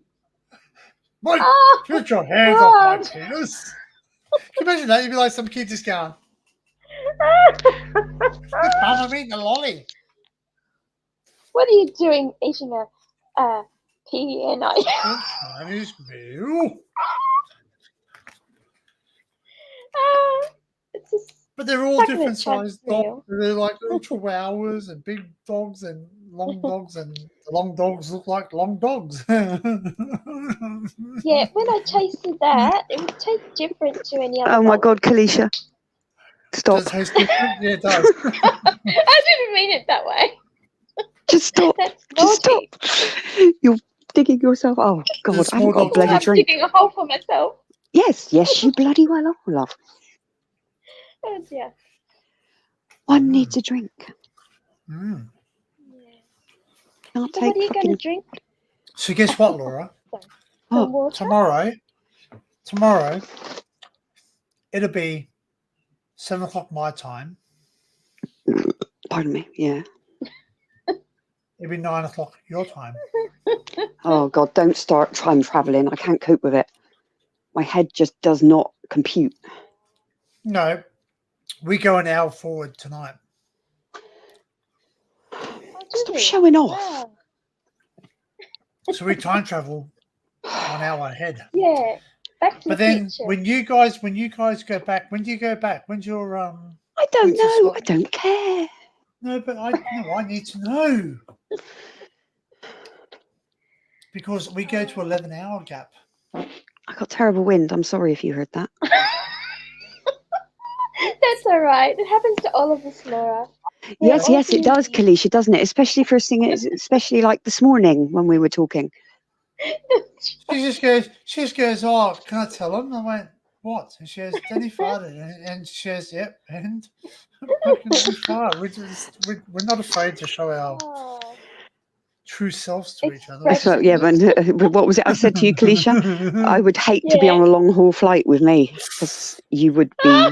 Mike,
Oh,
get your hands off my
God.
penis. Can you imagine that? You'd be like some kid just going, I'm eating a lolly.
What are you doing eating a PNI?
Chinese meal.
It's just
But they're all
Fucking
different
it's Chinese
sized dogs.
meal.
They're like little chihuahuas and big dogs and long dogs, and the long dogs look like long dogs.
yeah. When I tasted that, it would taste different to any other.
Oh my
dog.
God, Kalisha, stop!
Does it taste different? Yeah, it does.
I didn't mean it that way.
Just stop!
That's
Just
naughty.
stop! You're digging yourself. Oh God,
There's
I haven't
small
got a
dogs
bloody
I'm
drink.
digging a hole for myself.
Yes, you bloody well are, love.
Oh dear.
One needs a drink.
Mm.
Yeah.
Can't
So
take
what are you going to
fucking.
drink?
So guess what, Laura?
Oh.
Some water?
Tomorrow, it'll be 7 o'clock my time.
Pardon me. Yeah.
It'll be 9 o'clock your time.
Oh God, don't start time traveling. I can't cope with it. My head just does not compute.
No, we go an hour forward tonight.
Oh, do
Stop
we?
showing off.
Wow.
So we time travel 1 hour ahead.
Yeah. Back to
But
the
then
future.
when you guys go back, when do you go back? When's your
I don't
Winter
know.
slot.
I don't care.
No, but I need to know. Because we go to 11-hour gap.
I got terrible wind. I'm sorry if you heard that.
That's all right. It happens to all of us, Laura. We're
Yes,
all
it does,
human
Kalisha, doesn't it? Especially for singing, especially like this morning when we were talking.
beings.
She just goes, oh, can I tell him? I went, what? And she goes, Danny farted. And she goes, yep. And fucking we fart. We're not afraid to show our
Oh,
true selves to
It's
each other.
That's what, yeah, but what was it I said to you, Kalisha? I would hate to be
Yeah.
on a long haul flight with me because you would be,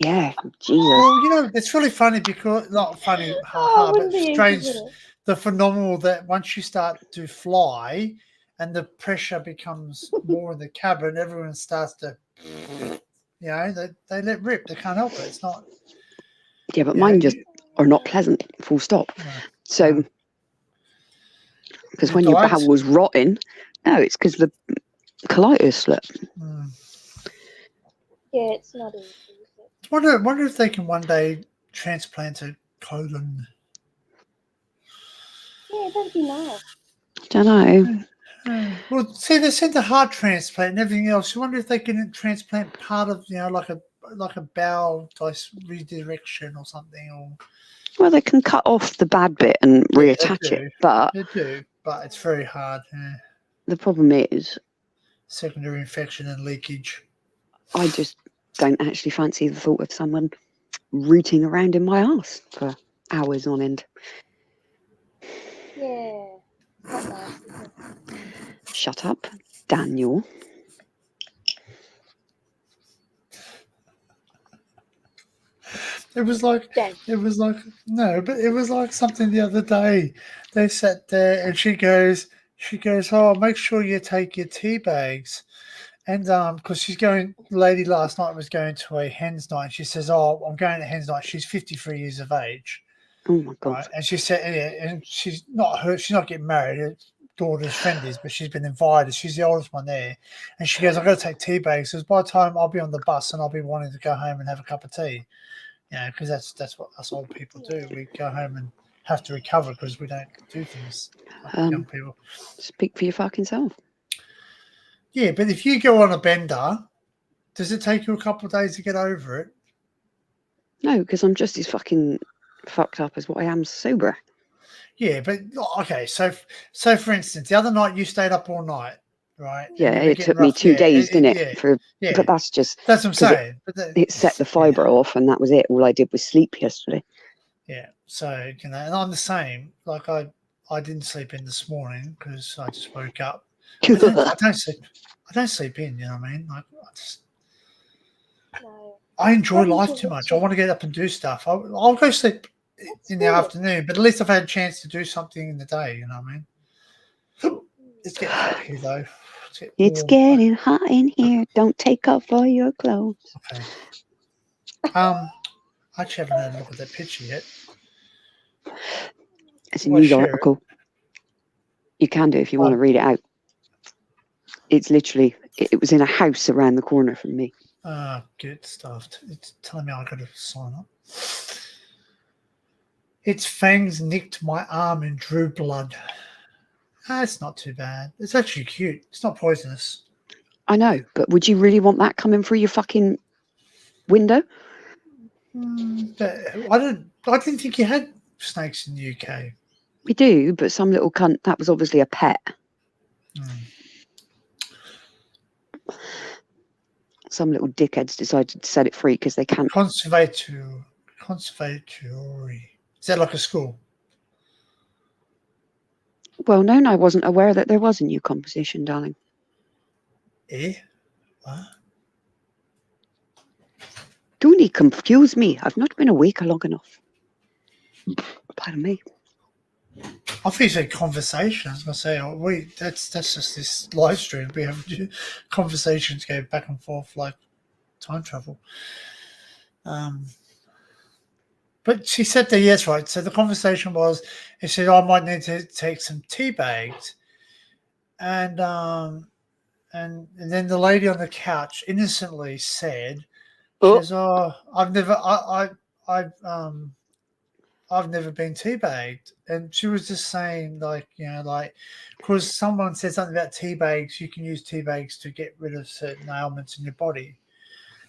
yeah, Jesus.
Well, you know, it's really funny because, not funny, haha, but
wouldn't be
strange,
interested.
the phenomenal that once you start to fly and the pressure becomes more in the cabin, everyone starts to, you know, they let rip. They can't help it. It's not.
Yeah, but
you
mine
know,
just are not pleasant, full stop.
No,
So,
no.
because
You
when your
died,
bowel
so-
was rotting, no, it's because the colitis slip.
Mm.
Yeah, it's not easy. Is it?
Wonder if they can one day transplant a colon.
Yeah, that'd be nice.
Don't know.
Well, see, they sent the heart transplant and everything else. You wonder if they can transplant part of, you know, like a bowel redirection or something, or
Well, they can cut off the bad bit and
Yeah, they
reattach
do.
it, but
they do, but it's very hard. Yeah.
the problem is,
Secondary infection and leakage.
I just don't actually fancy the thought of someone rooting around in my ass for hours on end.
Yeah. Not nice, is it?
Shut up, Daniel.
It was like
Dang.
no, but it was like something the other day. They sat there and she goes, oh, make sure you take your tea bags. And because she's going, the lady last night was going to a hen's night. She says, oh, I'm going to hen's night. She's 53 years of age.
Oh my god.
Right? And she said, yeah, and she's not getting married. Her daughter's friend is, but she's been invited. She's the oldest one there. And she goes, I've got to take tea bags. Because by the time I'll be on the bus and I'll be wanting to go home and have a cup of tea. You know, because that's what us old people do. We go home and have to recover because we don't do things like young people.
Speak for your fucking self.
Yeah, but if you go on a bender, does it take you a couple of days to get over it?
No, because I'm just as fucking fucked up as what I am sober.
Yeah, but okay. So for instance, the other night you stayed up all night, right? And
Yeah,
you were
it
getting
took me
rough.
2
Yeah,
days, didn't it?
Yeah,
But that's just
that's what I'm
'cause
saying.
it set the fibre off, and that was it. All I did was sleep yesterday.
Yeah, so you know, and I'm the same. Like I didn't sleep in this morning because I just woke up. I don't sleep. I don't sleep in. You know what I mean? Like
No.
I enjoy
Probably
life
because
too
it's
much. I want to get up and do stuff. I'll go sleep in the
good.
afternoon, but at least I've had a chance to do something in the day. You know what I mean? It's getting hot here though.
It's
warm.
getting hot in here. Don't take off all your clothes.
Okay. I actually haven't had a look at that picture yet.
It's a
Well,
news
sure.
article. You can do if you want to read it out. It's literally, it was in a house around the corner from me.
Good stuff. It's telling me I got to sign up. Its fangs nicked my arm and drew blood. It's not too bad. It's actually cute. It's not poisonous.
I know, but would you really want that coming through your fucking window?
But I didn't think you had snakes in the UK.
We do, but some little cunt, that was obviously a pet. Some little dickheads decided to set it free because they can't.
Conservatory. Is that like a school?
Well, no, I wasn't aware that there was a new composition, darling.
What?
Don't you confuse me. I've not been awake long enough. Pardon me.
I think you said conversation. I was going to say, that's just this live stream. We have conversations go back and forth like time travel. But she said that, yes, right. So the conversation was, it said, I might need to take some tea bags. And then the lady on the couch innocently said, she goes, oh, I've never been teabagged. And she was just saying, like, you know, like, because someone said something about tea bags, you can use tea bags to get rid of certain ailments in your body.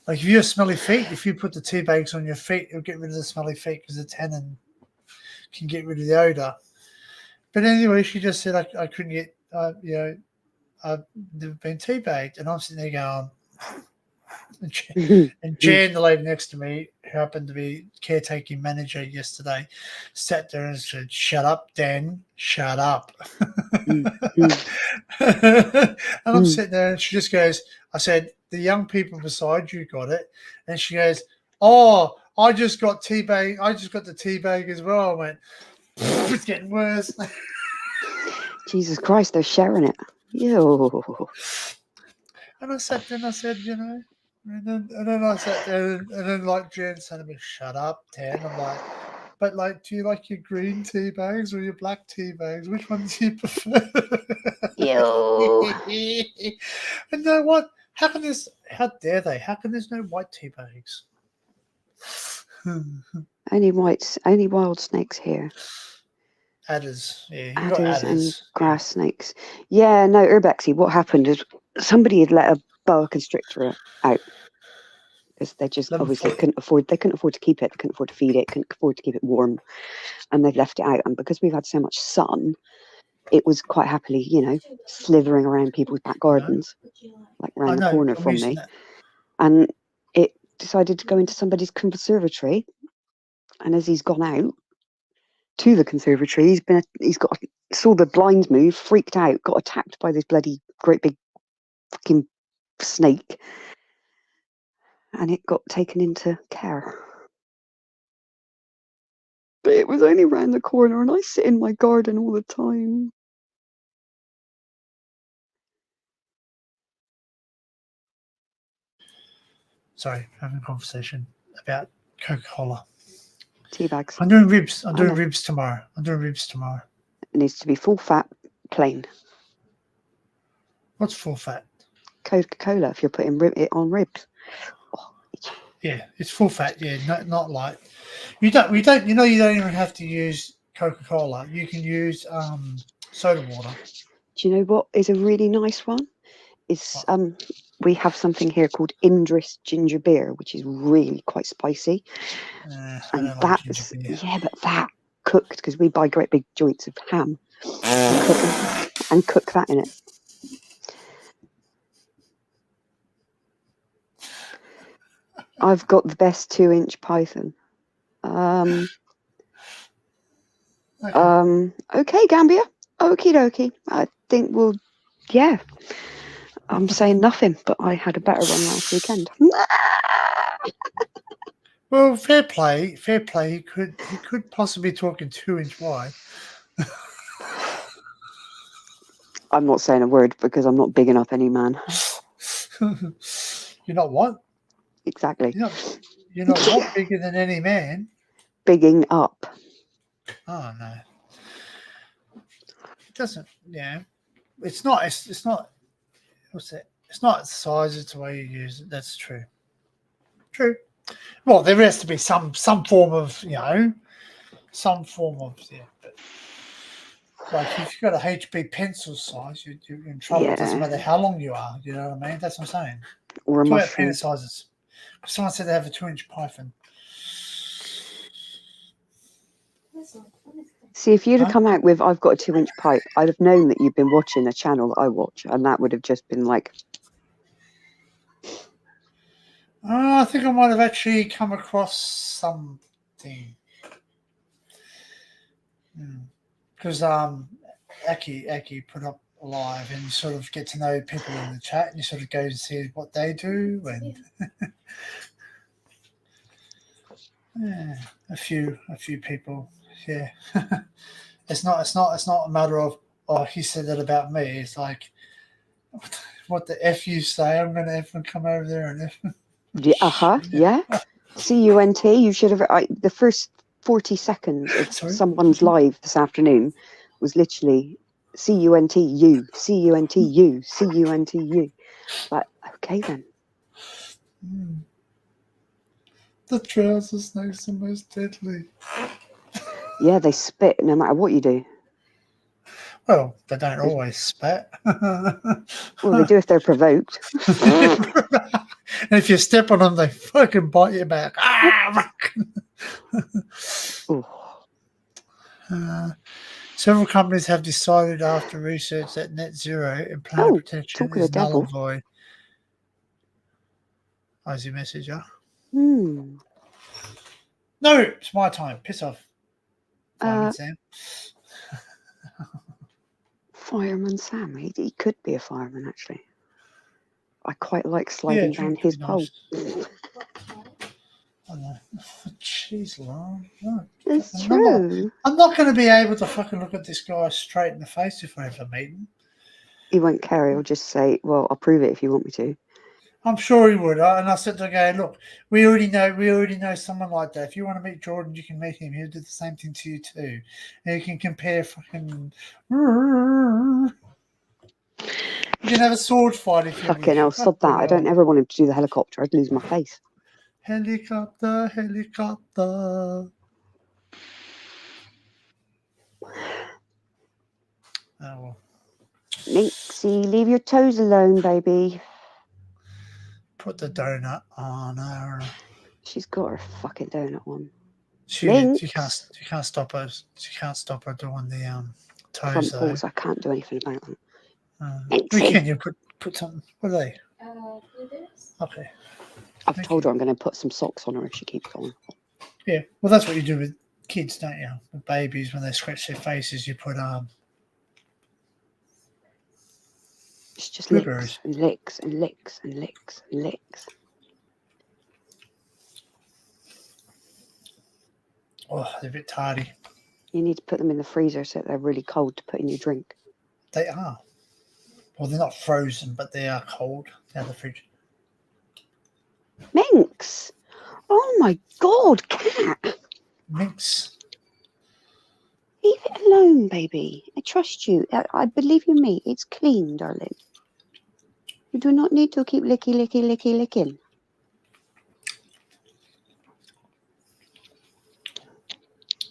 Like, if you have smelly feet, if you put the tea bags on your feet, it'll get rid of the smelly feet because the tannin can get rid of the odor. But anyway, she just said I couldn't get, you know, I've never been tea bagged. And I'm sitting there going, And Jan, the lady next to me, who happened to be caretaking manager yesterday, sat there and said, "Shut up, Dan, shut up." And I'm sitting there and she just goes, I said, "The young people beside you got it." And she goes, "Oh, I just got teabag. I just got the teabag as well." I went, "It's getting worse."
Jesus Christ, they're sharing it. Ew.
And I sat there and I said, you know, and then I sat there and then like Jen said to me, "Shut up, Dan." I'm like, "But like, do you like your green tea bags or your black tea bags? Which ones do you prefer?"
Ew.
And you know what? How can this? How dare they? How can there's no white tea bags?
Only wild snakes here.
Adders, yeah, you got
Adders and
adders.
grass snakes. Yeah, no, urbexy. What happened is somebody had let a boa constrictor out because they just
Level
obviously
4.
couldn't afford. They couldn't afford to keep it. They couldn't afford to feed it. Couldn't afford to keep it warm, and they've left it out. And because we've had so much sun, it was quite happily, you know, slithering around people's back gardens, like
I
round the
know.
corner
I'm
from
using
me.
that.
And it decided to go into somebody's conservatory. And as he's gone out to the conservatory, saw the blinds move, freaked out, got attacked by this bloody great big fucking snake, and it got taken into care. But it was only round the corner, and I sit in my garden all the time.
Sorry, having a conversation about Coca-Cola.
Tea bags.
I'm doing ribs. I'm
I
doing
know.
ribs tomorrow.
It needs to be full fat, plain.
What's full fat?
Coca-Cola if you're putting it on ribs. Oh,
Yeah, it's full fat. Yeah, not light. You don't. You don't even have to use Coca-Cola. You can use soda water.
do you know what is a really nice one? Is we have something here called Indris ginger beer, which is really quite spicy.
I
And
don't like ginger
that's
beer.
yeah, but that cooked because we buy great big joints of ham and cook that in it. I've got the best 2-inch python. Okay, Gambia. Okie dokie. I think yeah. I'm saying nothing, but I had a better one last weekend.
Well, fair play. He could possibly talk in 2-inch wide.
I'm not saying a word because I'm not big enough, any man.
You're not what?
Exactly.
You're not what bigger than any man.
Bigging up.
Oh no. It doesn't. Yeah. It's not. It's not. What's that? It's not size. It's the way you use it. That's true. True. Well, there has to be some form of yeah. But like if you've got a HB pencil size, you're in trouble.
Yeah.
It doesn't matter how long you are. You know what I mean? That's what I'm saying.
Or a
Talk about
mushroom.
penis sizes. Someone said they have a 2-inch python.
See, if you'd have come out with "I've got a 2-inch pipe," I'd have known that you've been watching a channel that I watch, and that would have just been like,
I think I might have actually come across something. Because Aki put up live and you sort of get to know people in the chat and you sort of go and see what they do and yeah, a few people. Yeah. It's not a matter of he said that about me. It's like what the F you say, I'm gonna F and come over there and F.
yeah. CUNT, you should have the first 40 seconds of someone's live this afternoon was literally CUNTU, CUNTU, CUNTU. Like, okay then.
The trouser snakes are most deadly.
Yeah, they spit no matter what you do.
Well, they don't always spit.
Well, they do if they're provoked.
And if you step on them, they fucking bite you back. Several companies have decided after research that net zero and planet protection is null and void. Ozzy Messenger.
Hmm.
No, it's my time. Piss off. Fireman
Uh,
Sam.
Fireman Sam. He could be a fireman, actually. I quite like
Yeah,
sliding down
drink
his
would be
pole.
nice. I know. Jeez, Lauren. No,
It's
fucking-
true.
I'm not going to be able to fucking look at this guy straight in the face if I ever meet him.
He won't care. He'll just say, "Well, I'll prove it if you want me to."
I'm sure he would. And I said to the guy, look, we already know someone like that. If you want to meet Jordan, you can meet him. He'll do the same thing to you too. And you can compare fucking. You can have a sword fight if you
Fucking
wish.
hell, sod that. I don't ever want him to do the helicopter. I'd lose my face.
Helicopter, helicopter. Oh well.
Minxie, leave your toes alone, baby.
Put the donut on her.
She's got her fucking donut on.
She
Minx.
can't stop her. She can't stop her doing the toes
Front
though.
paws, I can't do anything about them.
We
Minxie.
can you put something? What are they?
Blueberries.
Okay.
I've
Thank
told
you.
her I'm going to put some socks on her if she keeps going.
Yeah. Well, that's what you do with kids, don't you? With babies, when they scratch their faces, you put
It's just
blueberries.
licks and licks and licks and licks and licks.
Oh, they're a bit tardy.
You need to put them in the freezer so they're really cold to put in your drink.
They are. Well, they're not frozen, but they are cold. They're out of the fridge.
Minx! Oh my god, cat!
Minx.
Leave it alone, baby. I trust you. I believe you me. It's clean, darling. You do not need to keep licking.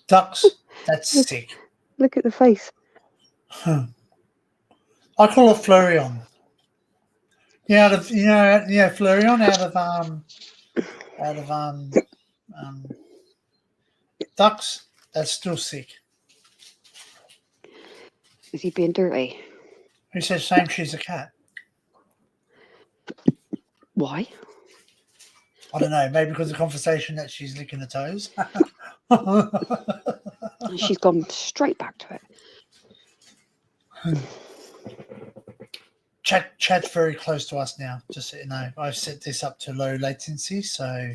Ducks. That's sick.
Look at the face.
I call it Fleurion. Yeah, Fleurion out of ducks. That's still sick.
Is he being dirty?
Who says same she's a cat?
Why?
I don't know. Maybe because of the conversation that she's licking the toes.
She's gone straight back to it.
Chat's very close to us now. Just so you know, I've set this up to low latency, so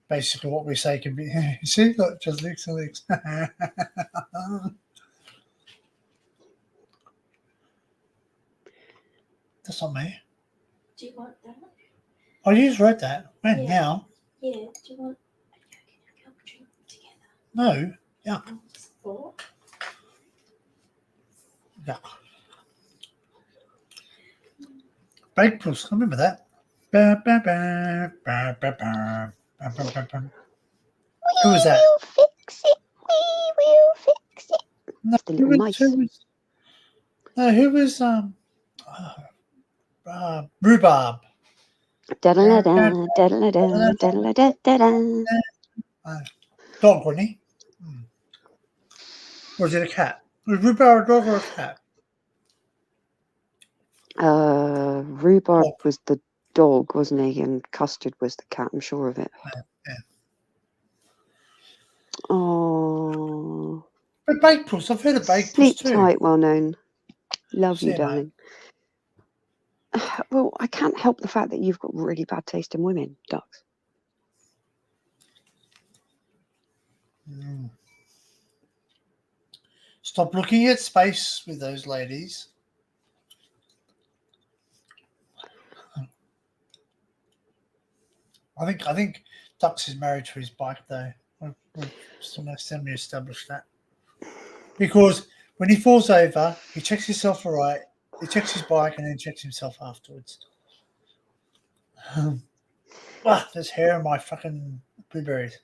basically what we say can be. See, look, just licks and licks. That's not me.
Do you want that?
Oh, you just wrote that. When
Yeah.
now?
Yeah. Do you want a cup of drink together?
No. Yeah.
Four.
Yeah. Baked puss. I remember that. Ba, ba, ba, ba, ba, ba, ba, ba, ba, ba. Who was that?
We'll fix it. We will fix it.
No,
The little mice.
Who was Rhubarb?
Da-da-da-da, da-da-da-da, da-da-da-da-da.
Dog, wasn't he? Or was it a cat? Was Rhubarb a dog or a cat?
Rhubarb
Dog.
was the dog, wasn't he? And Custard was the cat, I'm sure of it.
Yeah.
Oh.
But Baked Puss, I've heard of Baked Puss
Sleep
too.
tight, well known. Love
See
you,
you, mate.
darling. Well, I can't help the fact that you've got really bad taste in women, Ducks.
Stop looking at space with those ladies. I think Ducks is married to his bike though. We've semi-established that. Because when he falls over, he checks himself all right, he checks his bike and then checks himself afterwards. There's hair in my fucking blueberries.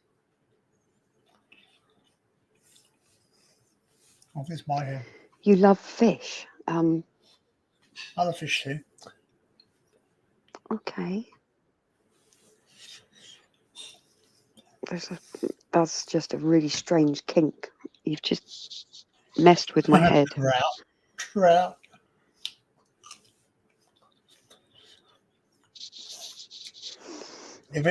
I think it's my hair.
You love fish.
Other fish too.
Okay. That's just a really strange kink. You've just messed with my head.
Trout. If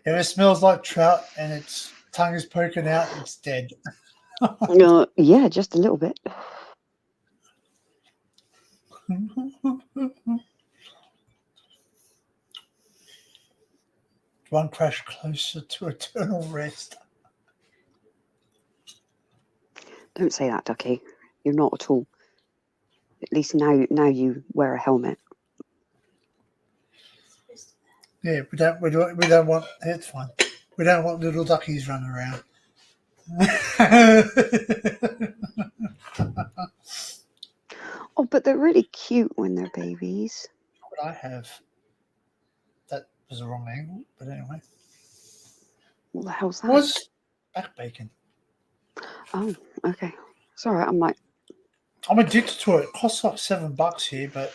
it smells like trout and its tongue is poking out, it's dead.
Yeah, just a little bit.
One crash closer to eternal rest.
Don't say that, Ducky. You're not at all. At least now you wear a helmet.
Yeah, we don't want. It's fine. We don't want little duckies running around.
Oh, but they're really cute when they're babies.
What I have. That was the wrong angle, but anyway.
What the hell's that?
Was back bacon.
Oh, okay. It's all right. I'm like,
I'm addicted to it. It costs like $7 here, but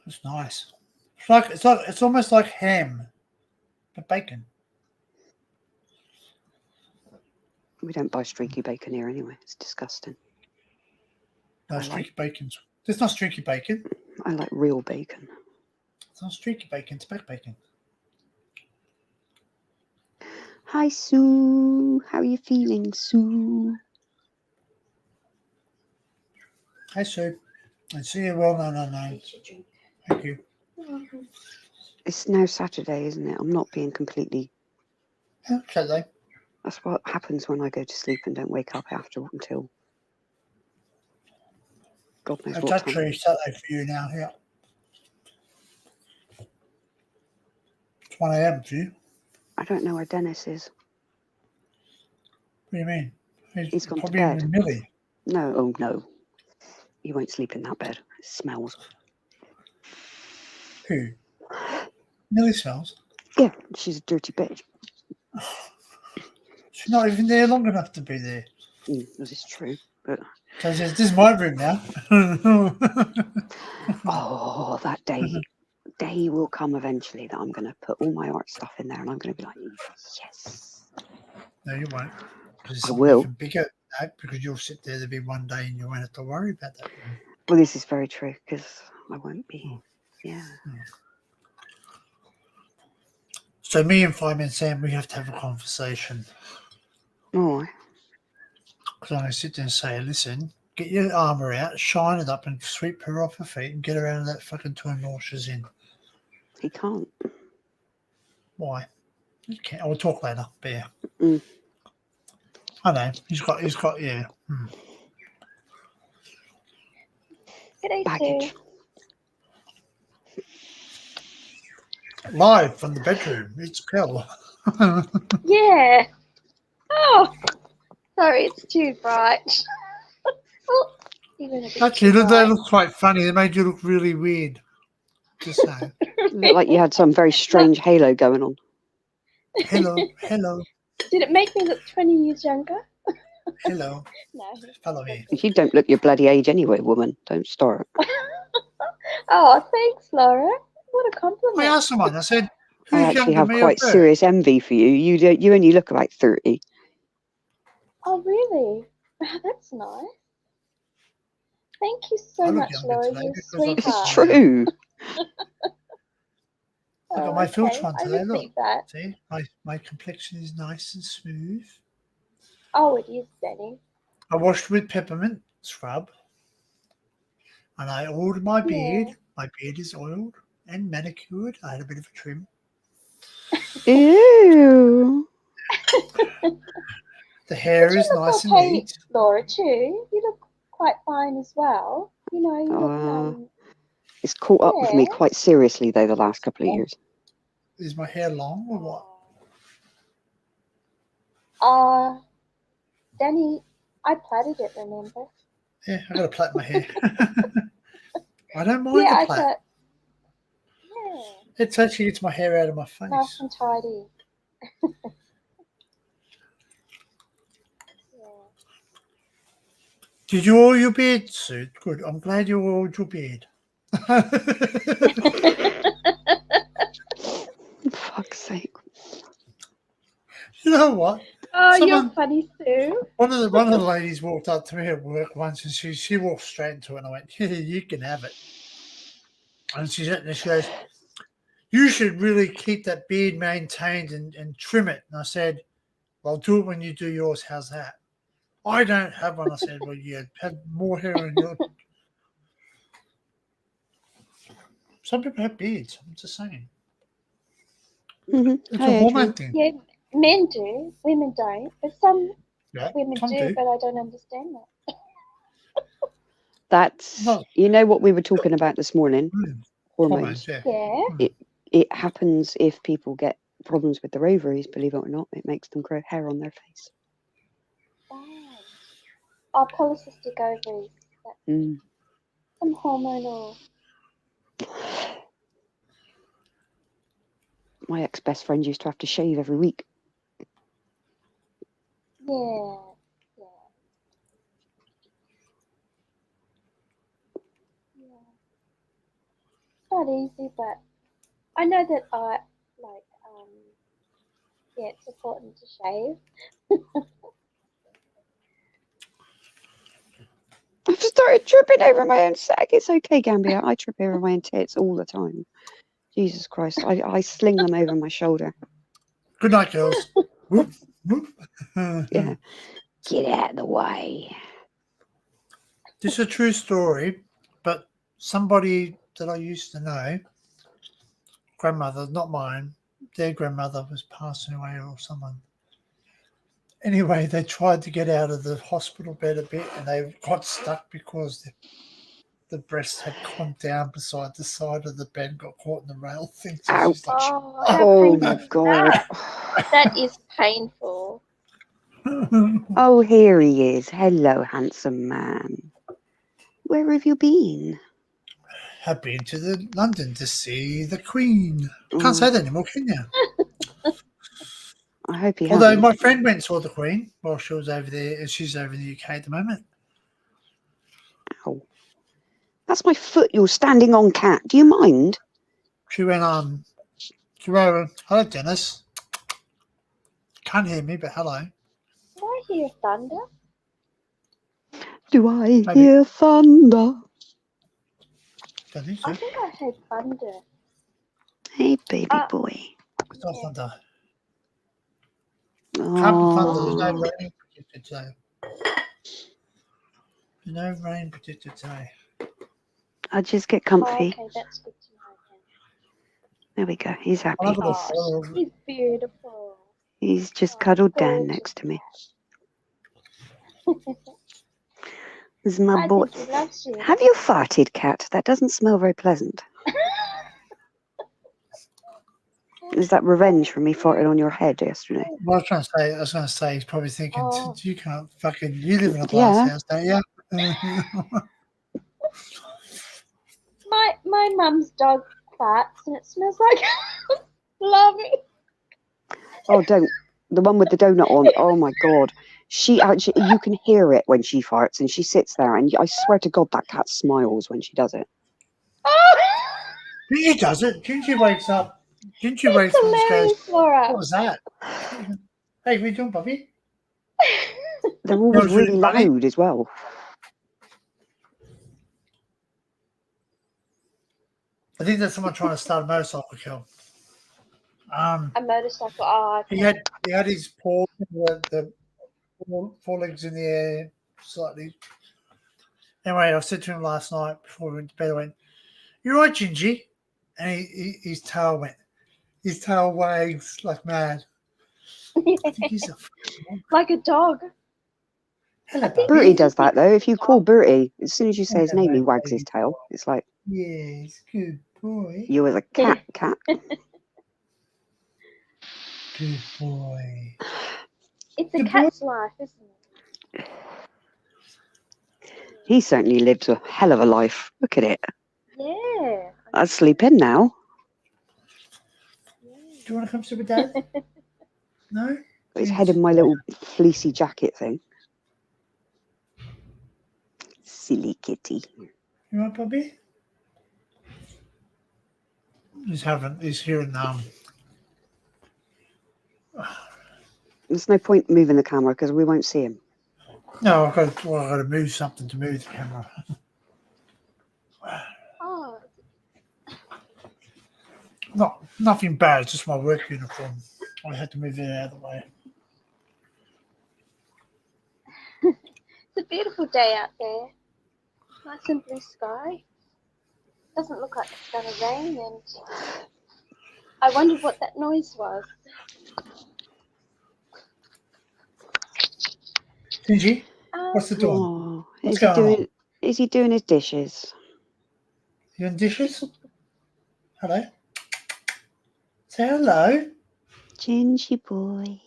it's nice. It's almost like ham, but bacon.
we don't buy streaky bacon here anyway. It's disgusting.
No,
I
streaky bacon's. There's not streaky bacon.
I like real bacon.
It's not streaky bacon. It's back bacon.
Hi, Sue. How are you feeling, Sue?
Hi, Sue. I see you well. No.
Eat your drink.
Thank you.
It's now Saturday, isn't it? I'm not being completely...
Yeah, Saturday.
That's what happens when I go to sleep and don't wake up after until... God knows
It's
what time.
actually Saturday for you now. Yeah. It's 1 a.m. for you.
I don't know where Dennis is.
What do you mean?
He's gone to
probably
bed.
in Millie.
No, oh no. He won't sleep in that bed. It smells.
Who? Millie smells.
Yeah, she's a dirty bitch.
She's not even there long enough to be there.
This is true. But
So this is my room now.
oh, that day will come eventually that I'm going to put all my art stuff in there and I'm going to be like, yes.
No, you won't. 'Cause it's
I
something
will.
even bigger, no, because you'll sit there. There'll be one day and you won't have to worry about that.
Well, this is very true because I won't be. Yeah.
So me and Fireman Sam, we have to have a conversation.
Oh,
Because I'm going to sit there and say, listen, get your armour out, shine it up and sweep her off her feet and get her out of that fucking turmoil she's in.
he can't.
Why? You can't. I will talk later. But yeah.
Mm.
I know. He's got, yeah.
G'day,
Baggage.
Sue.
Live from the bedroom. It's Kel.
Yeah. Oh, sorry, it's too bright. Oh, even a bit
Actually,
too
that
bright.
looks quite funny. They made you look really weird. Just saying.
Looked like you had some very strange halo going on.
Hello.
Did it make me look 20 years younger?
Hello.
No.
Follow me.
You don't look your bloody age anyway, woman. Don't start.
Oh, thanks, Laura. What a
I
compliment.
asked someone, I said,
I
who's
actually
younger
have
than me or
quite
her?
serious envy for you. You only look about 30.
Oh, really? Wow, that's nice. Thank you so
I look
much,
younger
Laura.
today
You're a
because I've
It's
sweetheart.
true.
I got my filter on
I
today, look.
received that.
See, my complexion is nice and smooth.
Oh, it is, Danny.
I washed with peppermint scrub. And I oiled my beard.
Yeah.
My beard is oiled and manicured. I had a bit of a trim.
Ew.
The hair
You
is
look
nice
okay,
and neat.
Laura, too. You look quite fine as well. You know, you look,
It's caught up with me
Yeah.
quite seriously, though, the last couple of years.
Is my hair long or what?
Danny, I plaited it, remember?
Yeah, I got to plait my hair. I don't mind
Yeah, I
the plait.
thought, yeah,
It's actually gets my hair out of my face.
nice and tidy. Yeah.
Did you oil your beard, Sue? Good. I'm glad you oiled your beard.
For fuck's sake.
You know what?
Oh, you're
Someone-
funny, Sue.
One of the ladies walked up to me at work once, and she walked straight into it, and I went, "Yeah, you can have it." And she said, she goes, you should really keep that beard maintained and trim it. And I said, well, do it when you do yours. How's that? I don't have one. I said, well, you have more hair in your. Some people have beards. I'm just saying. It's a hormone thing.
Yeah, men do, women don't. But some
Yeah,
women
some
do,
do.
but I don't understand that.
That's,
No.
you know what we were talking about this morning? Hormones.
Yeah.
Yeah.
It happens if people get problems with their ovaries, believe it or not. It makes them grow hair on their face.
Oh, polycystic ovaries.
Mm.
Some hormonal.
My ex-best friend used to have to shave every week.
Yeah. Yeah. Yeah. It's not easy, but I know that yeah, it's important to shave.
I've started tripping over my own sack. It's okay, Gambia. I trip over my own tits all the time. Jesus Christ. I sling them over my shoulder.
Good night, girls. Whoop, whoop.
Yeah. Get out of the way.
This is a true story, but somebody that I used to know, grandmother, not mine, their grandmother was passing away or someone. Anyway, they tried to get out of the hospital bed a bit and they got stuck because the breast had gone down beside the side of the bed, got caught in the rail thing. So
Ow.
she's like,
Oh, how
Oh
painful
my
is
God.
that is painful.
Oh, here he is. Hello, handsome man. Where have you been?
I've been to London to see the Queen. Can't
Oh,
say that anymore, can you?
I hope you
Although
haven't.
my friend went and saw the Queen while she was over there. She's over in the UK at the moment.
Ow. That's my foot you're standing on, Cat. Do you mind?
She went she went, hello, Dennis. Can't hear me, but hello.
Did I hear thunder?
Do I
Maybe.
hear thunder?
Don't think
I
so.
think I heard thunder.
Hey, baby boy.
It's not thunder.
Oh,
Can't be thunder. There's no rain predicted today. There's no rain predicted today.
I'll just get
Oh,
comfy.
okay, that's good to know
There we go. He's happy.
I'll have a
then.
look.
Oh, he's beautiful.
He's just
Oh,
cuddled down
gorgeous.
next to me. This is my
I
boy.
think he loves you.
Have you farted, Cat? That doesn't smell very pleasant. Is that revenge for me farting on your head yesterday?
What I was going to say, he's probably thinking,
Oh.
you can't fucking, you live in a glass
Yeah.
house, don't you?
My mum's dog farts and it smells like love it.
Oh, don't. The one with the donut on. Oh my God. She actually, you can hear it when she farts, and she sits there, and I swear to God, that cat smiles when she does it.
Oh,
She does it. Gingy wakes up. Gingy wakes
it's
up and just
hilarious
goes,
for
what
us.
was that? Hey, what are you doing, Bobby?
They're always
was really
really
funny.
loud as well.
I think that's someone trying to start a motorcycle kill.
A motorcycle. Oh,
He had his paw, the four legs in the air, slightly. Anyway, I said to him last night before we went to bed, I went, "You right, Gingy?" And his tail wags like mad. I think he's a
like a dog.
hello,
Bertie
Bobby.
does that though. If you call Bertie, as soon as you say his name, he wags his tail. It's like,
Yes, good boy.
you as a cat, cat.
Good boy.
It's a
Good boy.
cat's life, isn't it?
He certainly lives a hell of a life. Look at it.
Yeah.
I'll sleep in now.
Do you want to come sit with Dad? No?
Got his head in my little fleecy jacket thing. Silly kitty.
You right, Bobby? He's hearing
There's no point moving the camera because we won't see him.
no, I've got to move something to move the camera.
Oh,
nothing bad. It's just my work uniform. I had to move it out of the way.
It's a beautiful day out there. Nice and blue sky. Doesn't look like it's gonna rain, and I wondered what that noise was.
Gingy, what's it doing?
Oh,
What's
is he
going
doing?
on?
Is he doing his dishes?
You in dishes? Hello. Say hello.
Gingy boy.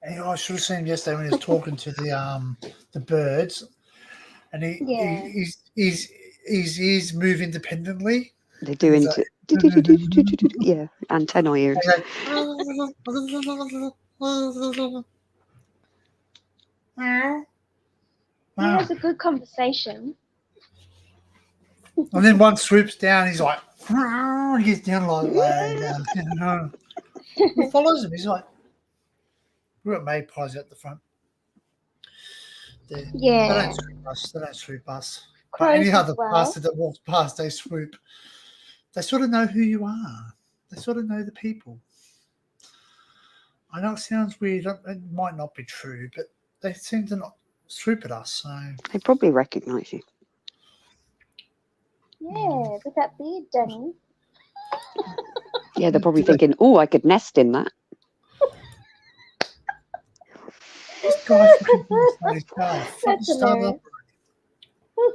Hey, I should have seen him yesterday when he was talking to the birds, and
Yeah.
his ears move independently.
They're doing.
He's
Yeah, antenna ears.
He has a good conversation.
And then one swoops down, he's like, he gets down like that. He follows him. He's like, we've got magpies out the front. They
Yeah.
don't swoop us. They don't swoop us. But
Crows
any
as
other
well.
bastard that walks past, they swoop. They sort of know who you are. They sort of know the people. I know it sounds weird. It might not be true, but they seem to not swoop at us. So
They probably recognise you.
Yeah, with that beard, Danny.
Yeah, they're probably thinking, "Oh, I could nest in that."
this guy's looking for his car. Fucking
That's
start
hilarious.
up.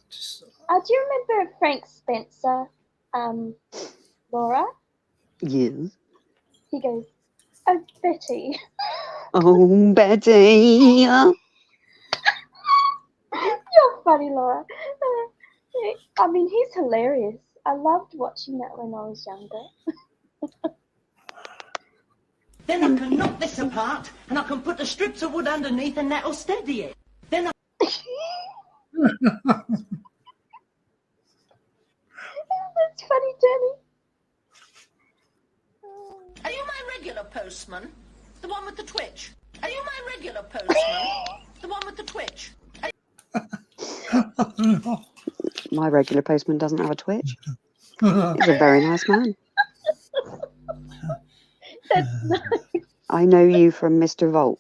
Just,
Do you remember Frank Spencer, Laura?
Yes.
He goes, "Oh, Betty."
Oh, Betty.
You're funny, Laura. I mean, he's hilarious. I loved watching that when I was younger.
Then I can knock this apart and I can put the strips of wood underneath and that'll steady it. Then I...
That's funny, Danny.
Are you my regular postman? The one with the twitch? Are you my regular postman? The one with the twitch?
My regular postman doesn't have a twitch. He's a very nice man.
That's nice.
I know you from Mr. Volt.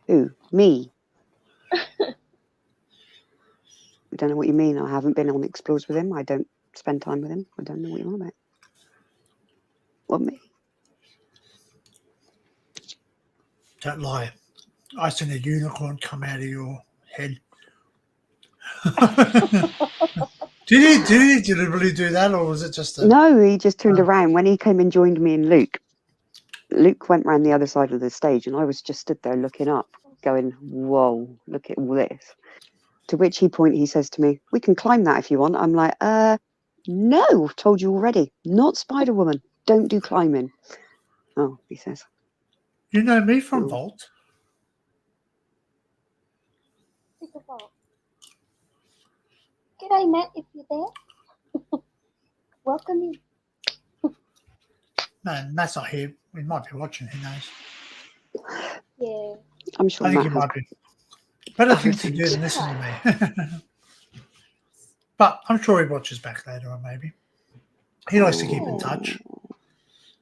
Who? Me? I don't know what you mean. I haven't been on explores with him. I don't spend time with him. I don't know what you're on about. What, me?
don't lie. I seen a unicorn come out of your head. Did he deliberately do that, or was it just a...
No, he just turned
Oh.
around. When he came and joined me and Luke, Luke went round the other side of the stage and I was just stood there looking up, going, whoa, look at all this. To which he says to me, "We can climb that if you want." I'm like, no, told you already. Not Spider-Woman. Don't do climbing. Oh, he says.
You know me from
Oh.
Vault.
Super Bowl. G'day, Matt, if you're there. Welcome in.
No, Matt's not here. We might be watching, who knows?
Yeah.
I'm sure
I think
Matt
he
has.
might be. Better things to do than listen to me. But I'm sure he watches back later on, maybe. He likes to keep in touch.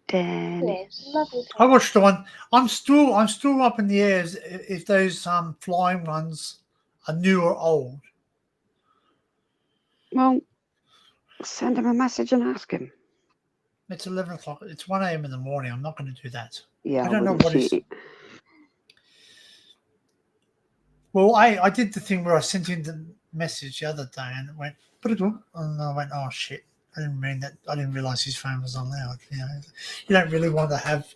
Dan.
Yeah. Lovely.
I watched the one. I'm still up in the air if those flying ones are new or old.
Well, send him a message and ask him.
It's 11 o'clock. It's 1 a.m. in the morning. I'm not going to do that.
Yeah,
I don't know
wouldn't
what
cheat.
Well, I did the thing where I sent in the message the other day and it went, and I went, oh shit. I didn't mean that. I didn't realize his phone was on loud. You know, you don't really want to have,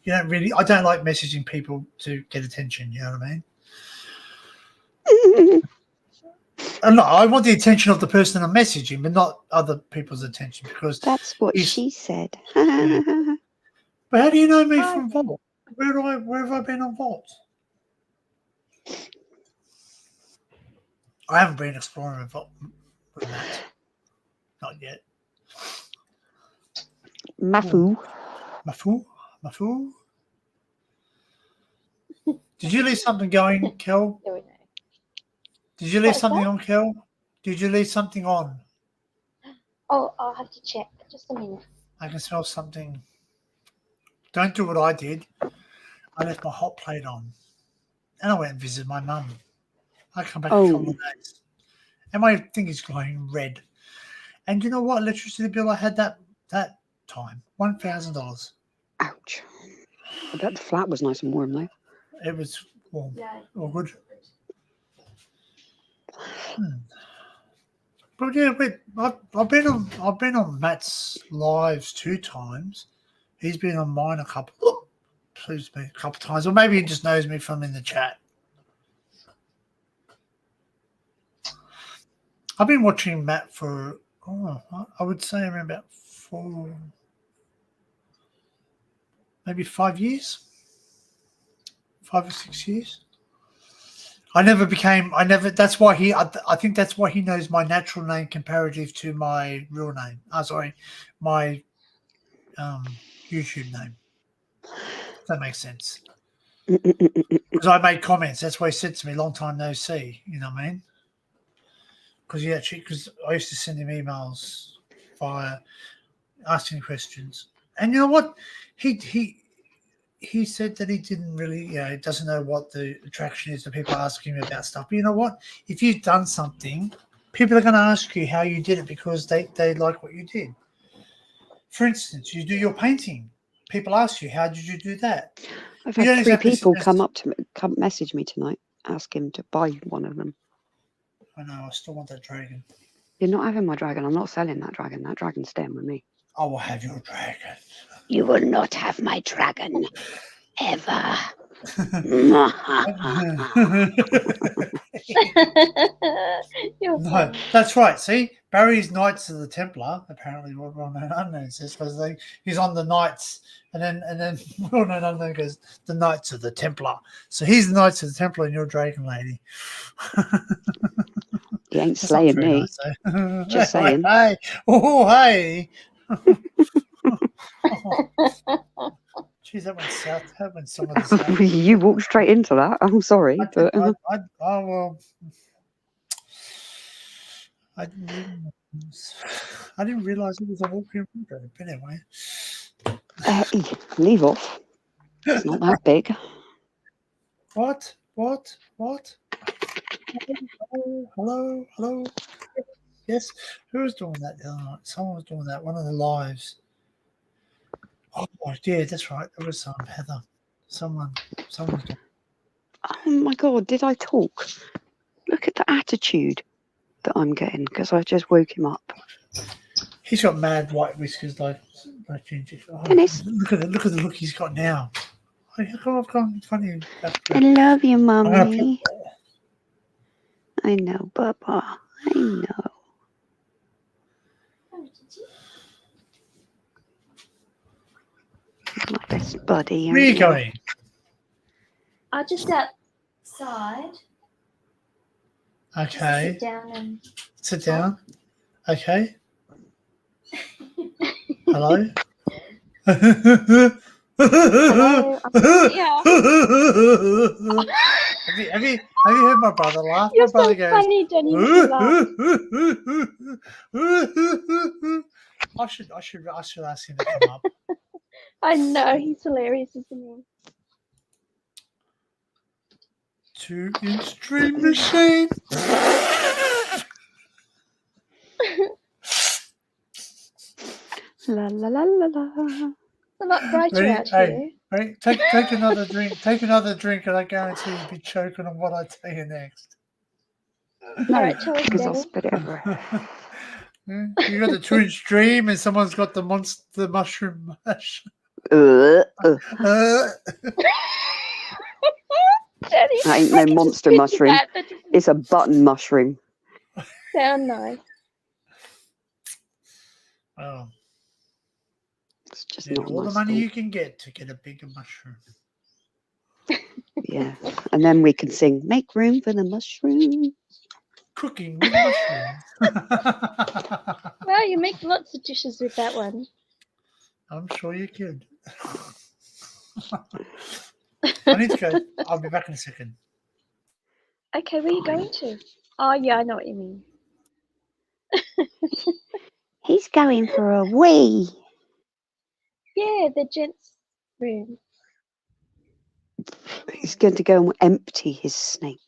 I don't like messaging people to get attention. You know what I mean? And no, I want the attention of the person I'm messaging, but not other people's attention because
That's what
he's-
she said.
But how do you know me from Vault? Where have I been on Vault? I haven't been exploring with Vault with that. Not yet.
Mafu.
Mafu. Did you leave something going, Kel?
There we go.
Did you leave
What's
something
that?
on, Kel? Did you leave something on?
Oh, I'll have to check. Just a minute.
I can smell something. Don't do what I did. I left my hot plate on. And I went and visited my mum. I come back a couple of days. And my thing is glowing red. And you know what electricity bill I had that time? $1,000.
Ouch. I bet the flat was nice and warm though.
It was warm.
Yeah.
All good. But yeah, I've been on Matt's lives 2 times. He's been on mine a couple times, or maybe he just knows me from in the chat. I've been watching Matt for I would say around about 5 years, 5 or 6 years. That's why I think that's why he knows my natural name comparative to my real name. My YouTube name. If that makes sense. Because I made comments. That's why he said to me, long time no see. You know what I mean? Because I used to send him emails via asking questions. And you know what? He said that he didn't really, he doesn't know what the attraction is to people asking him about stuff. But you know what? If you've done something, people are going to ask you how you did it because they like what you did. For instance, you do your painting. People ask you, how did you do that?
I've had 3 people come message me tonight, ask him to buy one of them.
I know, I still want that dragon.
You're not having my dragon. I'm not selling that dragon. That dragon's staying with me.
I will have your dragon.
You will not have my dragon. Ever.
No, that's right. See, Barry's Knights of the Templar. Apparently, well-known unknown says because he's on the Knights, and then well-known unknown goes the Knights of the Templar. So he's the Knights of the Templar, and you're Dragon Lady.
He ain't slaying me.
Nice, eh?
Just saying.
Hey. Oh, hey. Jeez, that went south. That went some of the south.
You walked straight into that. I'm sorry.
I didn't realise it was a walking window. But anyway.
Leave off. It's not that big.
What? Hello. Yes. Who was doing that the other night? Someone was doing that. One of the lives. Oh yeah, that's right. There was Heather. Someone.
Oh my God! Did I talk? Look at the attitude that I'm getting because I just woke him up.
He's got mad white whiskers like Ginger. Oh,
Dennis.
Look at the look he's got now. I've gone funny.
I love you, Mummy. I know, Papa. I know.
Oh, did you?
My best buddy.
Where are you going?
I'll just
Outside.
Okay.
sit down and
Sit down. Okay. Hello.
hello. Yeah.
Have you heard my brother laugh?
You're
My brother
so funny, Jenny. You laugh.
I should ask him to come up.
I know he's hilarious, isn't he?
2-inch dream machine.
La la la la la.
It's a lot brighter
Ready?
out
Hey.
here.
Right, take another drink. Take another drink, and I guarantee you'll be choking on what I tell you next.
No,
Alright, tell us,
because I'll
Jenny.
spit it everywhere.
You got the 2-inch dream, and someone's got the monster mushroom mash.
That
Jenny,
ain't
why
no
did you
monster
spit
mushroom.
That doesn't
It's a button mushroom.
sound nice.
Oh,
It's just
yeah,
not
all the
nice
money
at all.
you can get to get a bigger mushroom.
Yeah. And then we can sing, make room for the mushroom.
Cooking with mushrooms.
Well, you make lots of dishes with that one.
I'm sure you could. I need to go. I'll be back in a second.
Okay, where are you going to? Oh, yeah, I know what you mean.
He's going for a wee.
Yeah, the gents' room.
He's going to go and empty his snake.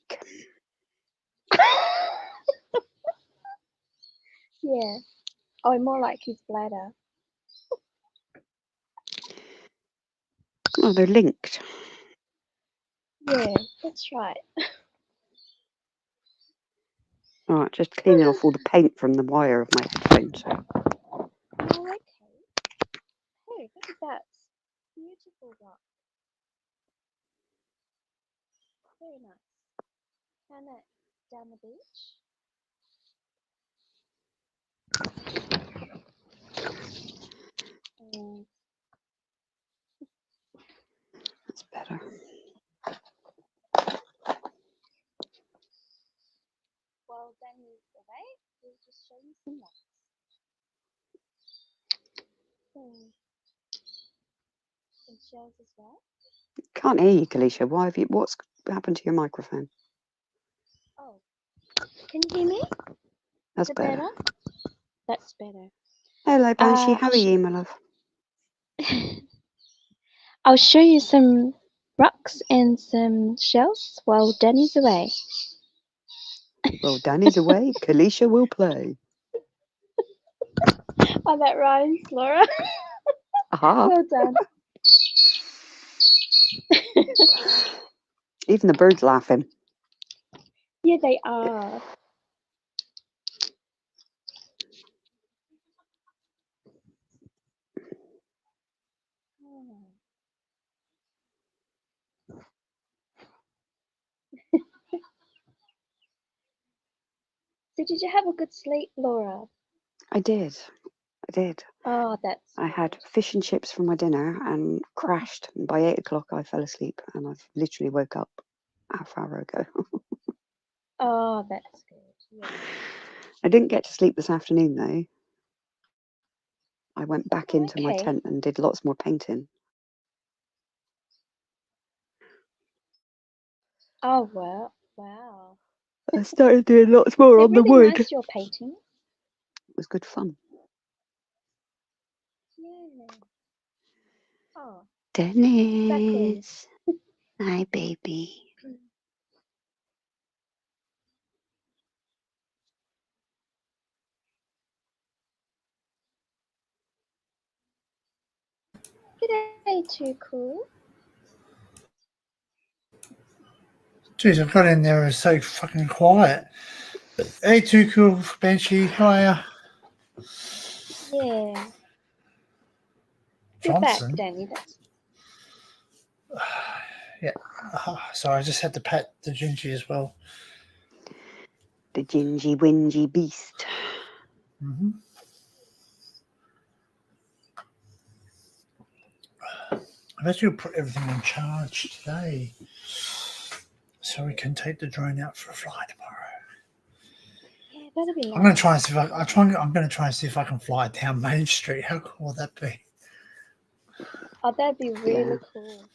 Yeah. Oh, more like his bladder.
Oh, they're linked.
Yeah, that's right.
All right, just cleaning off all the paint from the wire of my headphones.
Oh, okay. Hey, look at that. Beautiful rock. Very nice. Found that down the beach. And
That's better.
while Danny's away, we'll just show you some rocks. Some shells as well.
Can't hear you, Kalisha. Why have you? What's happened to your microphone?
Oh, can you hear me?
That's
Is it
better.
better? That's better.
Hello, Banshee.
Uh,
How are you, my love?
I'll show you some rocks and some shells while Danny's away.
Well, Danny's away. Kalisha will play.
Oh, that rhymes, Laura.
Aha.
Well done.
Even the birds laughing.
Yeah, they are. So did you have a good sleep, Laura?
I did.
Oh, that's
I had
good.
fish and chips for my dinner and crashed. And by 8 o'clock, I fell asleep, and I've literally woke up half hour ago.
Oh, that's good. Yeah.
I didn't get to sleep this afternoon though. I went back into my
Okay.
tent and did lots more painting.
Oh, well, wow.
I started doing lots more
They're
on the
really
wood.
nice, your paintings.
It was good fun.
Yeah. Oh,
Dennis. Hi, baby.
g'day, Too Cool.
Jeez, I got in there and it was so fucking quiet. Hey, Too Cool, Banshee, how are you?
Yeah. You're back,
Johnson?
Danny. That's
Yeah. Sorry, I just had to pat the Gingy as well.
The gingy wingy beast.
Mm-hmm. I've actually put everything on charge today, so we can take the drone out for a fly tomorrow.
yeah, that'll be
I'm going
nice.
to try and see if I'm going to try and see if I can fly down Main Street. How cool would that be?
Oh, that'd be really
Yeah.
cool.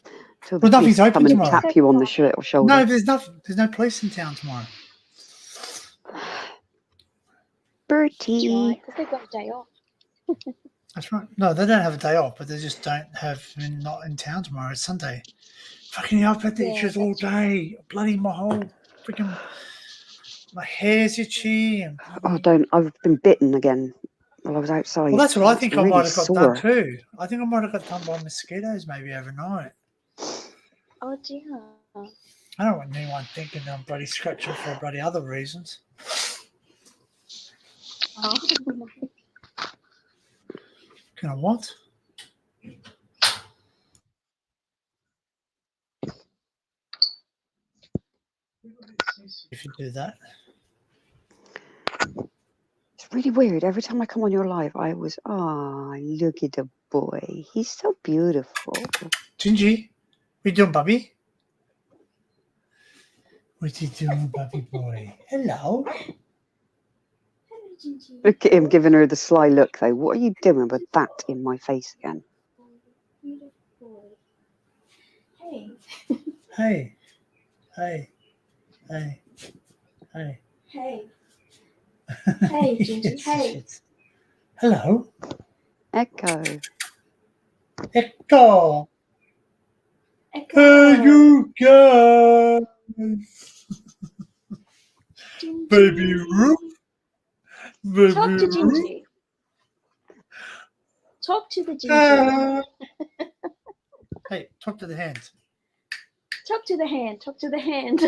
So
Well, nothing's
beast
open
come and
tomorrow.
tap you on the shoulder.
No, there's nothing. There's no police in town tomorrow.
Bertie.
That's right, because they've got a day off.
That's right. No, they don't have a day off, but they just don't have. Not in town tomorrow. It's Sunday. Fucking hell, I've had the
Yeah,
itches all
that's right.
day. Bloody my whole freaking my hair's itchy. And
Oh, don't. I've been bitten again while I was outside.
well, that's what I
It's
think.
really
I might have got
sore.
done too. I think I might have got done by mosquitoes maybe overnight.
Oh, dear.
I don't want anyone thinking I'm bloody scratching for bloody other reasons.
Oh,
Can I what? If you do that.
It's really weird. Every time I come on your live, I was, look at the boy. He's so beautiful.
Gingy, what you doing, Bubby? What you doing, Bubby boy? Hello.
Look at him giving her the sly look, though. What are you doing with that in my face again?
Hey.
Hey. Hey. Hey. Hey.
Hey. Hey, Gingy.
Yes,
Hey.
yes. Hello.
Echo.
Echo.
Echo.
Hey, you guys. Baby Ruth. Baby
Talk to
Ruth.
Gingy. Talk to the Gingy.
Ah. Hey, talk to the hands.
Talk to the hand. Talk to the hand.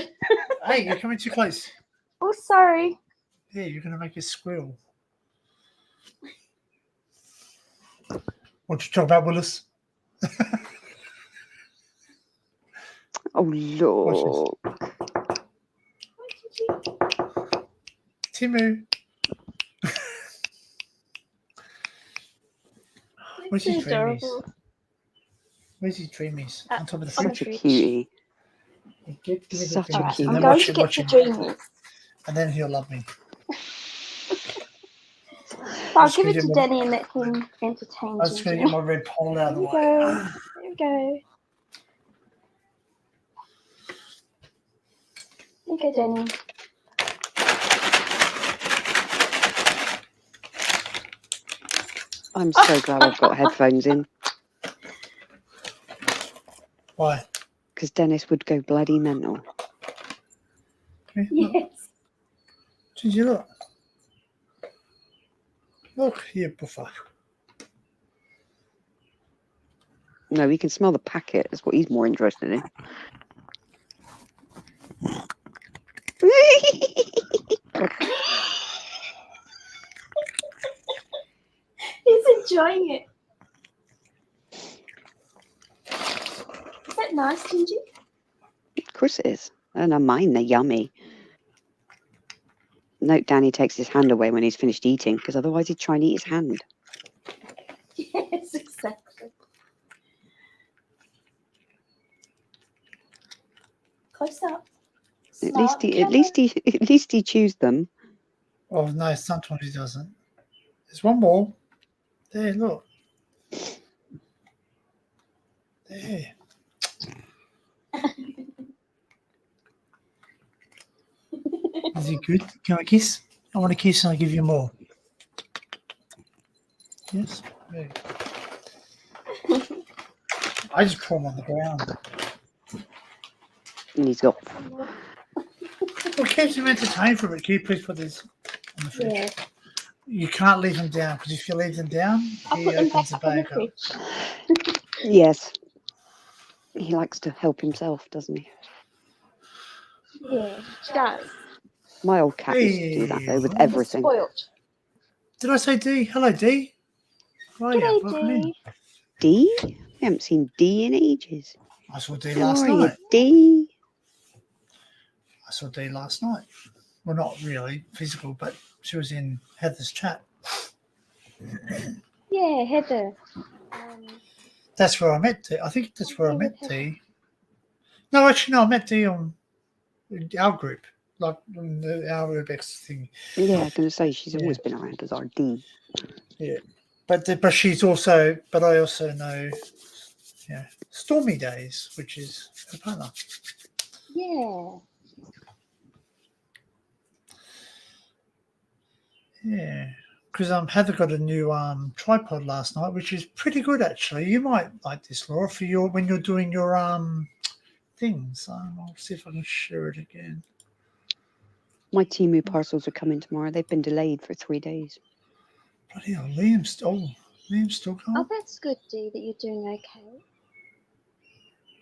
Hey, you're coming too close.
Oh, sorry.
Yeah, you're going to make it squeal. What you talk about, Willis?
Oh,
Watch
look.
Timu. Where's his
It's
dreamies?
adorable.
Where's his dreamies? On top of the
on the
fridge?
Such a
fridge.
cutie.
Give me the
Such a
dreamies.
cutie.
And
I'm
then
going
watch
to
him,
get
watch
the
him.
dreamies.
And then he'll love me.
I'll
just
give
gonna
it to
get my-
Danny and let him entertain
I was just going to get
Gingy.
my red pole out of the
There
way.
you go. There we go. Okay, Danny.
I'm so glad I've got headphones in
Why?
because Dennis would go bloody mental.
Okay, look.
Yes.
Did you look? Look here, buffer.
No, he can smell the packet. That's what he's more interested in.
He's enjoying it. Is that nice, Gingy?
Of course it is. I don't know mine, they're yummy. Note Danny takes his hand away when he's finished eating because otherwise he'd try and eat his hand.
Yes, exactly. Close up.
At
Smart
least he chews them.
Oh, no, sometimes he doesn't. There's one more. There, look. There. Is he good? Can I kiss? I want a kiss and I'll give you more. Yes? There. I just pour him on the ground.
And he's got
What keeps him entertained for it? Can you please put this on the fridge?
Yeah.
You can't leave them down because if you leave them down,
I'll
he
put them
opens
back
the
up in the
bag up.
fridge.
yes. He likes to help himself, doesn't he?
Yeah, she does.
My old cat used to do that though with
Hey,
everything.
Spoiled.
Did I say D? Hello, D. How are you?
G'day,
Welcome in.
Dee.
D? We haven't seen D in ages.
I saw D
How
last
are you,
night.
D?
I saw D last night. Well, not really physical, but she was in Heather's chat.
Yeah, Heather.
That's where I met D. I think that's where I met D. No, actually, no, I met D on our group, like on our Urbex thing.
Yeah, I was going to say she's
Yeah.
always been around as our D.
Yeah, but she's also, but I also know, yeah, Stormy Days, which is her partner.
Yeah.
Yeah, because Heather got a new tripod last night, which is pretty good actually. You might like this, Laura, for your when you're doing your things. I'll see if I can share it again.
My Temu parcels are coming tomorrow. They've been delayed for 3 days.
Bloody hell, Liam's still
Oh,
gone.
that's good, Dee, that you're doing okay.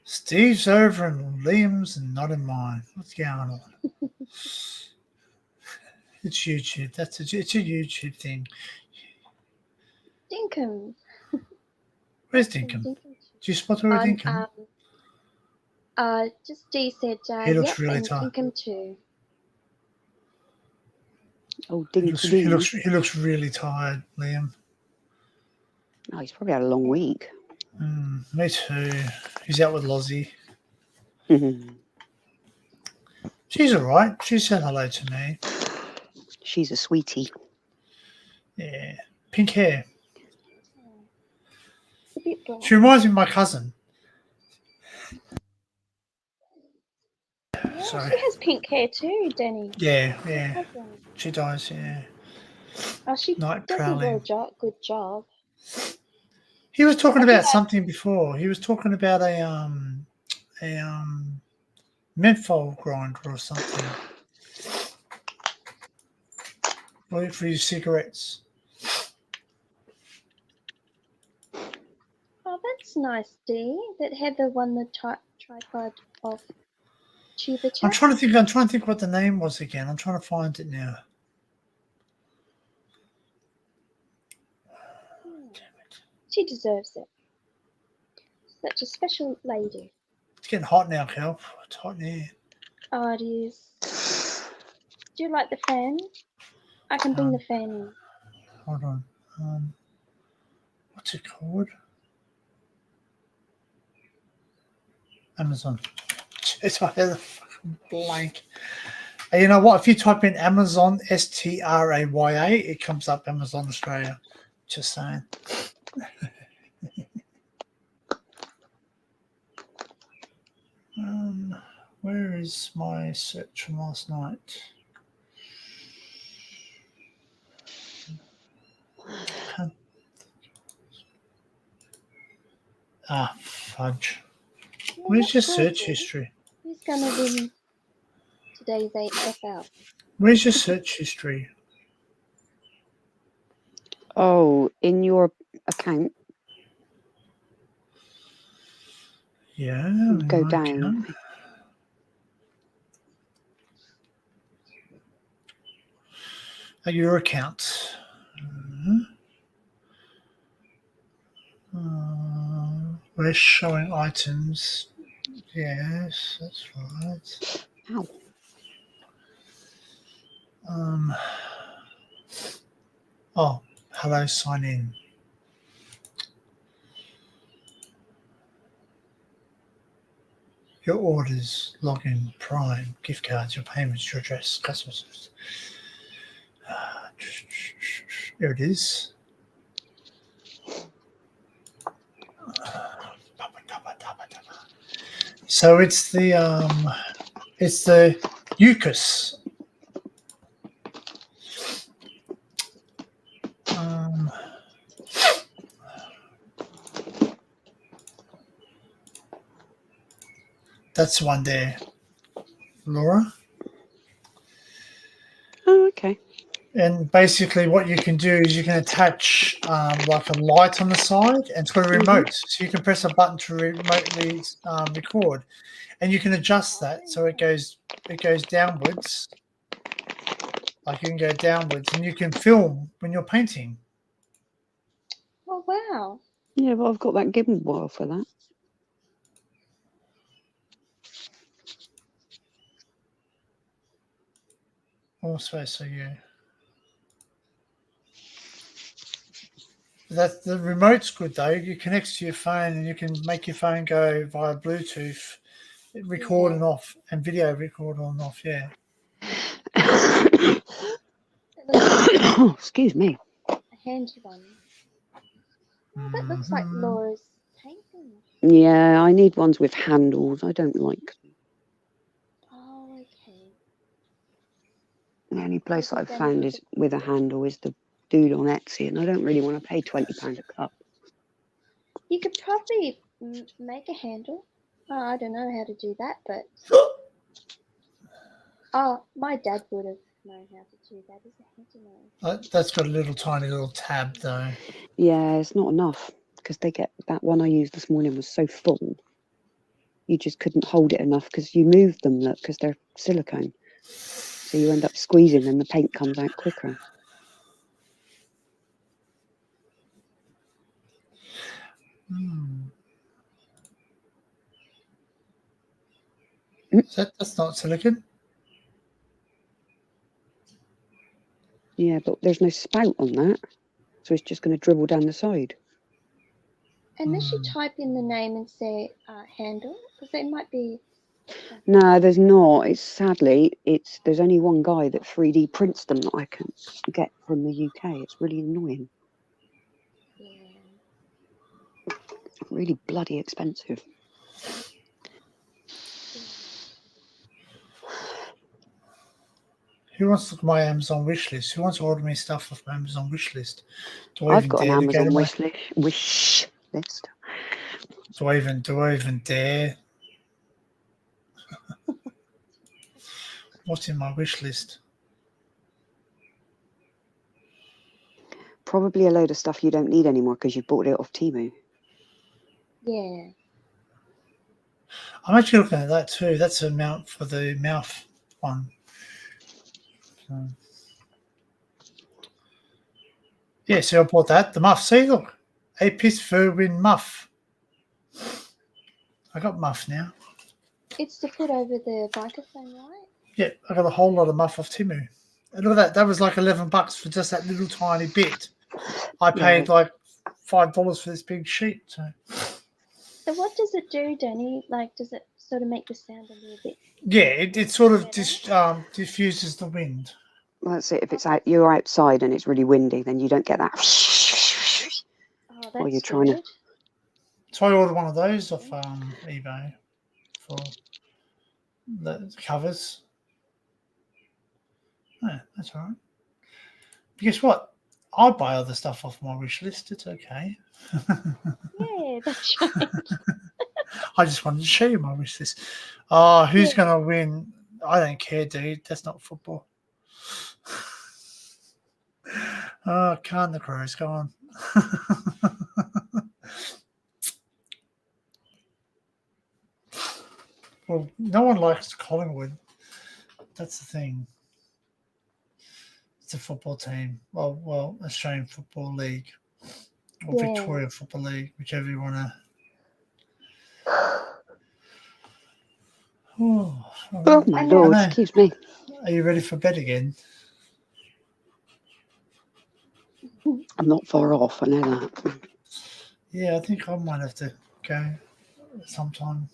Steve's over in Liam's and not in mine. What's going on? It's YouTube. It's a YouTube thing.
Dinkum.
Where's Dinkum? Do you spot her at Dinkum?
Just Dee said,
He looks
yep,
really
and
tired.
Dinkum too.
Oh,
He
Dinky
looks really tired, Liam.
Oh, he's probably had a long week.
Me too. He's out with Lozzie. She's all right. She said hello to me.
She's a sweetie.
Yeah. Pink hair.
It's a bit black.
She reminds me of my cousin. Sorry.
She has pink hair too, Danny.
Yeah.
Cousin.
She does, yeah.
Oh, she
Night
does a
prowling.
good job.
He was talking
I
about
think I-
something before. He was talking about a menthol grinder or something. Or for your cigarettes.
Oh, that's nice, Dee. That Heather won the tripod of Tuba
I'm
Chat.
trying to think what the name was again. I'm trying to find it now.
She deserves it. Such a special lady.
It's getting hot now, Kel. It's hot in here.
Oh, it is. Do you like the fan? I can bring the fan in.
Hold on. What's it called? Amazon. Jeez, I had a fucking blank. And you know what? If you type in Amazon Straya, it comes up Amazon Australia. Just saying. Where is my search from last night? Fudge. Where's your search history?
Who's gonna win today's AFL?
Where's your search history?
Oh, in your account,
Yeah.
go down.
Your account. We're showing items. Yes, that's right.
Ow.
Oh, hello, sign in. Your orders, login, Prime, gift cards, your payments, your address, customer service. There it is. So it's the UCAS. That's the one there, Laura.
Oh, okay.
And basically what you can do is you can attach like a light on the side, and it's got a remote. So you can press a button to remotely record, and you can adjust that so it goes downwards. Like you can go downwards, and you can film when you're painting.
Oh, wow.
Yeah, but I've got that gimbal for that.
Also, so yeah. That the remote's good though. You connect to your phone and you can make your phone go via Bluetooth, record and off, and video record on and off. Yeah.
Oh, excuse me.
A handy one. Oh, that looks like Laura's painting.
Yeah, I need ones with handles. I don't like.
Oh, okay.
The only place I've found is with a handle is the dude on Etsy, and I don't really want to pay £20 a cup.
You could probably make a handle. Oh, I don't know how to do that, but my dad would have known how to do that. Is a handy.
That's got a little tiny little tab though.
Yeah, it's not enough because that one I used this morning was so full. You just couldn't hold it enough because you moved them, look, because they're silicone. So you end up squeezing and the paint comes out quicker.
That's not silicone.
Yeah, but there's no spout on that. So it's just going to dribble down the side.
Unless you type in the name and say handle, because there might be.
No, there's not. There's only one guy that 3D prints them that I can get from the UK. It's really annoying.
Yeah.
Really bloody expensive.
Who wants to look at my Amazon wish list? Who wants to order me stuff off my Amazon wish list? Do I
I've
even
got an
dare to go to
Amazon
my-
wish list.
Do I even dare? What's in my wish list?
Probably a load of stuff you don't need anymore because you bought it off Temu.
Yeah.
I'm actually looking at that too. That's a mount for the mouth one. So, yeah, so I bought that. The muff. See, look. A-piece Verwin muff. I got muff now.
It's to put over the microphone, right?
Yeah, I got a whole lot of muff off Timu. And look at that. That was like $11 for just that little tiny bit. I paid like $5 for this big sheet.
So what does it do, Danny? Like, does it sort of make the sound a little bit?
Yeah, it sort of diffuses the wind.
Well, that's it. If it's out, you're outside and it's really windy, then you don't get that.
Oh, that's
Or you're trying to.
good.
So I ordered one of those off eBay for the covers. Yeah, that's all right. But guess what? I buy other stuff off my wish list. It's okay.
Yeah, that's right.
I just wanted to show you my wish list. Oh, who's going to win? I don't care, dude. That's not football. Oh, Khan the Crow's gone. Well, no one likes Collingwood. That's the thing. It's a football team. Well, Australian Football League or
Yeah.
Victoria Football League, whichever you want to. Oh,
Oh my
I know.
lord!
I know.
Excuse me.
Are you ready for bed again?
I'm not far off. I know that.
Yeah, I think I might have to go sometime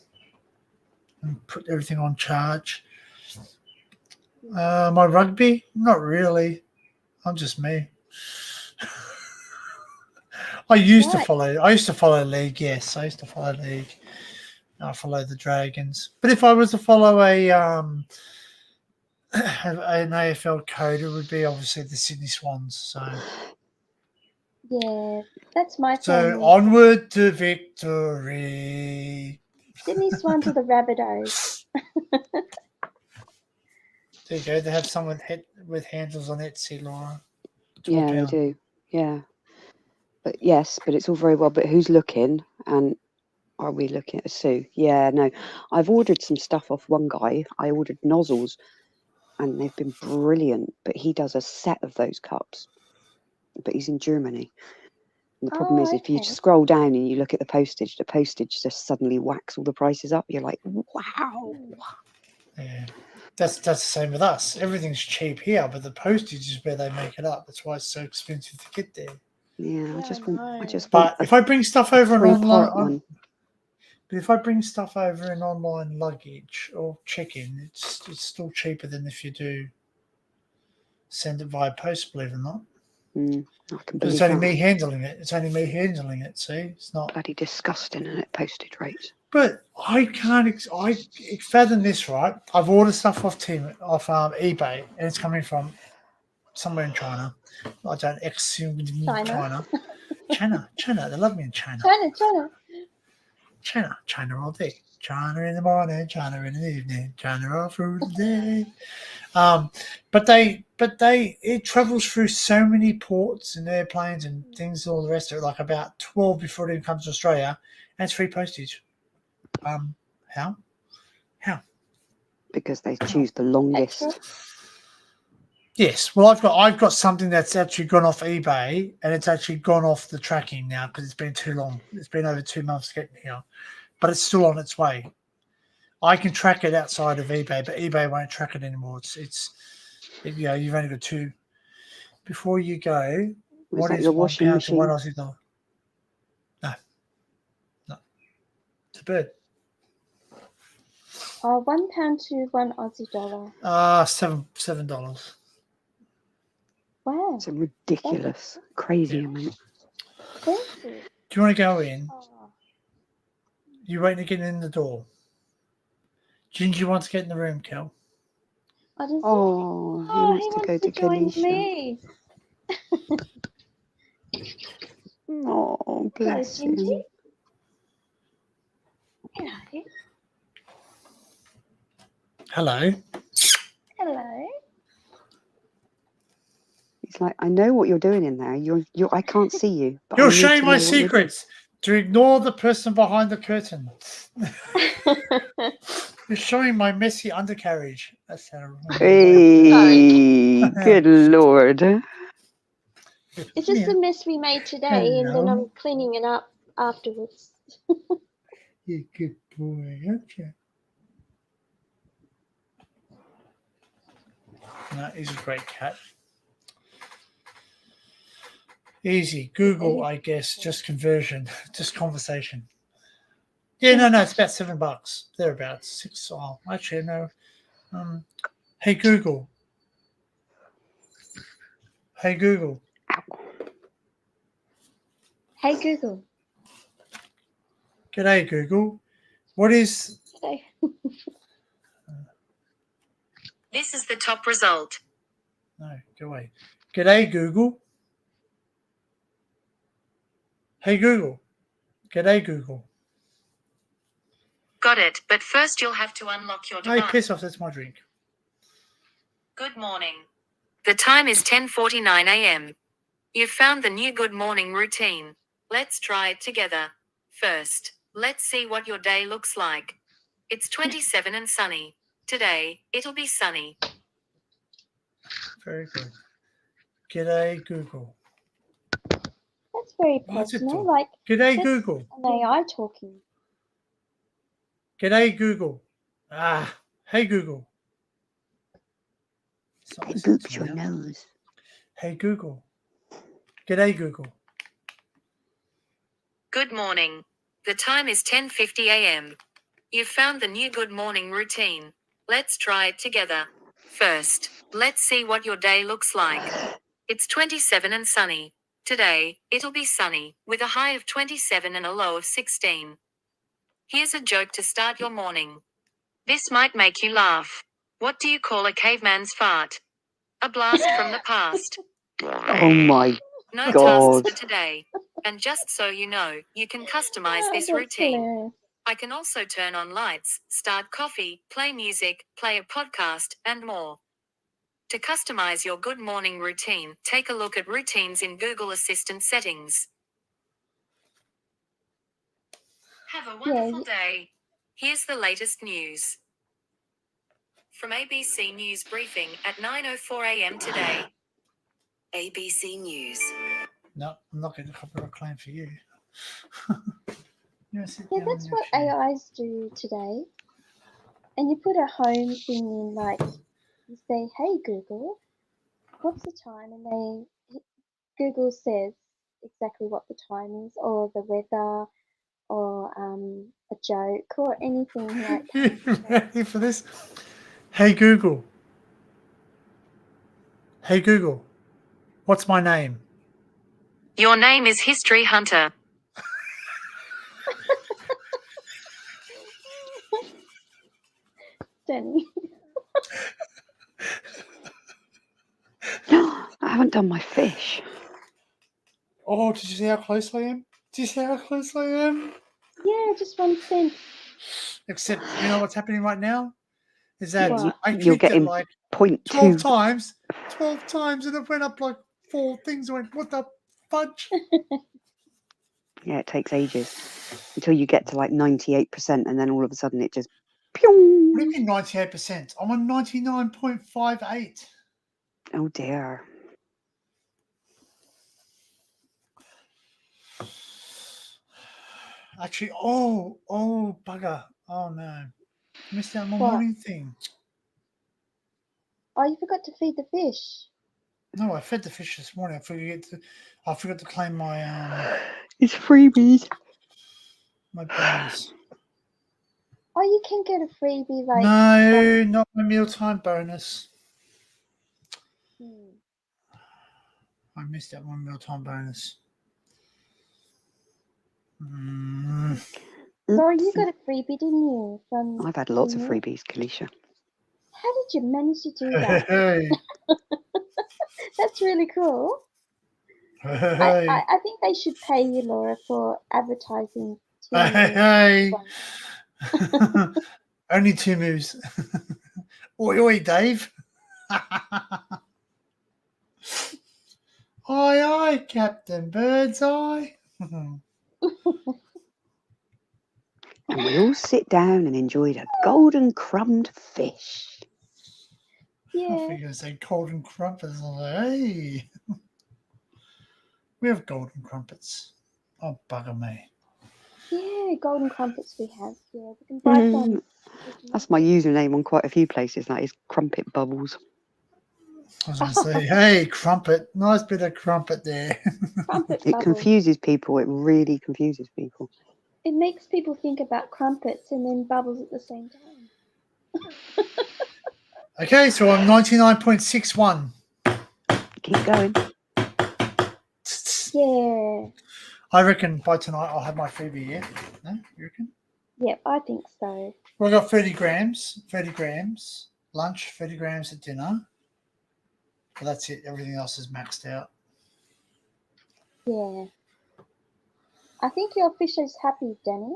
and put everything on charge. My rugby? Not really. I'm just me. I used to
Right.
follow league. Yes, I used to follow league. I follow the Dragons. But if I was to follow an AFL code, it would be obviously the Sydney Swans.
Yeah, that's my
So
family.
onward to victory.
Sydney Swans are the Rabbitohs.
There you go. They have some with handles on Etsy, Laura.
Yeah, they
£12.
do. Yeah. But yes, but it's all very well. But who's looking? And are we looking at Sue? Yeah, no. I've ordered some stuff off one guy. I ordered nozzles, and they've been brilliant. But he does a set of those cups. But he's in Germany. And the problem is, if you
okay.
just scroll down and you look at the postage just suddenly whacks all the prices up. You're like, wow.
Yeah. That's the same with us. Everything's cheap here, but the postage is where they make it up. That's why it's so expensive to get there.
Yeah,
Yeah,
I just
I
want.
know.
I just
But
want
if I bring stuff over an
three-part
online,
one.
but if I bring stuff over in online luggage or check-in, it's still cheaper than if you do send it via post. Believe it or not,
I can
because
believe
it's only
that.
me handling it. It's only me handling it. See, it's not.
Bloody disgusting, isn't it? Postage rates.
But I can't. I fathom this, right? I've ordered stuff off eBay, and it's coming from somewhere in China. I don't assume
China.
China. They love me in China. China all day. China in the morning, China in the evening, China all through the day. But it travels through so many ports and airplanes and things, all the rest of it, like about 12 before it even comes to Australia, and it's free postage. How?
Because they choose the longest.
Extra.
Yes. Well, I've got something that's actually gone off eBay, and it's actually gone off the tracking now because it's been too long. It's been over 2 months getting here, but it's still on its way. I can track it outside of eBay, but eBay won't track it anymore. You've only got two. Before you go,
Was
what
that
is
your
£1
washing
to
machine?
$1 Aussie dollar? No, it's a bird.
£1 to $1 Aussie dollar.
$7.
Wow.
It's a ridiculous, crazy amount.
Expensive.
Do you want to go in?
Oh,
You waiting to get in the door? Ginger wants to get in the room, Kel.
Oh, does
Oh, he
oh,
wants
he
to go
wants
to
to join
Kalisha.
me.
Oh,
Hello,
bless
Gingy.
him.
Hello.
Hello.
Hello.
He's like, I know what you're doing in there. You're. I can't see you, but I
You're
need
showing
to
my
know what you're doing.
secrets. To ignore the person behind the curtain. You're showing my messy undercarriage. That's terrible.
Hey, good lord.
It's just
Yeah.
the mess we made today, and then I'm
Hello.
cleaning it up afterwards.
You're a good boy, aren't you? No, he's a great cat. Easy. Google, I guess, just conversion, just conversation. Yeah, no, it's about $7. Thereabouts. 6. Oh, actually, no. Hey Google. Hey Google.
Hey Google.
G'day Google. What is?
G'day.
This is the top result.
No, go away. G'day Google. Hey Google. G'day Google.
Got it, but first you'll have to unlock your
Hey,
device.
piss off. That's my drink.
Good morning. The time is 10:49 a.m. You've found the new good morning routine. Let's try it together. First, let's see what your day looks like. It's 27 and sunny. Today, it'll be sunny.
Very good. G'day Google.
That's very
What's it
personal.
talk?
Like,
G'day
that's
Google.
an AI talking.
G'day Google. Ah, hey Google. It's not
It
listening
boops
to me
your
now.
nose.
Hey Google. G'day Google.
Good morning. The time is 10:50 a.m. You've found the new good morning routine. Let's try it together. First, let's see what your day looks like. It's 27 and sunny. Today, it'll be sunny, with a high of 27 and a low of 16. Here's a joke to start your morning. This might make you laugh. What do you call a caveman's fart? A blast from the past.
Oh my
No
God.
tasks for today. And just so you know, you can customize this
That's
routine.
hilarious.
I can also turn on lights, start coffee, play music, play a podcast, and more. To customize your good morning routine, take a look at routines in Google Assistant settings. Have a wonderful day. Here's the latest news. From ABC News Briefing at 9:04 a.m. today. ABC News.
No, I'm not getting a copyright claim for you.
Yeah, that's what AIs do today. And you put a home thing in, like, you say, hey Google, what's the time? And Google says exactly what the time is, or the weather, or a joke, or anything like that.
You ready for this? Hey Google. Hey Google. What's my name?
Your name is History Hunter.
Danny.
I haven't done my fish.
Oh, did you see how close I am? Do you see how close I am?
Yeah, just 1 cent.
Except, you know what's happening right now? Is that
What?
I
You're
clicked it
getting
like
0.2.
12 times, and it went up like 4 things. I went, what the fudge?
Yeah, it takes ages until you get to like 98%, and then all of a sudden it just. Pew!
What do you mean 98%? I'm on 99.58.
Oh dear.
Actually, oh, bugger. Oh no. Missed out on my
What?
morning thing.
Oh, you forgot to feed the fish.
No, I fed the fish this morning. I forgot to claim my
It's freebies.
my bonus.
Oh, you can get a freebie, like.
No, not my mealtime bonus. I missed out my mealtime bonus.
Well, you got a freebie, didn't you? From
I've had lots of
you?
freebies, Kalisha.
How did you manage to do that?
Hey,
That's really cool.
hey,
I think they should pay you, Laura, for advertising.
hey. Only 2 moves. Oi, oi, Dave. Aye, aye, Captain Birdseye.
And we all sit down and enjoyed a golden crumbed fish.
I
Yeah.
think I said golden crumpets. I was like, hey. We have golden crumpets. Oh, bugger me.
Yeah, golden crumpets we have. Yeah, we can buy some.
That's my username on quite a few places. That is Crumpet Bubbles.
I was going to say, hey, crumpet. Nice bit of crumpet there.
Crumpet
It
bubbles.
confuses people. It really confuses people.
It makes people think about crumpets and then bubbles at the same time.
Okay, so I'm 99.61.
Keep going.
Yeah.
I reckon by tonight I'll have my freebie, yeah? No, you reckon?
Yep, I think so.
Well, I got 30 grams, lunch, 30 grams at dinner. But that's it. Everything else is maxed out.
Yeah. I think your fish is happy, Danny.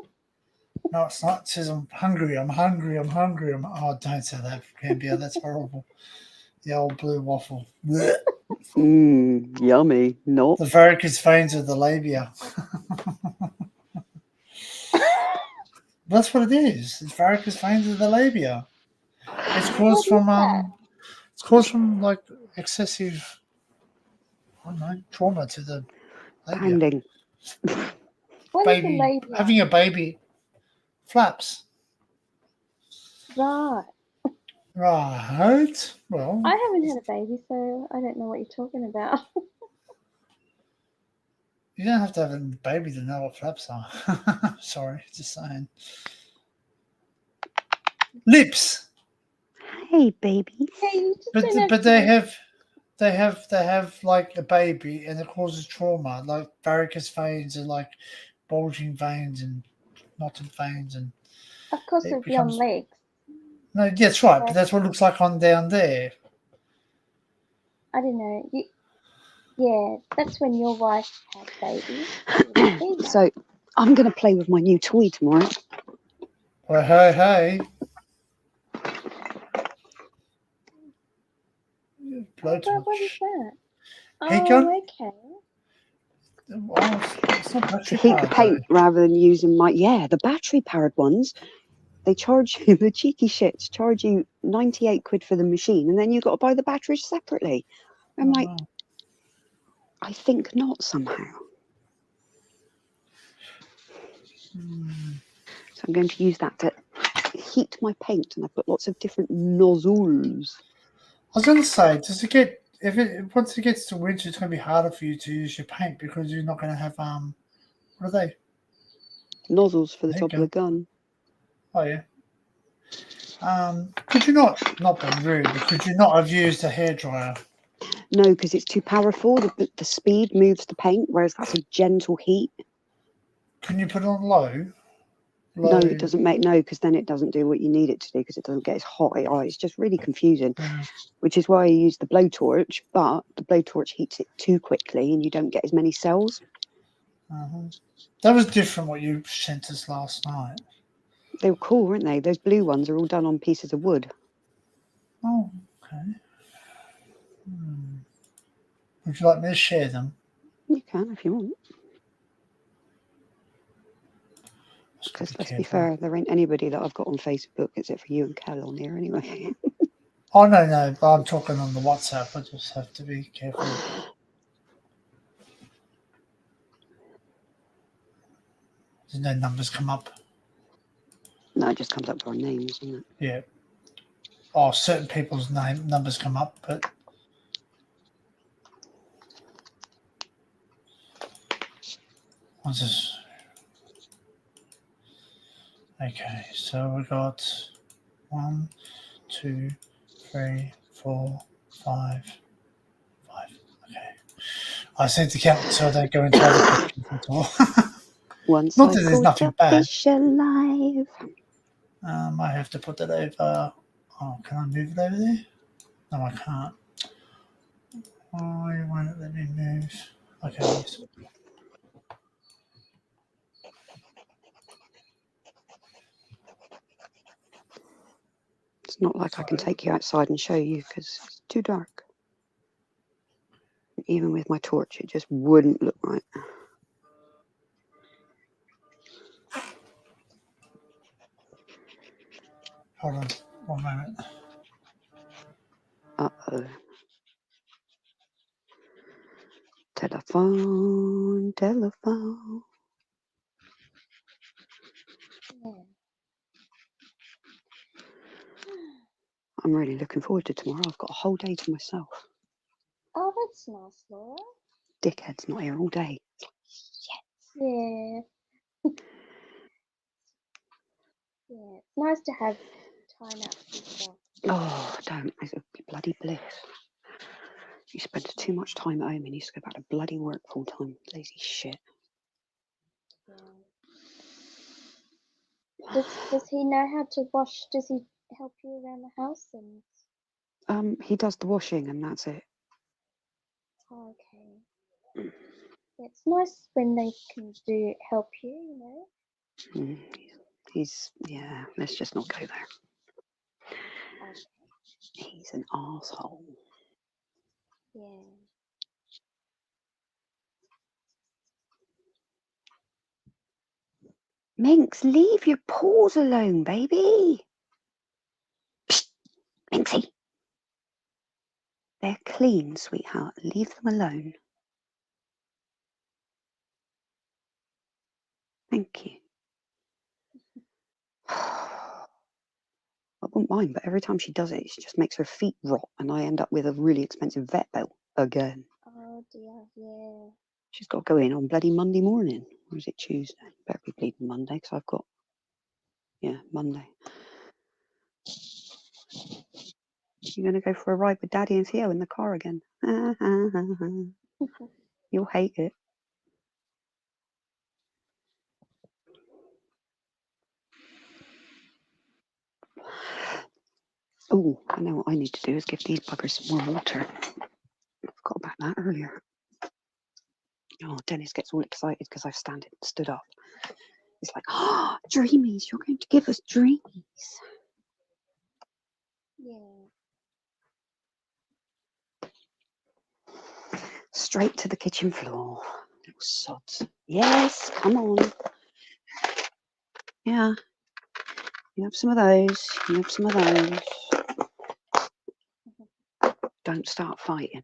No, it's not. It says I'm hungry. Oh, don't say that, Cambia. That's horrible. The old blue waffle. Blech.
Yummy. Not.
The varicose veins of the labia. That's what it is. It's varicose veins of the labia. It's caused from it's caused from like excessive, I don't know, trauma to the labia.
Pounding.
What is the labia?
Having a baby. Flaps.
Right.
Right. Well,
I haven't had a baby, so I don't know what you're talking about.
you don't have to have a baby to know what flaps are. Sorry, just saying. Lips.
Hey, baby.
Hey, you just don't have
But
to-
they have like a baby and it causes trauma, like varicose veins and like bulging veins and knotted veins and
Of course,
it
it'll be on
becomes-
legs.
no, that's right, but that's what it looks like on down there.
I don't know. Yeah, that's when your wife had babies.
So I'm going to play with my new toy tomorrow.
Well, hey.
What is that?
Hey,
Oh,
John.
okay.
Oh, it's not
To
battery
heat the
powered,
paint rather than using the battery powered ones. They charge you, the cheeky shits charge you 98 quid for the machine, and then you've got to buy the batteries separately. I'm like,
wow.
I think not somehow. So I'm going to use that to heat my paint, and I've got lots of different nozzles.
I was going to say, once it gets to winter, it's going to be harder for you to use your paint because you're not going to have what are they?
Nozzles for the
There you
top of the gun.
Oh yeah. Could you not be rude, but could you not have used a hairdryer?
No, because it's too powerful. The speed moves the paint, whereas that's a gentle heat.
Can you put it on low?
No, it doesn't make because then it doesn't do what you need it to do because it doesn't get as hot. Oh, it's just really confusing, which is why I use the blowtorch. But the blowtorch heats it too quickly, and you don't get as many cells.
That was different what you sent us last night.
They were cool, weren't they? Those blue ones are all done on pieces of wood.
Oh, okay. Would you like me to share them?
You can if you want. Because let's be fair, there ain't anybody that I've got on Facebook except for you and Cal on here anyway.
Oh, no, but I'm talking on the WhatsApp. I just have to be careful. There's no numbers come up.
No, it just comes up for our names, doesn't it?
Yeah. Oh, certain people's numbers come up, but I'll just. Okay, so we got 1, 2, 3, 4, 5. Okay. I seem to count so I don't go into other pictures at all.
Once
Not
I
that there's
caught
nothing
a
bad.
fish alive.
I have to put that over Oh, can I move it over there? No, I can't. Why won't it let me move? Okay, yes.
It's not like I can take you outside and show you because it's too dark. Even with my torch, it just wouldn't look right.
Hold on, 1 moment.
Uh-oh. Telephone, telephone.
Yeah.
I'm really looking forward to tomorrow. I've got a whole day to myself.
Oh, that's nice, Laura.
Dickhead's not here all day.
Yeah. Yeah. It's nice to have time out for yourself.
Oh, don't. It would be bloody bliss. You spend too much time at home and you used to go back to bloody work full time. Lazy shit.
Yeah. Does he know how to wash? Does he help you around the house? And
He does the washing and that's it.
oh, okay. Yeah, it's nice when they can help you. You know.
He's yeah. Let's just not go there.
Okay.
He's an arsehole.
Yeah.
Minx, leave your paws alone, baby. Psst, Minxie. They're clean, sweetheart. Leave them alone. Thank you. I wouldn't mind, but every time she does it, she just makes her feet rot, and I end up with a really expensive vet bill again.
Oh dear. Yeah.
She's got to go in on bloody Monday morning. Or is it Tuesday? Better be bleeding Monday, because I've got, yeah, Monday. You're going to go for a ride with Daddy and Theo in the car again. You'll hate it. Oh, I know what I need to do is give these buggers some more water. I forgot about that earlier. Oh, Dennis gets all excited because I've stood up. He's like, oh, dreamies, you're going to give us dreamies.
Yeah.
Straight to the kitchen floor. Little sods. Yes, come on. Yeah. You have some of those. You have some of those. Don't start fighting.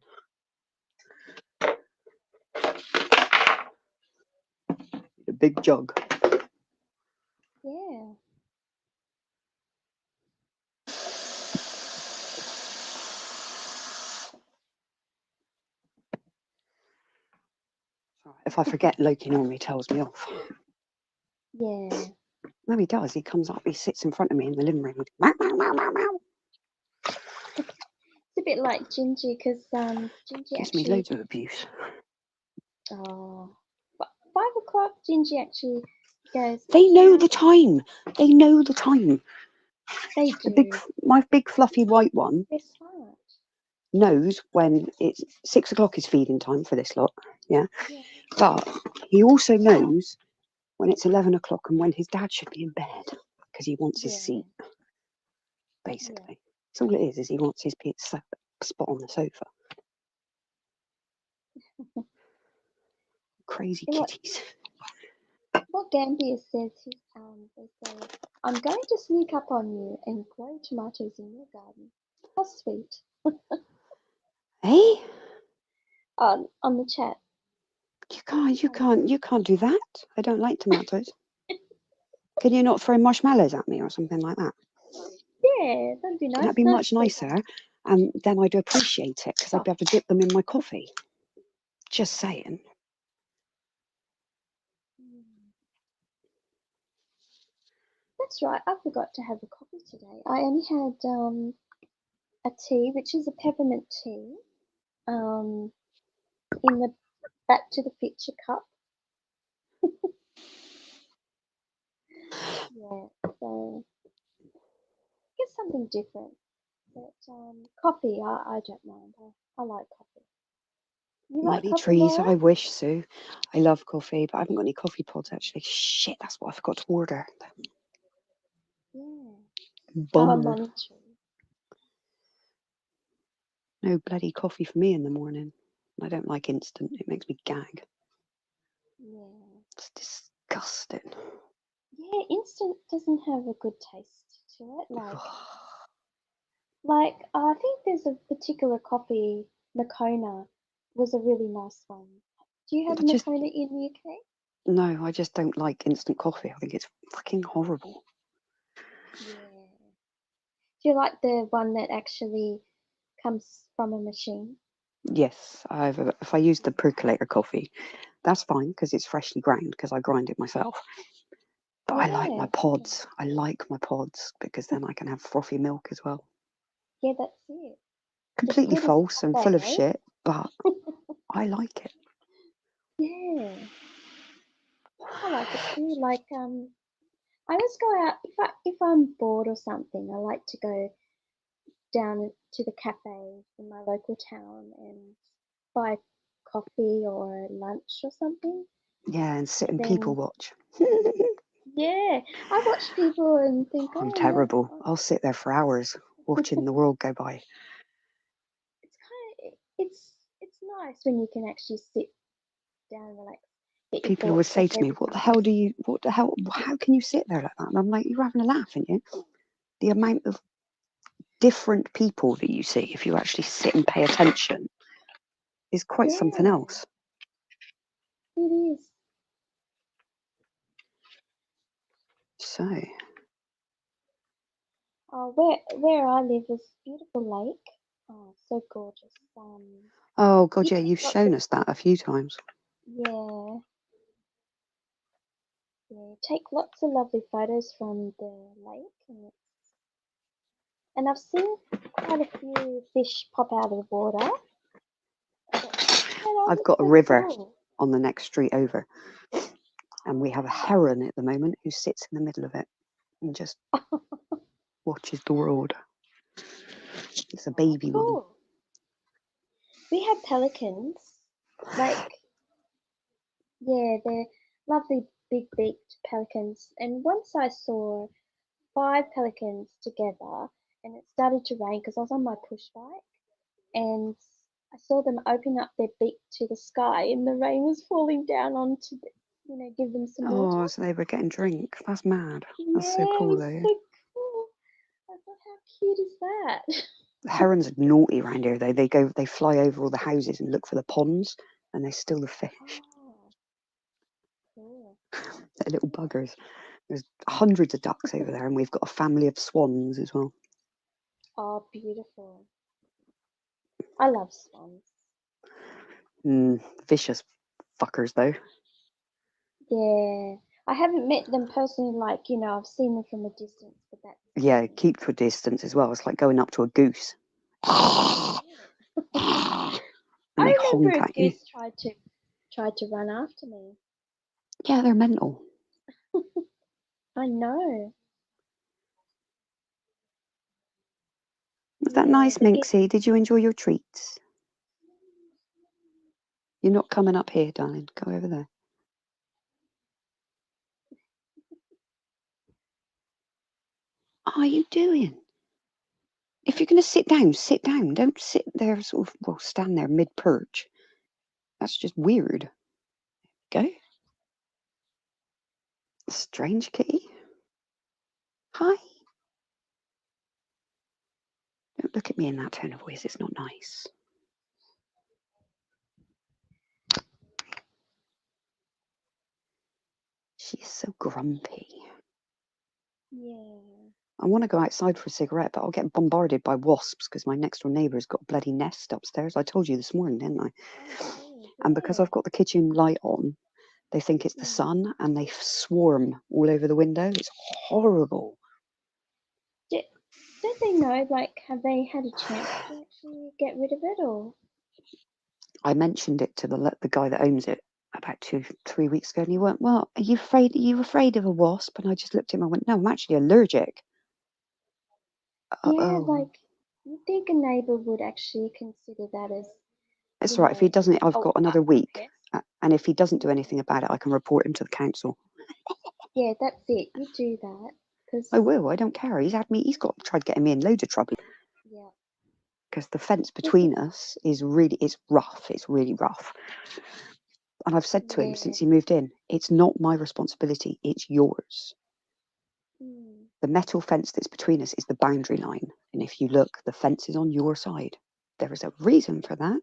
A big jug.
Yeah.
If I forget, Loki normally tells me off.
Yeah.
No, he does. He comes up, he sits in front of me in the living room. And meow, meow, meow, meow, meow.
It's a bit like Gingy because Gingy
Gives
actually.
me loads of abuse.
Oh, but 5 o'clock, Gingy actually goes.
They know the time. They know the time.
They do.
My big fluffy white one
They're smart.
knows when it's 6 o'clock is feeding time for this lot. Yeah.
Yeah.
But he also knows when it's 11 o'clock and when his dad should be in bed because he wants his
Yeah.
seat. Basically, that's all it is he wants his spot on the sofa. Crazy kitties.
What Gambier says, they say, I'm going to sneak up on you and grow tomatoes in your garden. How sweet.
Hey?
On the chat.
You can't do that. I don't like tomatoes. Can you not throw marshmallows at me or something like that?
Yeah, that'd be nice.
That'd be much nicer. And then I'd appreciate it because I'd be able to dip them in my coffee. Just saying.
That's right. I forgot to have a coffee today. I only had a tea, which is a peppermint tea, in the Back to the Future cup. Yeah, so get something different. But coffee, I don't mind. I like coffee. You like
Money
coffee,
trees,
Laura?
I wish, Sue. I love coffee, but I haven't got any coffee pods actually. Shit, that's what I forgot to order.
Yeah.
Bummer.
Money tree.
No bloody coffee for me in the morning. I don't like instant. It makes me gag.
Yeah.
It's disgusting.
Yeah, instant doesn't have a good taste to it. Like I think there's a particular coffee, Moccona, was a really nice one. Do you have
Just
Moccona in the UK?
no, I just don't like instant coffee. I think it's fucking horrible.
Yeah. Do you like the one that actually comes from a machine?
Yes, if I use the percolator coffee, that's fine because it's freshly ground because I grind it myself. But I like my
Yeah.
pods. I like my pods because then I can have frothy milk as well.
Yeah, that's it.
Completely
good as
false and full of
cafe.
shit, but I like it.
Yeah. I like it too. Like I always go out if I'm bored or something. I like to go down to the cafe in my local town and buy coffee or lunch or something.
Yeah, and sit and
Then
people watch.
yeah, I watch people and think,
I'm
oh yeah,
terrible. I'll sit there for hours watching the world go by.
it's kind of it's nice when you can actually sit down and relax, get your
People always
thoughts
say
off
to me,
everything.
what the hell, how can you sit there like that? And I'm like, you're having a laugh, aren't you? The amount of different people that you see if you actually sit and pay attention is quite something
Yeah,
else.
it is.
So,
Where I live is a beautiful lake. Oh, so gorgeous.
oh God,
You
yeah,
take
you've
lots of
shown us that a few times.
yeah, yeah. Take lots of lovely photos from the lake, and I've seen quite a few fish pop out of the water.
I've got a
So
river
cool.
on the next street over, and we have a heron at the moment who sits in the middle of it and just watches the world. It's a baby one.
Cool. We have pelicans. Like, yeah, they're lovely big beaked pelicans. And once I saw 5 pelicans together, and it started to rain because I was on my push bike, and I saw them open up their beak to the sky, and the rain was falling down onto give them some water.
Oh, so they were getting drink. That's mad. That's so
Yeah, it
cool,
was
though.
so cool. I thought, how cute is that?
The herons are naughty around here, though. They fly over all the houses and look for the ponds, and they steal the fish.
Oh, cool.
They're little buggers. There's hundreds of ducks over there, and we've got a family of swans as well.
Oh, beautiful. I love swans.
Vicious fuckers, though.
Yeah. I haven't met them personally, I've seen them from a distance, but that's
Yeah, keep to a distance as well. It's like going up to a goose. And
I
they
remember
honk
a
at you.
goose tried to run after me.
Yeah, they're mental.
I know.
Was that
Yeah,
nice,
they get
Minxie? Did you enjoy your treats? You're not coming up here, darling. Go over there. What are you doing? If you're going to sit down, sit down. Don't sit there stand there mid-perch. That's just weird. Go. Strange kitty. Hi. Don't look at me in that tone of voice. It's not nice. She's so grumpy.
yeah.
I want to go outside for a cigarette, but I'll get bombarded by wasps because my next door neighbour's got a bloody nest upstairs. I told you this morning, didn't I?
Okay,
And because
yeah.
I've got the kitchen light on, they think it's the sun and they swarm all over the window. It's horrible.
Don't they know, have they had a chance to actually get rid of it, or?
I mentioned it to the guy that owns it about 2-3 weeks ago, and he went, "Well, are you afraid of a wasp?" And I just looked at him. I went, "No, I'm actually allergic."
Yeah,
Oh,
You think a neighbour would actually consider that as,
It's
you
all right. If he
know,
doesn't, I've
a,
got
a
another week.
pest?
And if he doesn't do anything about it, I can report him to the council.
Yeah, that's it. You do that. Because,
I will. I don't care. He's had me. He's got tried getting me in loads of trouble
yeah.
because the fence between us is really, it's rough. It's really rough. And I've said to him
Yeah.
since he moved in, it's not my responsibility. It's yours.
Mm,
The metal fence that's between us is the boundary line. And if you look, the fence is on your side. There is a reason for that.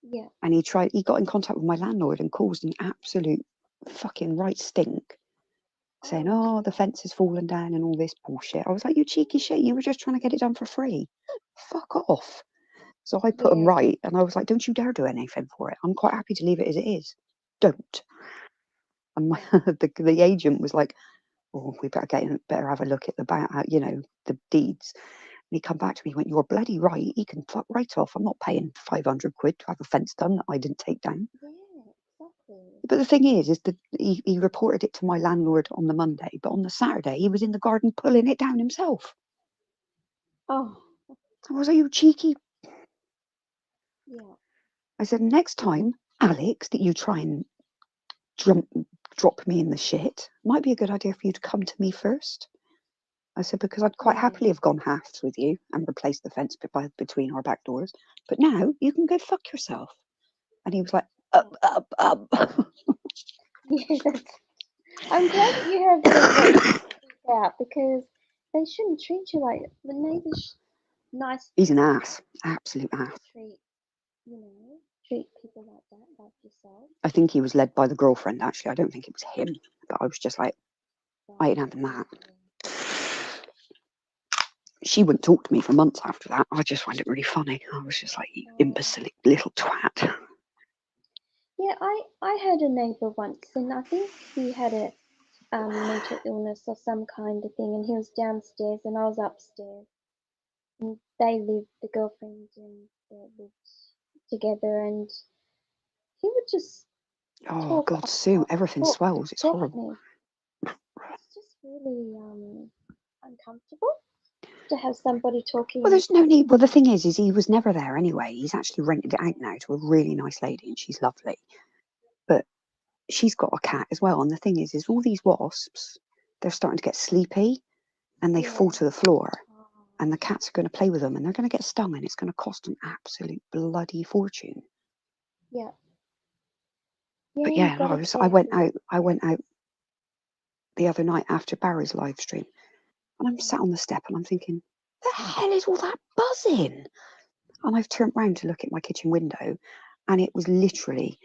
yeah.
And he got in contact with my landlord and caused an absolute fucking right stink, saying, oh, the fence has fallen down and all this bullshit. I was like, you cheeky shit, you were just trying to get it done for free. Fuck off. So I put him
Yeah.
right, and I was like, don't you dare do anything for it. I'm quite happy to leave it as it is. Don't. And my, the agent was like, oh, we better have a look at the deeds. And he come back to me and went, you're bloody right. He can fuck right off. I'm not paying 500 quid to have a fence done that I didn't take down.
Yeah, exactly.
But the thing is that he reported it to my landlord on the Monday, but on the Saturday he was in the garden pulling it down himself.
Oh,
I was like, you cheeky.
yeah.
I said, next time, Alex, that you try and drop me in the shit, might be a good idea for you to come to me first. I said, because I'd quite
Yeah.
happily have gone halves with you and replaced the fence between our back doors. But now you can go fuck yourself. And he was like, up.
Yeah, I'm glad that you have the voice to speak out because they shouldn't treat you like the neighbours. Nice
He's an ass, absolute ass.
treat, treat people like that, like yourself.
I think he was led by the girlfriend, actually. I don't think it was him. But I was just like, I ain't having that. She wouldn't talk to me for months after that. I just find it really funny. I was just like, you imbecilic little twat.
Yeah, I had a neighbour once, and I think he had a mental illness or some kind of thing, and he was downstairs and I was upstairs. And the girlfriend and they lived together, and he would just
Oh,
talk
God, Sue, everything
talk
swells. It's horrible.
It's just really uncomfortable to have somebody talking.
Well, there's no need. Well, the thing is he was never there anyway. He's actually rented it out now to a really nice lady, and she's lovely. But she's got a cat as well. And the thing is all these wasps, they're starting to get sleepy, and they fall to the floor. And the cats are going to play with them, and they're going to get stung, and it's going to cost an absolute bloody fortune.
Yeah.
But yeah, I went out the other night after Barry's live stream, and I'm sat on the step, and I'm thinking, the hell is all that buzzing? And I've turned round to look at my kitchen window, and it was literally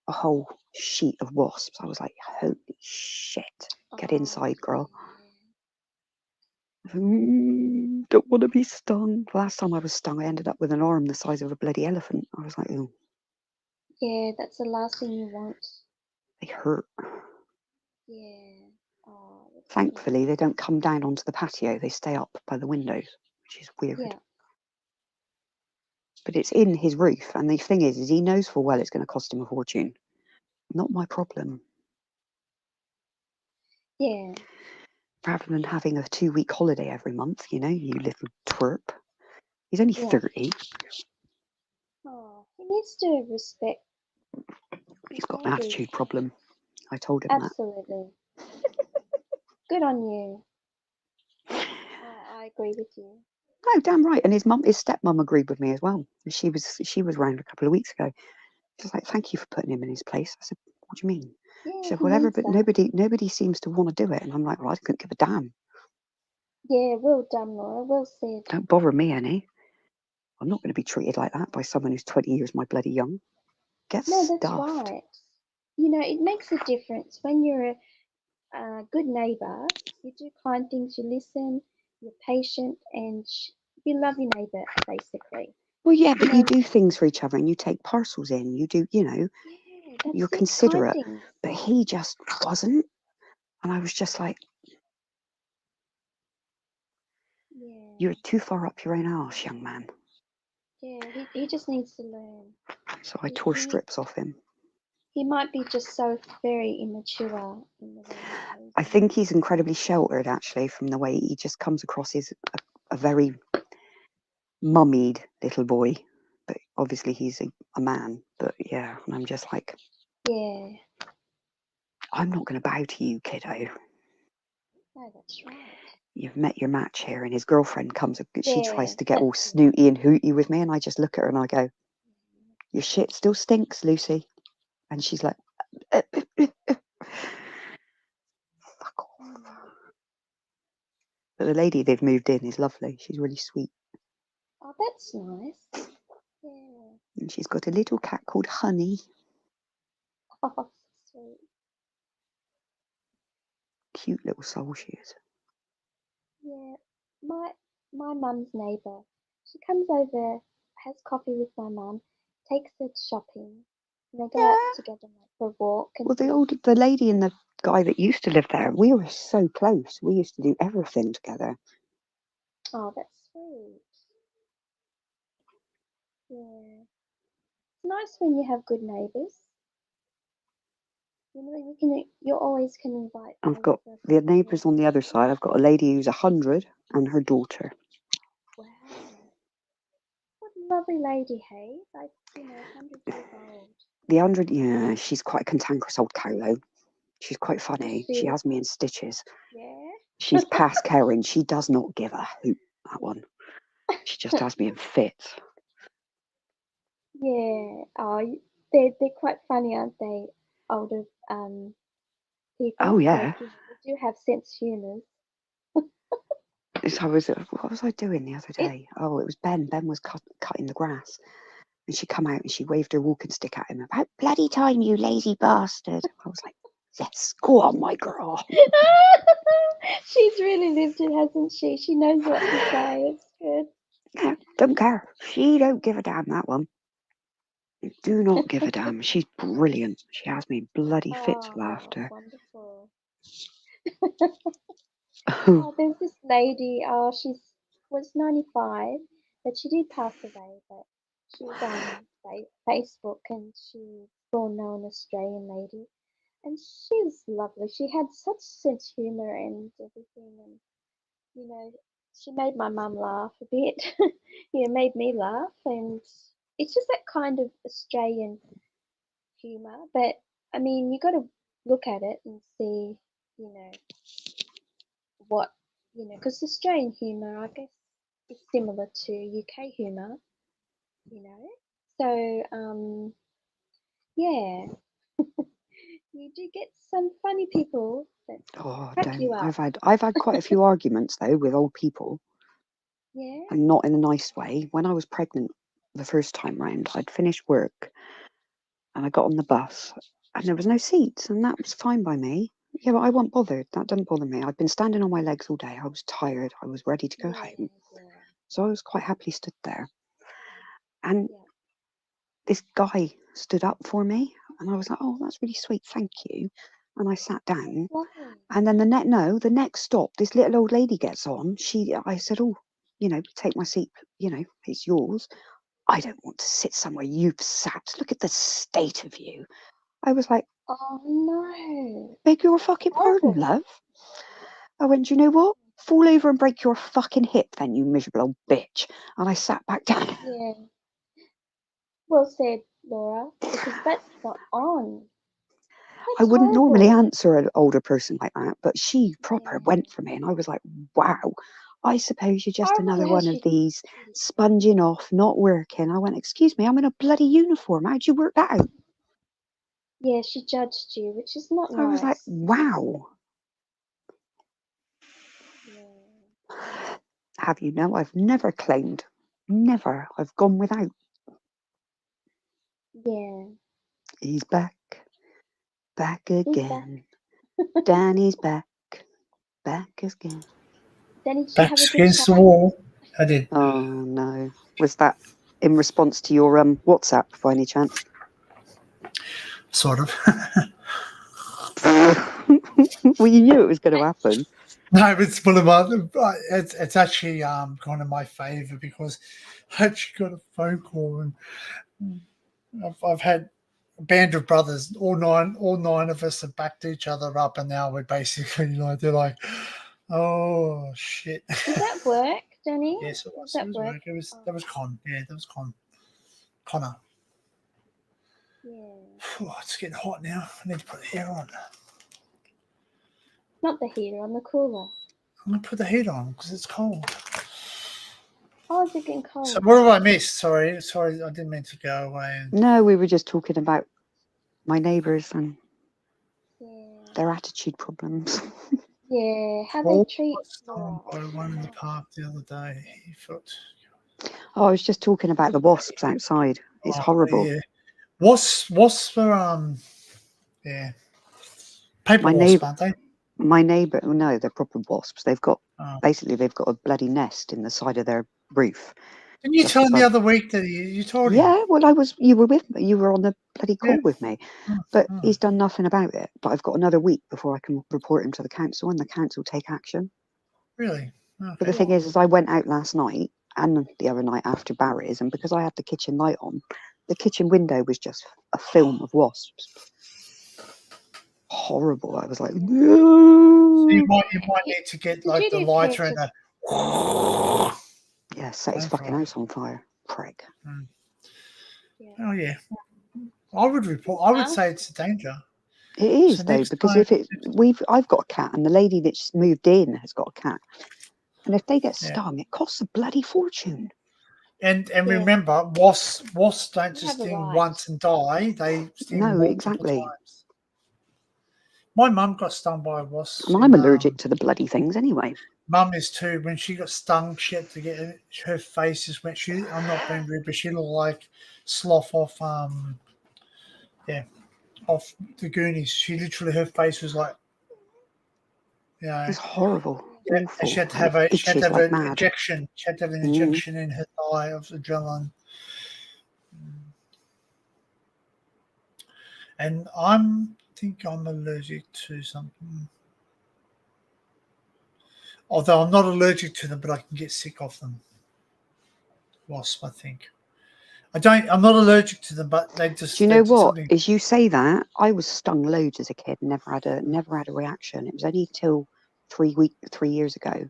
a whole sheet of wasps. I was like, holy shit, get inside, girl. Don't want to be stung. Last time I was stung, I ended up with an arm the size of a bloody elephant. I was like, oh.
Yeah, that's the last thing you want.
They hurt.
Yeah. Oh,
Thankfully, they don't come down onto the patio. They stay up by the windows, which is weird.
Yeah.
But it's in his roof, and the thing is he knows full well it's going to cost him a fortune. Not my problem.
Yeah.
Rather than having a 2-week holiday every month, you little twerp. He's only 30.
Oh, he needs to respect.
He's got an attitude problem. I told him
Absolutely. Good on you. I agree with you.
No, damn right. And his stepmom agreed with me as well. She was round a couple of weeks ago. She was like, "Thank you for putting him in his place." I said, "What do you mean?"
Yeah,
She said,
he
"Whatever,
needs
but
that.
nobody seems to want to do it." And I'm like, "Well, I couldn't give a damn.
Yeah, well done, Laura. Well said.
Don't bother me any. I'm not going to be treated like that by someone who's 20 years my bloody young. Get
No,
stuffed."
that's right. It makes a difference when you're a good neighbour. You do kind things. You listen. You're patient, and you love your neighbour, basically.
Well, yeah, but you do things for each other, and you take parcels in. You do,
Yeah,
you're
that's it.
considerate.
Kind things.
But he just wasn't, and I was just like,
Yeah.
"You're too far up your own arse, young man."
Yeah, he just needs to learn.
So I tore strips off him.
He might be just so very immature in the way he behaves.
I think he's incredibly sheltered, actually, from the way he just comes across as a very mummied little boy, but obviously he's a man. But yeah, and I'm just like,
Yeah.
I'm not going to bow to you, kiddo.
No, that's right.
You've met your match here. And his girlfriend comes, she tries
Yeah,
to get all
that's
snooty and hooty with me, and I just look at her and I go, your shit still stinks, Lucy. And she's like, fuck off. But the lady they've moved in is lovely. She's really sweet.
Oh, that's nice. Yeah.
And she's got a little cat called Honey.
Oh, sweet.
Cute little soul she is.
Yeah. My mum's neighbour. She comes over, has coffee with my mum, takes her shopping, and they go out together like for a walk. And
Well, the lady and the guy that used to live there, we were so close. We used to do everything together.
oh, that's sweet. Yeah. It's nice when you have good neighbours. You know, you always can invite.
I've
them
got
over for
the
dinner.
neighbours on the other side. I've got a lady who's 100 and her daughter.
Wow. What a lovely lady, hey? Like, 100 years old.
The 100, yeah, she's quite a cantankerous old cow though. She's quite funny.
Is
She
she?
has me in stitches.
Yeah.
She's past caring. She does not give a hoot, that one. She just has me in fits.
Yeah. Oh, they're quite funny, aren't they? Older people.
Oh, yeah.
Like, they do have sense humours.
What was I doing the other day? Oh, it was Ben. Ben was cutting the grass. And she come out and she waved her walking stick at him. About bloody time, you lazy bastard. I was like, yes, go on, my girl.
She's really lived it, hasn't she? She knows what to say. It's good.
Yeah, don't care. She don't give a damn, that one. Do not give a damn. She's brilliant. She has me bloody fits of laughter.
Wonderful. Oh, there's this lady. Oh, she was 95, but she did pass away. But she's on Facebook, and she's a well-known Australian lady, and she's lovely. She had such sense humour and everything, and she made my mum laugh a bit. Made me laugh, and it's just that kind of Australian humour. But I mean, you got to look at it and see, what because Australian humour, I guess, is similar to UK humour. So yeah, you do get some funny people that crack you up.
I've had quite a few arguments though with old people.
Yeah.
And not in a nice way. When I was pregnant the first time round, I'd finished work and I got on the bus and there was no seats, and that was fine by me. Yeah, but I wasn't bothered. That doesn't bother me. I'd been standing on my legs all day. I was tired. I was ready to go home. So I was quite happily stood there. And this guy stood up for me and I was like, oh, that's really sweet. Thank you. And I sat down.
Lovely.
And then the next stop, this little old lady gets on. I said, oh, take my seat. It's yours. I don't want to sit somewhere you've sat. Look at the state of you. I was like,
oh no.
Beg your fucking pardon, love. I went, do you know what? Fall over and break your fucking hip then, you miserable old bitch. And I sat back down.
Yeah. Well said, Laura, because that's not on.
I wouldn't normally answer an older person like that, but she proper went for me, and I was like, wow. I suppose you're just another one of these sponging off, not working. I went, excuse me, I'm in a bloody uniform. How'd you work that out?
Yeah, she judged you, which is not nice.
I was like, wow.
Yeah.
Have you know, I've never claimed. Never. I've gone without.
Yeah.
He's back. Back again. Danny's back. Back again.
Danny,
back against the wall. I did.
Oh no. Was that in response to your WhatsApp by any chance?
Sort of.
Well, you knew it was going to happen.
No, it's one of my. It's actually gone in my favour because I actually got a phone call, and I've had a band of brothers. All nine of us have backed each other up, and now we're basically they're like, oh shit.
Does that work? Danny?
Yes, it was.
That
It was
work?
work. It was. That was Con. Yeah, that was Con. Connor.
Yeah.
Phew, it's getting hot now. I need to put the air on.
Not the heater, on the cooler.
I'm gonna put the heat on because it's cold.
Oh, is it getting cold?
So what have I missed? Sorry, I didn't mean to go away.
No, we were just talking about my neighbours and
Yeah.
their attitude problems.
Yeah, how
Paul
they treat
got stung by one in the park the other day. He felt.
Oh, I was just talking about the wasps outside. It's horrible.
Yeah. Wasps are yeah. Paper
My
wasps,
neighbour,
aren't they?
my neighbour. No, they're proper wasps. They've got
Oh.
basically they've got a bloody nest in the side of their roof.
Didn't you
Just
tell him the
above-
other week that you told him?
Yeah, well, you were with me. You were on the bloody call
Yeah.
with me, but he's done nothing about it. But I've got another week before I can report him to the council, and the council take action.
Really?
But the thing is I went out last night and the other night after Barry's, and because I had the kitchen light on, the kitchen window was just a film of wasps. Horrible. I was like, no.
So you might need to get
Did
like
you
the
do
lighter and
purchase-
the.
Yeah, set his fucking house on fire. Prick.
Oh yeah. I would report. I would
Huh?
say it's a danger.
It is
So
though,
next
because
time-
if I've got a cat and the lady that's moved in has got a cat, and if they get
Yeah.
stung, it costs a bloody fortune.
And
Yeah.
remember, wasps don't
You
just
have a
sting
right.
once and die. They sting
No,
multiple
exactly.
times. My mum got stung by a wasp.
And I'm allergic to the bloody things anyway.
Mum is too. When she got stung, she had to get her face is wet. I'm not being rude, but she looked like Sloth off off the Goonies. She literally, her face was like,
It's horrible.
yeah,
Awful.
and she had to have
It
she had
itches
to have
like
an
mad.
injection. She had to have an
Mhm.
injection in her thigh of adrenaline. And think I'm allergic to something. Although I'm not allergic to them, but I can get sick of them. Wasp, I think. I'm not allergic to them, but they just.
Do you
they
know
do
what?
something-
As you say that, I was stung loads as a kid, never had a reaction. It was only till 3 years ago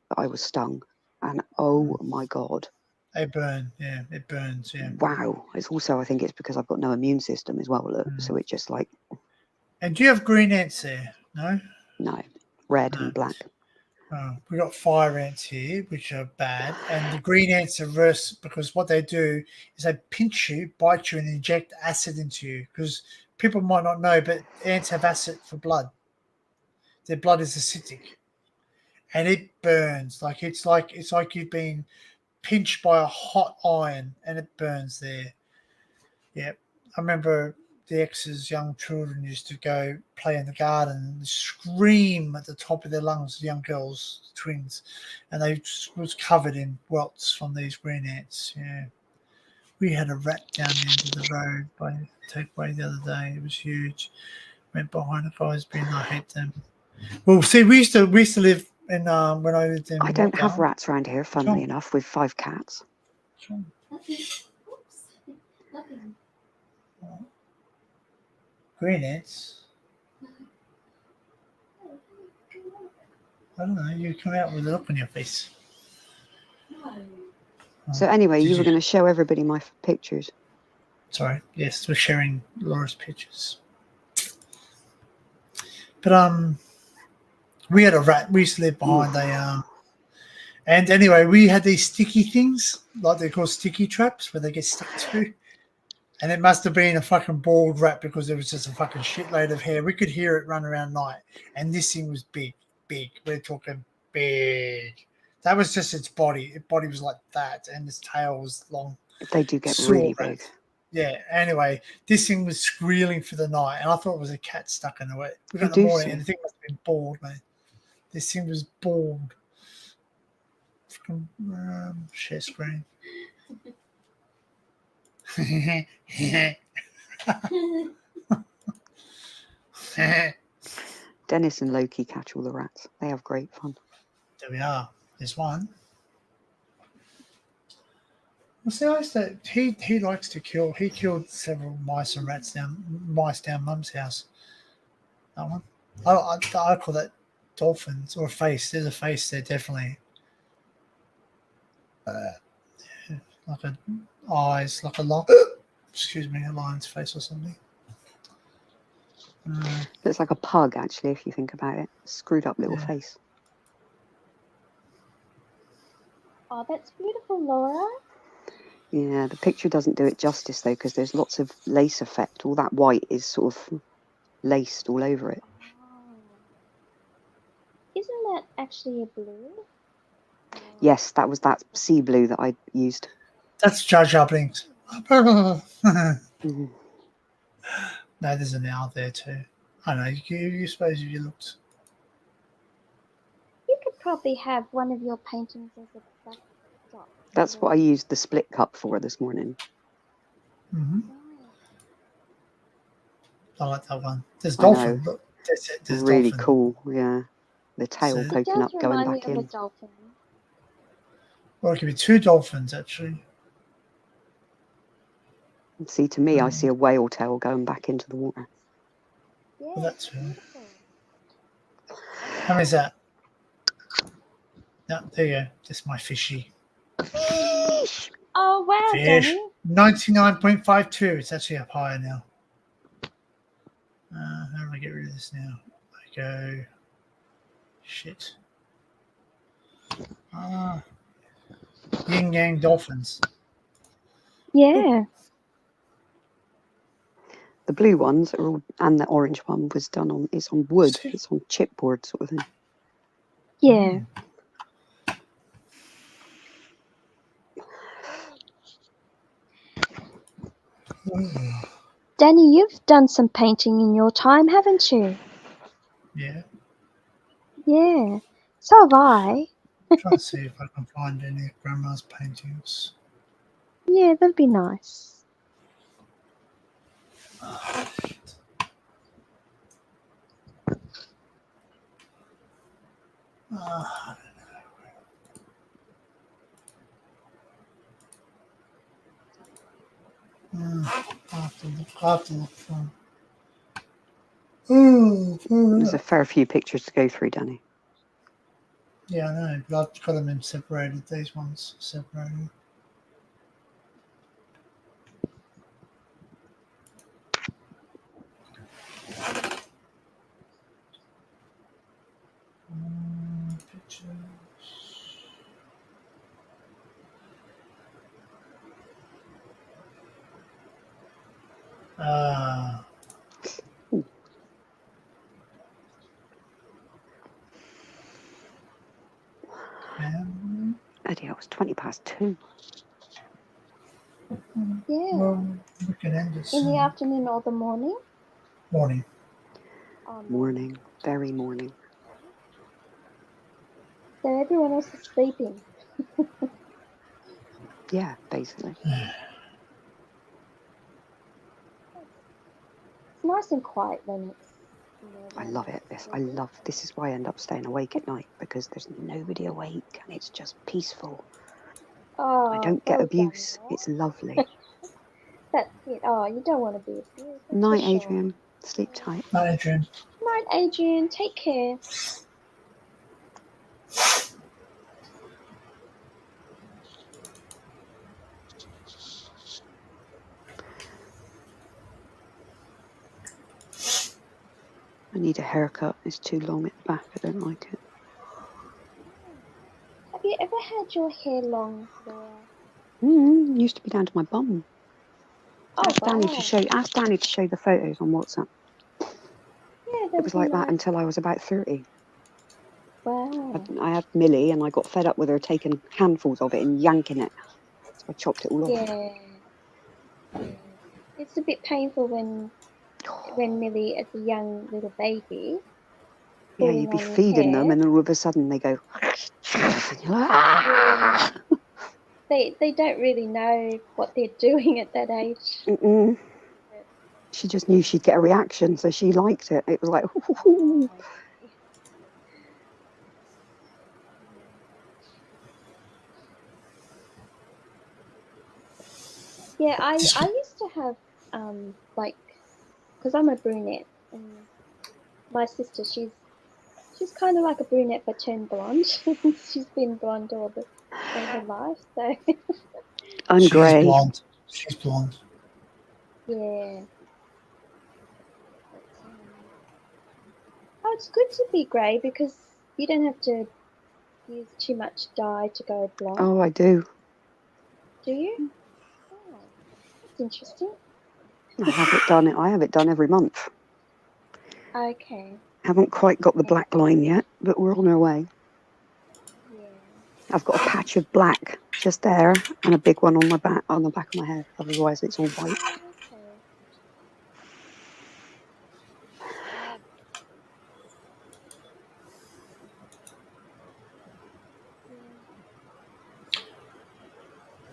that I was stung. And oh my God.
They burn, yeah. It burns, yeah.
Wow. It's also, I think it's because I've got no immune system as well. Look. So it just like,
And do you have green ants there? No?
no, red
No.
and black.
Oh, we got fire ants here, which are bad, and the green ants are worse because what they do is they pinch you, bite you, and inject acid into you. Because people might not know, but ants have acid for blood. Their blood is acidic, and it burns it's like you've been pinched by a hot iron, and it burns there. Yeah, I remember the ex's young children used to go play in the garden and scream at the top of their lungs, young girls, twins, and they was covered in welts from these green ants. Yeah. We had a rat down the end of the road by takeaway the other day. It was huge. Went behind a guy's bin. I hate them. Well, see, we used to live in when I lived in.
I don't have
Rockdale.
rats around here, funnily enough, with 5 cats.
Oops. Nothing.
Green ants. I don't know. You come out with a look on your face.
No.
So anyway,
Did
you were
you-
going to show everybody my pictures.
Sorry. Yes, we're sharing Laura's pictures. But we had a rat. We used to live behind a and anyway, we had these sticky things, like they're called sticky traps, where they get stuck to. And it must have been a fucking bald rat because there was just a fucking shitload of hair. We could hear it run around night. And this thing was big. We're talking big. That was just its body. Its body was like that, and its tail was long.
They do get
Saw
really
rat.
big.
Yeah. Anyway, this thing was squealing for the night, and I thought it was a cat stuck in the way. We got in
You
the
do
morning,
see.
and the thing must have been bald, man. This thing was bald. Fucking share screen.
Dennis and Loki catch all the rats. They have great fun.
There we are. There's one. Well, see, I used to, he likes to kill. He killed several mice and rats down Mum's house. That one. I call that dolphins or a face. There's a face there, definitely. like a eyes, like a lion. Excuse me, a lion's face or something.
Looks like a pug, actually, if you think about it. Screwed up little
Yeah.
face.
Oh, that's beautiful, Laura.
Yeah, the picture doesn't do it justice, though, because there's lots of lace effect. All that white is sort of laced all over it.
Oh. Isn't that actually a blue?
Yes, that was that sea blue that I used.
That's Jar Jar Binks. No,
Mhm.
there's an owl there too. I know. You suppose if you looked.
You could probably have one of your paintings as a backdrop.
That's what I used the split cup for this morning.
Mm-hmm.
Oh.
I like that one. There's
I know.
dolphin. Look, there's
Really
dolphin.
cool, yeah. The tail
So-
poking
It
up,
does
going
remind me
back
of a
in.
dolphin.
Or it could be two dolphins actually.
See, to me, I see a whale tail going back into the water.
Yeah,
Well,
it's
that's
beautiful.
How many is that? No, there you go. That's my fishy.
Oh wow,
Fish.
Danny.
99.52. It's actually up higher now. How do I get rid of this now? I go. Shit. Yin Yang Dolphins.
Yeah.
The blue ones are all, and the orange one was done on. It's on wood.
See?
It's on chipboard sort of thing.
Yeah. Danny, you've done some painting in your time, haven't you?
Yeah.
Yeah. So have I.
Try to see if I can find any of Grandma's paintings.
Yeah, that'd be nice.
Ah, I have to look for them.
There's a fair few pictures to go through, Danny.
Yeah, I know, but I've got them in separated. These ones separated. Pictures.
Eddie, it was 2:20.
Yeah.
Well, we can end it
In the
soon.
afternoon or the morning?
Morning.
Morning, very morning.
So everyone else is sleeping.
Yeah, basically.
It's nice and quiet when it's.
I love it. This is why I end up staying awake at night, because there's nobody awake and it's just peaceful.
Oh,
I don't get
well
abuse.
done,
It's lovely.
That's it. Oh, you don't want to be abused. that's for
Night,
sure.
Adrian. Sleep tight.
Night, Adrian.
Night, Adrian. Take care.
I need a haircut. It's too long at the back. I don't like it.
Have you ever had your hair long, Laura?
Used to be down to my bum.
Oh,
Ask Danny
wow.
to show the photos on WhatsApp.
Yeah,
It was like that until I was about 30.
Wow.
I had Millie and I got fed up with her taking handfuls of it and yanking it. So I chopped it all off.
Yeah. It's a bit painful when Millie, as a young little baby,
Yeah,
pulling
you'd be
on your
feeding them
hair.
and then all of a sudden they go.
They don't really know what they're doing at that age.
Mm-mm. She just knew she'd get a reaction, so she liked it. It was like,
Yeah, I used to have because I'm a brunette, and my sister she's kind of like a brunette but turned blonde. She's been blonde all the in her life. So
I'm
She's
grey.
blonde. She's blonde.
yeah. But, oh, it's good to be grey because you don't have to use too much dye to go blonde.
Oh, I do.
Do you? Oh, that's interesting.
I have it done. I have it done every month.
Okay.
Haven't quite got the black line yet, but we're on our way.
Yeah.
I've got a patch of black just there and a big one on my back, on the back of my head. Otherwise, it's all white.
Okay.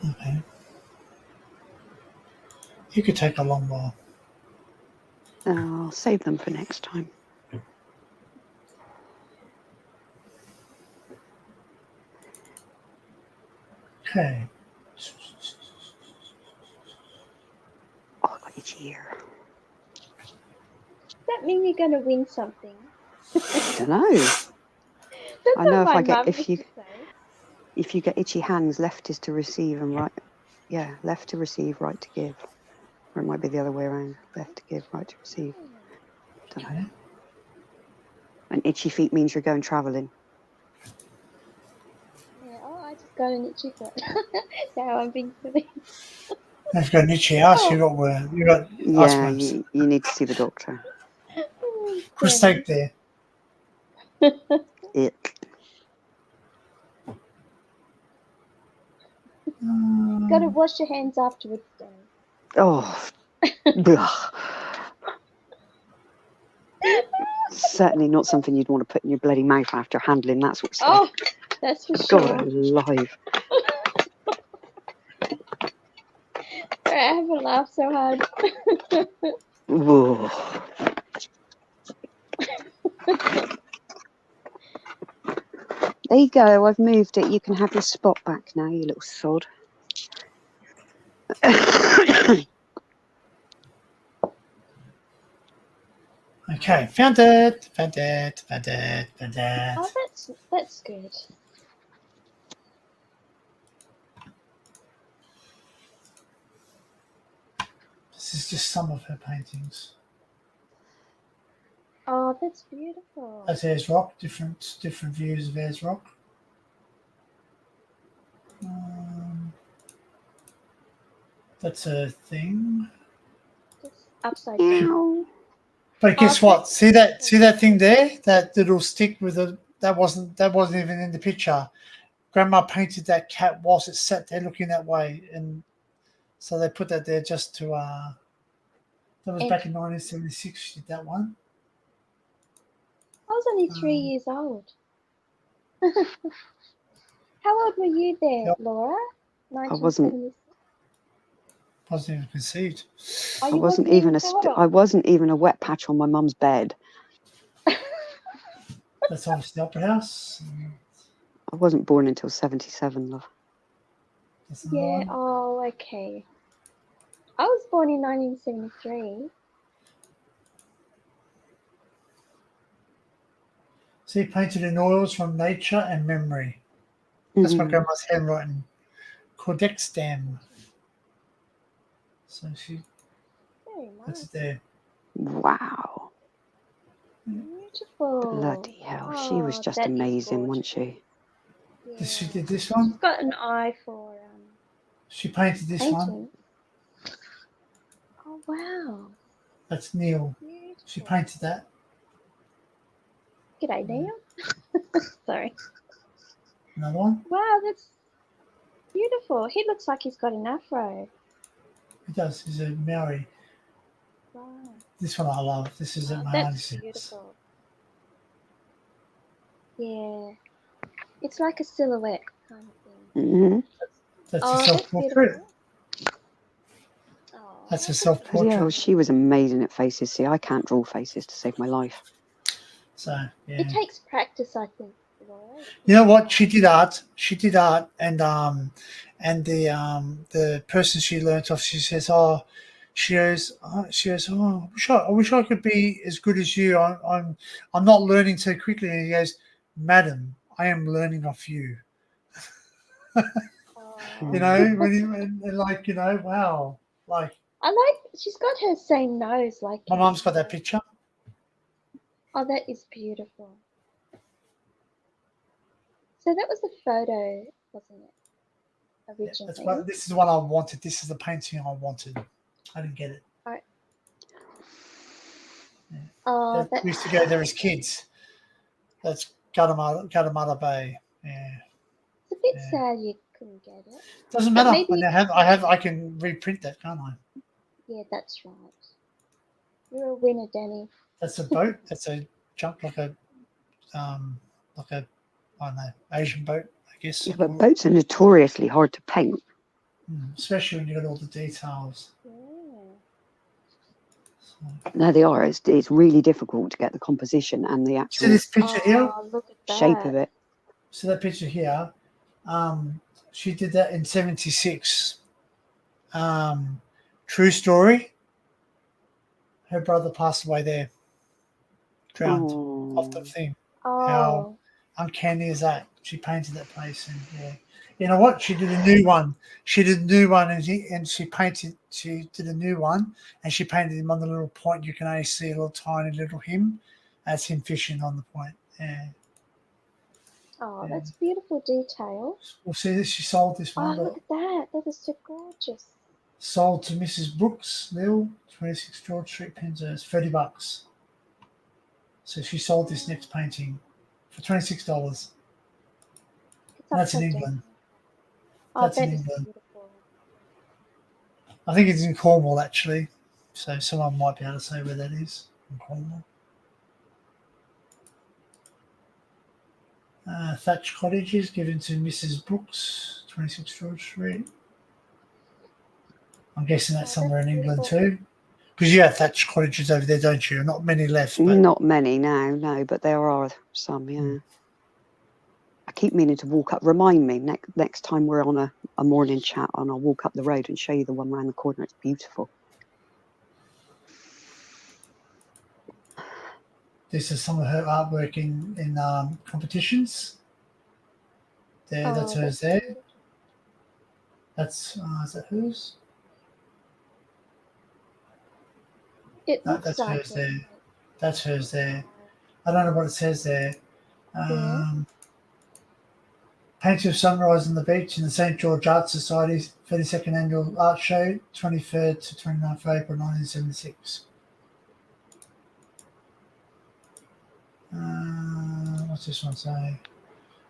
Yeah.
Okay. You could take a long while.
I'll save them for next time.
Okay.
Oh, I got itchy ear.
Does that mean you're going to win something?
I don't know.
That's
I know
what
if
my
I get
mum
if
used
you
to say.
if you get itchy hands, left is to receive and right. Yeah, left to receive, right to give. Or it might be the other way around. Left to give, right to receive. Don't know.
Okay.
And itchy feet means you're going travelling.
Yeah, oh, I just got an itchy foot. Now I'm being silly.
If you've got an itchy ass, you got
Yeah,
asthma.
you need to see the doctor.
Put a steak there.
Ick.
Got to wash your hands afterwards, Dan.
Oh. Ugh. Certainly not something you'd want to put in your bloody mouth after handling that sort of stuff.
Oh, that's for sure.
God alive.
Sorry, I haven't laughed so hard.
Whoa. There you go, I've moved it. You can have your spot back now, you little sod.
Okay, found it.
Oh, that's good.
This is just some of her paintings.
Oh, that's beautiful.
That's Ayers Rock, different views of Ayers Rock. That's a thing.
Just upside down.
Ow.
But guess what? See that thing there? That little stick with a that wasn't even in the picture. Grandma painted that cat whilst it sat there looking that way, and so they put that there just to that was back in 1976. She did that one.
I was only 3 years old. How old were you there,
Yep.
Laura?
I wasn't.
1976?
Wasn't even conceived.
Oh,
I
you
wasn't even
how
I
old?
wasn't even a wet patch on my mum's bed.
That's obviously the Opera House.
I wasn't born until 77, love.
That's another
Yeah,
one.
oh, okay. I was born in 1973.
See, painted in oils from nature and memory. That's my
Mhm.
grandma's handwriting. Cordexdam. So
Very
that's
nice.
it there.
Wow.
Beautiful.
Bloody hell. She was
Oh,
just
that is
amazing, wasn't
gorgeous.
she?
She
Yeah.
did this one.
She's got an eye for
She painted this one.
painting. Oh, wow.
That's Neil.
Beautiful.
She painted that.
G'day, Neil. Sorry.
Another one.
Wow, that's beautiful. He looks like he's got an afro.
He does. He's a Maori.
Wow.
This one I love. This is at my
That's
auntie's house.
beautiful. Yeah. It's like a silhouette kind of thing.
Mm-hmm.
That's
Oh,
a
that's
self-portrait.
beautiful. Oh,
That's a
that's
self-portrait.
Yeah, she was amazing at faces. See, I can't draw faces to save my life.
So yeah.
It takes practice, I think, Laura.
You know what? She did art. She did art, and the person she learnt off, she says, oh, oh, I wish I could be as good as you. I'm not learning so quickly. And he goes, Madam, I am learning off you. You know, when you and like, you know, wow, like
I like. She's got her same nose like.
my mum's got that picture.
Oh, that is beautiful. So that was the photo, wasn't it?
Yeah,
Originally.
that's what, this is the one I wanted. This is the painting I wanted. I didn't get it.
Oh,
We used to go there as kids. That's Guatemala Bay. Yeah.
it's a bit
Yeah.
sad you couldn't get it.
Doesn't
But
matter.
maybe-
I can reprint that, can't I?
Yeah, that's right. You're a winner, Danny.
That's a boat. That's a junk like a I don't know, Asian boat, I guess.
Yeah, but boats are notoriously hard to paint.
Especially when you got all the details.
Yeah.
So.
No, they are. It's really difficult to get the composition and the
See
actual
this picture here?
Oh, look at that.
shape of it.
See that picture here? She did that in '76. True story. Her brother passed away there, drowned off the thing.
Oh.
How uncanny is that? She painted that place, and yeah, you know what? She did a new one. She did a new one, and she painted. She did a new one, and she painted him on the little point. You can only see a little tiny little him. That's him fishing on the point. Yeah.
Oh,
Yeah.
that's beautiful detail.
We'll see this. She sold this
Oh,
one.
look at that. That is so gorgeous.
Sold to Mrs. Brooks, Lil, 26 George Street, Penshurst, $30. So she sold this next painting for $26.
It's
That's in
upside down.
England.
Oh,
That's
that
in
is
England.
beautiful.
I think it's in Cornwall, actually. So someone might be able to say where that is. In Cornwall. Thatch Cottages given to Mrs. Brooks, 26 George Street. I'm guessing that's somewhere in England too. Because you have thatched cottages over there, don't you? Not many left. But
Not many now, no, but there are some, yeah. I keep meaning to walk up. Remind me next time we're on a morning chat, and I'll walk up the road and show you the one round the corner. It's beautiful.
this is some of her artwork in competitions. There, that's hers there. That's, is that hers?
It
No,
looks
that's
like
hers
it.
there. That's hers there. I don't know what it says there. Painting of Sunrise on the Beach in the St. George Art Society's 32nd Annual Art Show, 23rd to 29th of April 1976. What's this one say?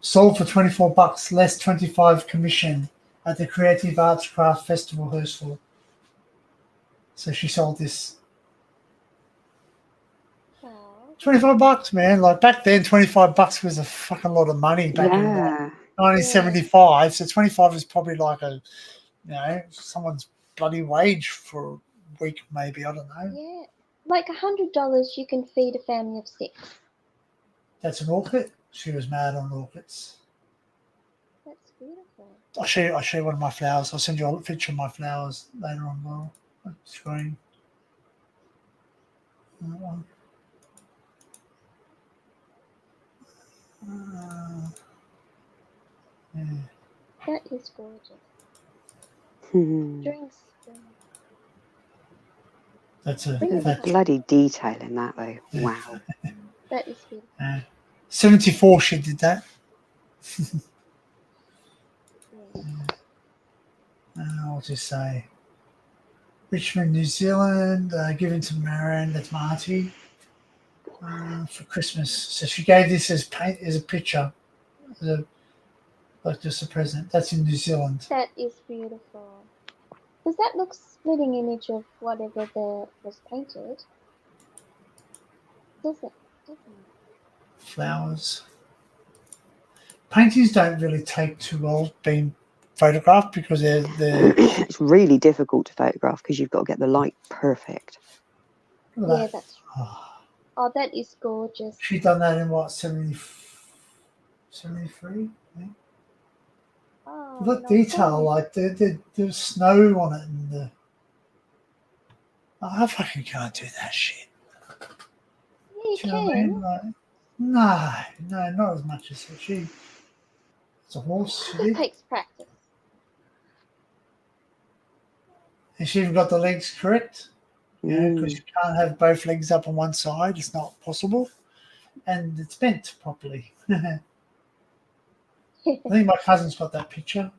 Sold for $24, less 25 commission at the Creative Arts Craft Festival, Hurstville. So she sold this. $25, man. Like back then, $25 was a fucking lot of money back in like 1975. So 25 is probably like someone's bloody wage for a week, maybe. I don't know.
Yeah, like $100, you can feed a family of 6.
That's an orchid. She was mad on orchids.
That's beautiful.
I'll show you one of my flowers. I'll send you a picture of my flowers later on the screen. That one. Yeah.
That is gorgeous. During spring.
That's a
There's bloody detail in that though. Wow.
That is beautiful.
74 she did that. I'll just say Richmond, New Zealand, given to Marianne, that's my auntie, for Christmas. So she gave this as a picture, like just a present. That's in New Zealand.
That is beautiful. Does that look splitting image of whatever was painted? Does it? Doesn't it?
Flowers. Paintings don't really take too well being photographed because they're
It's really difficult to photograph because you've got to get the light perfect.
look at
Yeah,
that.
that's right. Oh, that is gorgeous.
She done that in what, 73? Yeah.
Oh,
Look,
no,
detail,
sorry.
like there's snow on it and I fucking can't do that shit.
Yeah, you
Do you know what I mean?
can.
Like, no, not as much as she. It's a horse. She
It
did.
takes practice.
And she even got the legs correct. Yeah, because you can't have both legs up on one side. It's not possible. And it's bent properly. I think my cousin's got that picture.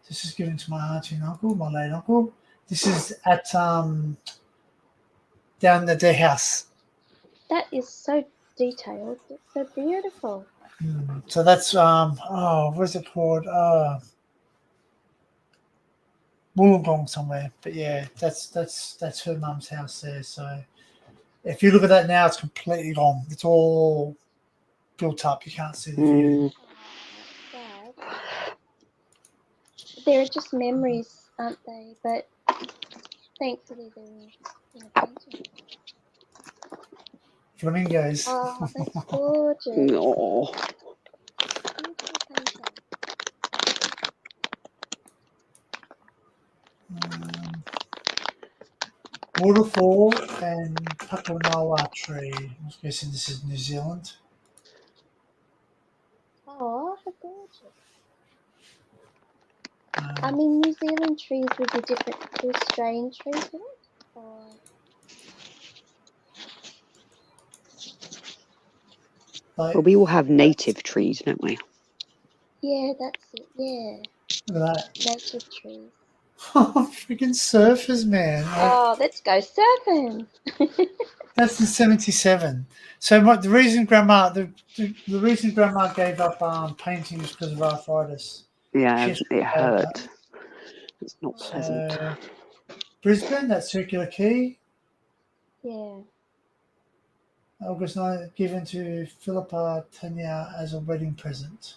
This is given to my auntie and uncle, my late uncle. This is at down at their house.
That is so detailed. It's so beautiful.
So that's what's it called? Wollongong somewhere. But yeah, that's her mum's house there. So if you look at that now, it's completely gone. It's all built up. You can't see the view.
Sad. They're just memories, aren't they? But thankfully they're in a painting.
Flamingos.
Oh, that's gorgeous.
No.
Beautiful painting.
Waterfall and Pakanawa tree. I'm guessing this is New Zealand.
Oh, how gorgeous. I mean, New Zealand trees would be different to Australian trees, would it? Or...
Well, we all have native trees, don't we?
Yeah, that's it. Yeah,
Look at that.
native trees.
Freaking surfers, man.
Oh, let's go surfing.
That's in 77. So the reason Grandma gave up painting is because of arthritis.
Yeah,
She's
it hurt. It's not pleasant.
Brisbane, that circular key,
Yeah.
August 9th, given to Philippa Tanya as a wedding present.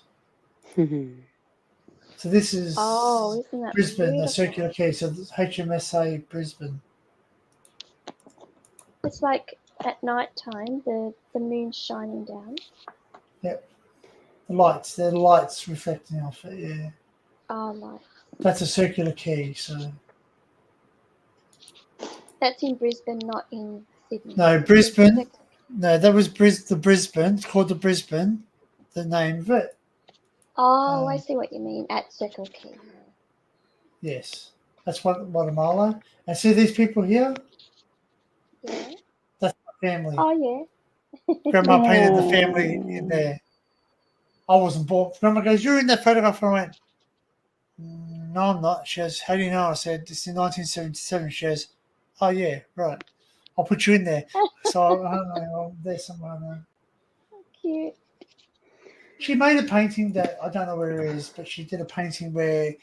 So this is
Oh, isn't that
Brisbane, the
beautiful?
circular key. So this HMSA Brisbane.
It's like at night time, the moon's shining down.
Yep. The lights, they're the lights reflecting off it, yeah.
Oh, light.
That's a circular key, so
That's in Brisbane, not in Sydney.
no, Brisbane. No, that was the Brisbane. It's called the Brisbane, the name of it.
Oh, I see what you mean. At Circle Quay.
Yes. That's Guatemala. And see these people here?
Yeah.
That's my family.
Oh, yeah.
Grandma painted the family in there. I wasn't born. Grandma goes, "You're in that photograph." I went, "No, I'm not." She goes, "How do you know?" I said, "It's in 1977." She goes, "Oh, yeah, right. I'll put you in there." So I don't know. There's somewhere I know.
Cute.
She made a painting that I don't know where it is, but she did a painting where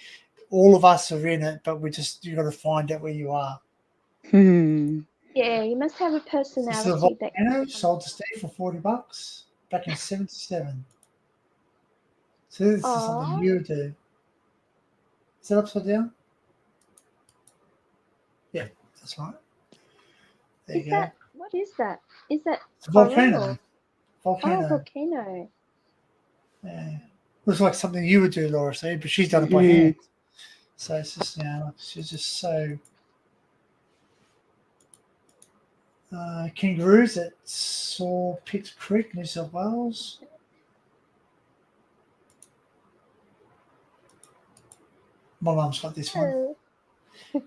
all of us are in it, but you got to find out where you are.
Yeah, you must have a
This is a
personality that
volcano sold to Steve for $40 back in '77. So this is something you do. Is that upside down? Yeah, that's right. There you go.
What is that? Is that
It's a volcano.
coral?
Volcano.
Oh, volcano.
Yeah. Looks like something you would do, Laura, see, but she's done it by hand. So it's just, she's just so. Kangaroos at Sawpit Creek, New South Wales. My mum's got this one.
Oh.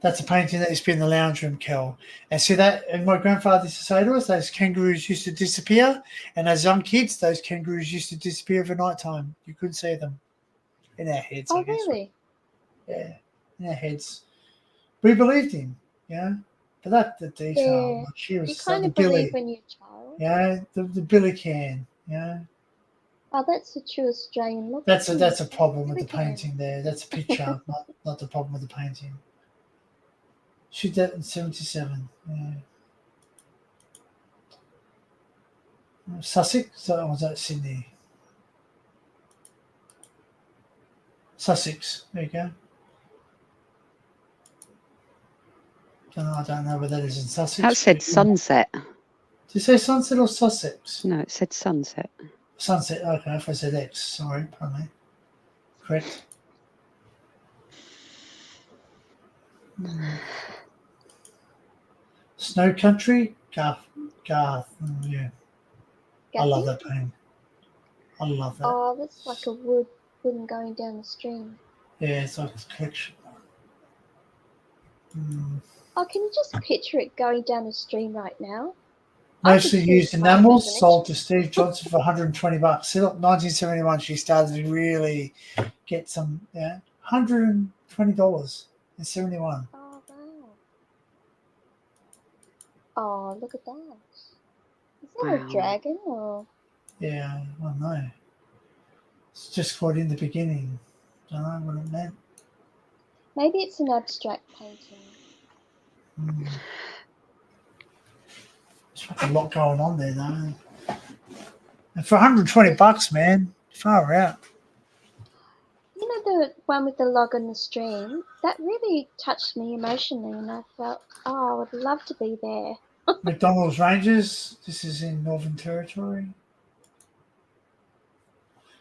That's a painting that used to be in the lounge room, Kel. And see that, and my grandfather used to say to us, those kangaroos used to disappear. And as young kids, those kangaroos used to disappear over night time. You couldn't see them in our heads, I
Oh,
guess.
really?
Yeah, in our heads. We believed him, But the detail,
Yeah.
like she was
You
like
kind
the
of
Billy,
believe when you're a child.
the Billy can,
Oh, that's a true Australian look.
That's
isn't
a
it?
problem with the
Billy can.
painting there. That's a picture, not the problem with the painting. She did it in '77. Yeah. Sussex, or was that Sydney? Sussex. There you go. I don't know where that is in Sussex.
That said sunset.
Did you say Sunset or Sussex?
No, it said sunset.
Sunset. Okay, if I said X, sorry, pardon me. Correct. Snow Country, Garth. Yeah. I love
Gaffy?
that painting. I love that.
Oh, that's like a wooden going down the stream.
Yeah, it's like a collection.
Oh, can you just picture it going down the stream right now? I could
Mostly
see it
used
in my
enamels,
imagination.
sold to Steve Johnson for $120. See, look, 1971, she started to really get some, $120 in 71.
Oh, wow. Oh, look at that. Is that a
Wow.
dragon or?
Yeah, I don't know. It's just caught in the beginning. Don't know what it meant.
Maybe it's an abstract painting.
There's like a lot going on there, though. And for $120, man, far out.
You know the one with the log on the stream? That really touched me emotionally, and I felt, oh, I would love to be there.
McDonald's Rangers. This is in Northern Territory.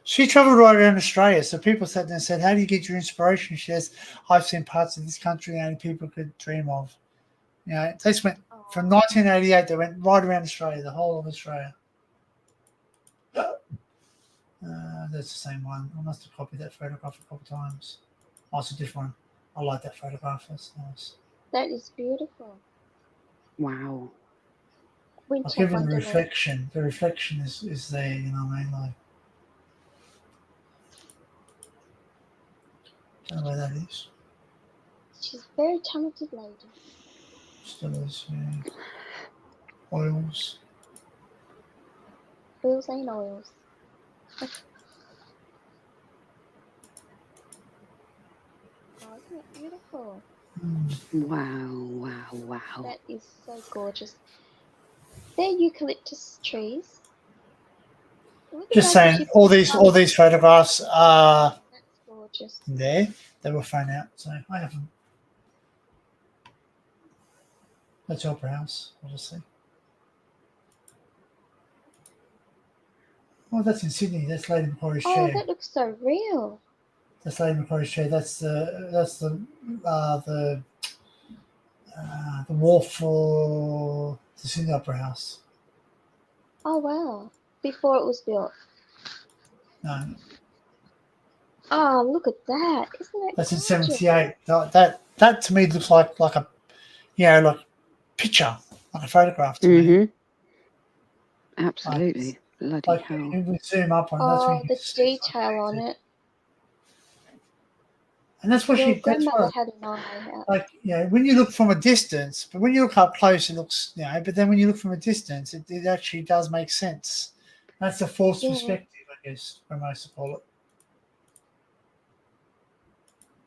She travelled right around Australia, so people sat there and said, "How do you get your inspiration?" She says, "I've seen parts of this country only people could dream of." You know, they just went from 1988. They went right around Australia, the whole of Australia. That's the same one. I must have copied that photograph a couple of times. Oh, it's a different one. I like that photograph. That's nice.
That is beautiful.
Wow.
Winter
Like even the
Wonderland.
reflection. The reflection is there, you know what I mean? Like, don't know where that is.
She's a very talented lady.
Still is, yeah. Oils.
Wheels ain't oils. Oh, isn't it beautiful?
Wow.
That is so gorgeous. They're eucalyptus trees. Look at
Just
those
saying,
chips
all
and
these
flowers.
photographs are
That's gorgeous.
there. They were thrown out, so I have them. That's Opera House, obviously. Oh, that's in Sydney. That's Lady Macquarie's
Oh,
chair.
that looks so real.
That's Lady Macquarie's chair. That's the wall for the Sydney Opera House.
Oh, wow. Before it was built.
No,
Oh, look at that. Isn't that
that's in
gorgeous?
'78. That to me looks like a, like picture, like a photograph to me.
Mm-hmm. Absolutely. Bloody
Like
hell.
if we zoom up on it, that's when
Oh,
you
the
can see it's
detail on it.
And that's what
Your
that's
grandmother
what,
had an eye out.
like, when you look from a distance, but when you look up close, it looks, but then when you look from a distance, it actually does make sense. That's a forced
Yeah.
perspective, I guess, I most call it.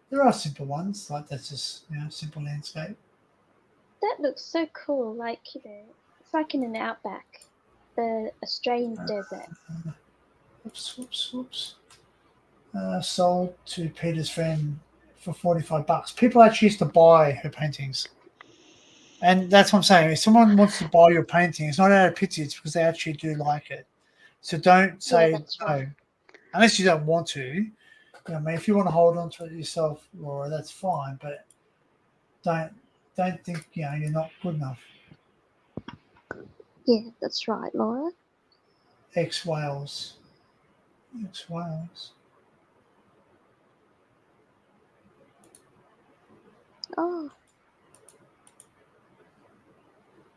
There are simple ones, like that's just, simple landscape.
That looks so cool. Like, it's like in an outback. The Australian desert.
Whoops. Sold to Peter's friend for $45. People actually used to buy her paintings. And that's what I'm saying. If someone wants to buy your painting, it's not out of pity, it's because they actually do like it. So don't say
that's
no.
right.
Unless you don't want to. I mean, if you want to hold on to it yourself, Laura, that's fine. But don't think you're not good enough.
Yeah, that's right, Laura.
Ex-Wales.
Oh,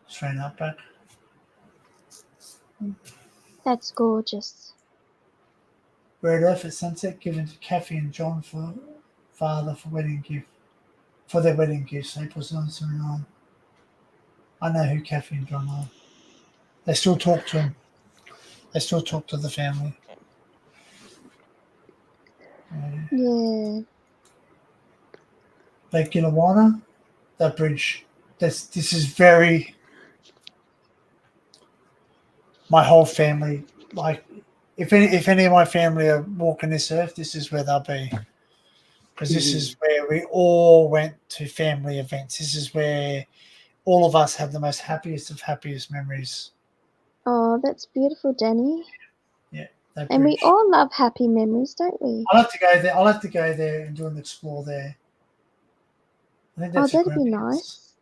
Australian outback.
that's gorgeous.
Red Earth at sunset given to Kathy and John for father for their wedding gifts. April 1979. I know who Kathy and John are. They still talk to him. They still talk to the family.
Yeah.
Lake Gillawana, that bridge. This is very. My whole family, like, if any of my family are walking this earth, this is where they'll be. Because this is where we all went to family events. This is where all of us have the most happiest memories.
Oh, that's beautiful, Danny.
Yeah, that
And we
bridge.
all love happy memories, don't we?
I'll have to go there. I'll have to go there and do an explore there. I think
Oh,
that's
that'd be nice.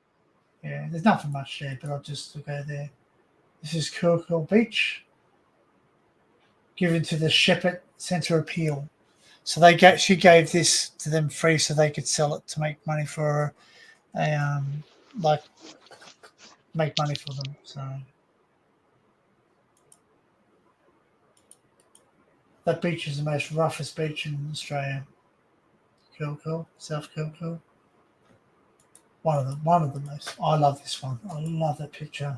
Yeah, there's nothing much there, but I'll just go there. This is Cool Beach. given to the Shepherd Centre Appeal. So she gave this to them free so they could sell it to make money for make money for them. So that beach is the most roughest beach in Australia. Kilcool, South Kilcool. One of the most. I love this one. I love that picture.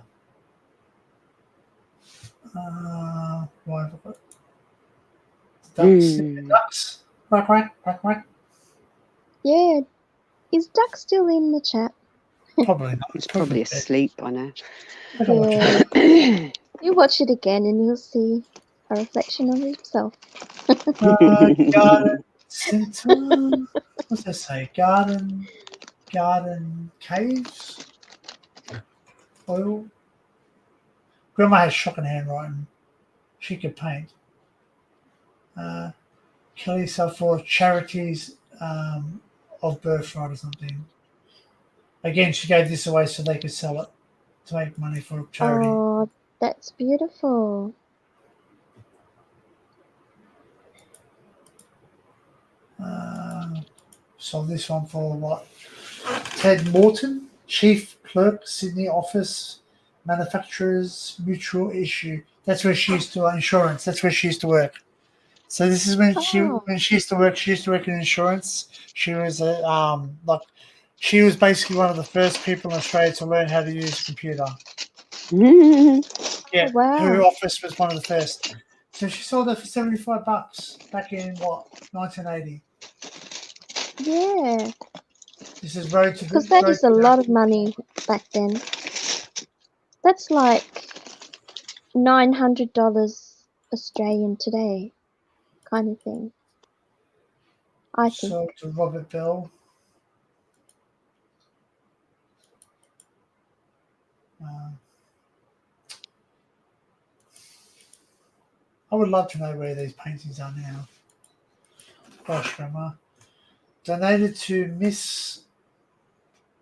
Why have I got ducks? Ducks. Quack, quack, quack, quack.
Yeah. Is Duck still in the chat?
Probably not.
He's probably asleep by now.
I don't watch it.
You watch it again and you'll see a reflection of himself.
Garden Centre. What's that say? Garden Caves. Oil. Grandma has shocking handwriting. She could paint. Kelly for charities of birthright or something. Again, she gave this away so they could sell it to make money for a charity.
Oh, that's beautiful.
Sold this one for what? Ted Morton, Chief Clerk, Sydney Office, Manufacturers Mutual Issue. That's where she used to insurance. That's where she used to work. So this is when she used to work. She used to work in insurance. She was she was basically one of the first people in Australia to learn how to use a computer. Yeah,
Wow.
her office was one of the first. So she sold it for $75 back in what, 1980.
Yeah.
This is road to
Because that is a lot of money back then. That's like $900 Australian today, kind of thing. I think.
Sold to Robert Bell. I would love to know where these paintings are now. Gosh, Grandma. Donated to Miss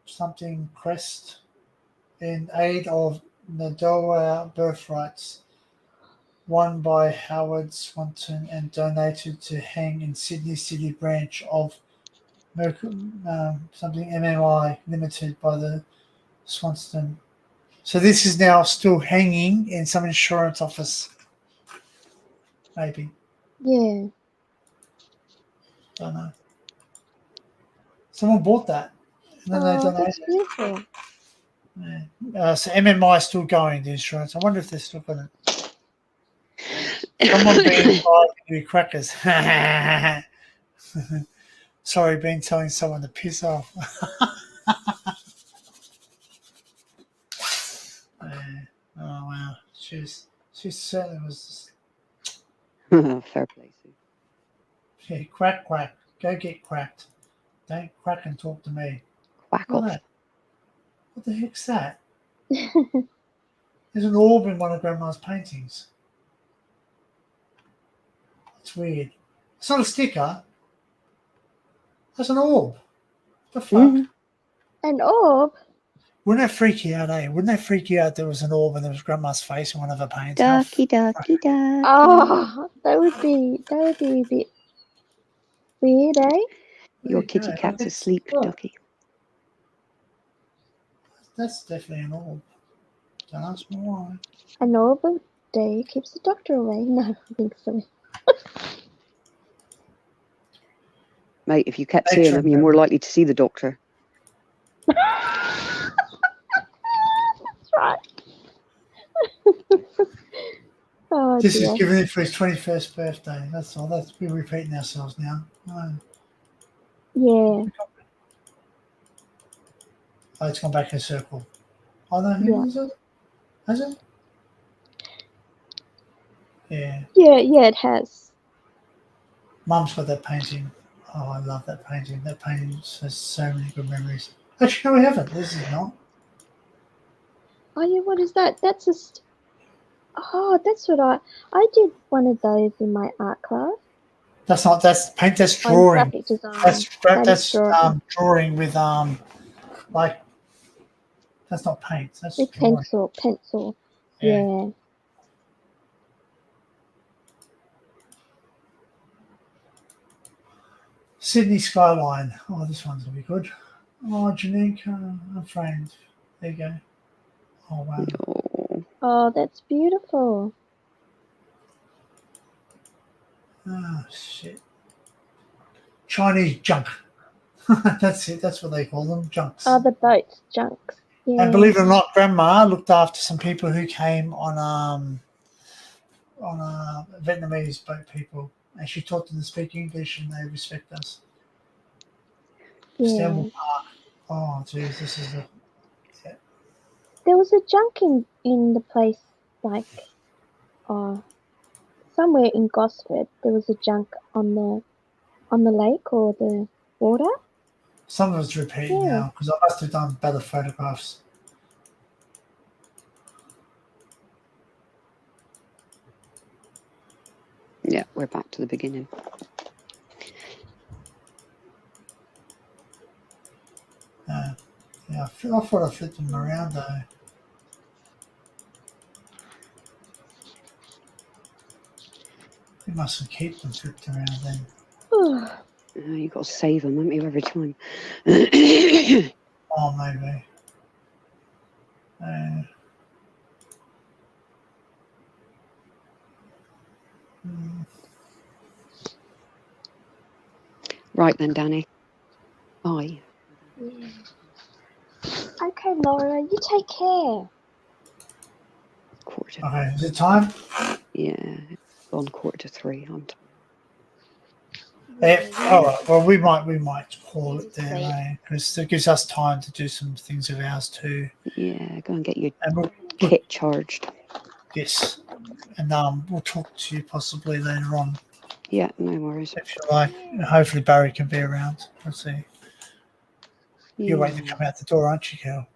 something Crest in aid of Nadoa birthrights, won by Howard Swanton and donated to hang in Sydney City branch of something MMI Limited by the Swanston. So this is now still hanging in some insurance office. Maybe.
Yeah.
Don't know. Someone bought that. And then they
Oh,
donated
that's beautiful.
it. So MMI is still going, the insurance. I wonder if they're still going to. Someone being do crackers. Sorry, been telling someone to piss off. Oh wow, she certainly was.
Fair play, Sue.
Yeah, quack quack, go get cracked. Don't crack and talk to me.
Whack
Look at
off.
that. What the heck's that? There's an orb in one of Grandma's paintings. It's weird. It's not a sticker. That's an orb. The fuck?
Mhm.
An orb?
Wouldn't that freak you out, eh? Wouldn't that freak you out there was an orb and there was Grandma's face in one of her paintings?
Ducky, ducky, ducky.
Oh, that would be a bit weird, eh?
Your kitty cat's asleep, Ducky.
That's definitely an orb. Don't ask me why.
An orb of day keeps the doctor away. No, I think so.
Mate, if you kept seeing them, you're more likely to see the doctor.
That's right. Oh,
This
dear.
is giving him for his 21st birthday. That's all. We're repeating ourselves now. Oh,
Yeah.
it's gone back in a circle. Oh, no, who is it? Has it? Yeah.
Yeah, it has.
Mum's got that painting. Oh, I love that painting. That painting has so many good memories. Actually, no, we haven't. This is not.
Oh, yeah, what is that? That's just. Oh, that's what I did one of those in my art class.
That's not. That's paint. That's
On
drawing.
graphic design.
That's
drawing.
drawing with like. That's not paint. That's
With
drawing.
pencil.
Yeah.
Yeah.
Sydney skyline. Oh, this one's gonna be good. Oh, Janique, a friend. There you go. Oh wow.
Oh,
Oh, that's beautiful.
Oh shit. Chinese junk. That's it. That's what they call them, junks.
Oh, the boats, junks. Yeah.
And believe it or not, Grandma looked after some people who came on Vietnamese boat people, and she taught them to speak English, and they respect us.
Yeah.
Stanwell Park. Oh, geez, this is a
There was a junk in the place, like, somewhere in Gosford. There was a junk on the lake or the water.
some of it's repeating
Yeah.
now because I must have done better photographs.
yeah, we're back to the beginning.
Yeah, I thought I flipped them around though. You mustn't keep them flipped around then.
You got to save them, haven't you, every time?
Oh, maybe.
Right then, Danny. Bye.
Yeah. Okay, Laura, you take care.
Quarter.
Okay, is it time?
Yeah, it's gone 2:45. I'm
Yeah. All right. Well, we might call it there, because it gives us time to do some things of ours too.
yeah, go and get your
And we'll
kit charged.
yes, and we'll talk to you possibly later on
Yeah, no worries.
if you like. Hopefully Barry can be around. We'll see. You're waiting to
Yeah.
come out the door, aren't you, Kel?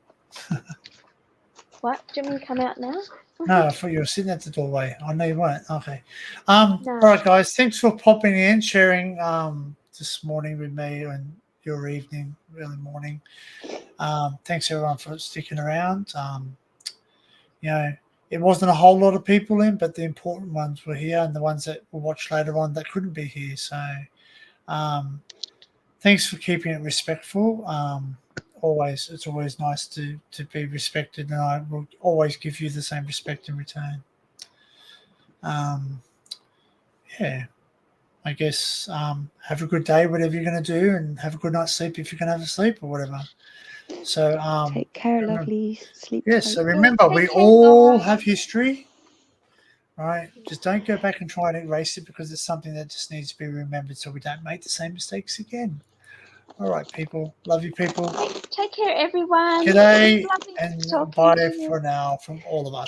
What? Do you want me to come out now?
No, I thought you were sitting at the doorway. I know you weren't. Okay.
No.
All right, guys. Thanks for popping in, sharing this morning with me and your evening, early morning. Thanks everyone for sticking around. You know, it wasn't a whole lot of people in, but the important ones were here, and the ones that will watch later on that couldn't be here. So, thanks for keeping it respectful. It's always nice to be respected, and I will always give you the same respect in return. Yeah, I guess have a good day, whatever you're going to do, and have a good night's sleep if you can have a sleep or whatever. So
Take care,
remember-
lovely. Sleep
yes.
tight.
So remember, we
Take care,
all
Laura.
have history, right? Just don't go back and try and erase it, because it's something that just needs to be remembered, so we don't make the same mistakes again. All right, people. Love you, people.
Take care, everyone.
G'day
Lovely
and
talking
bye
to you.
for now from all of us.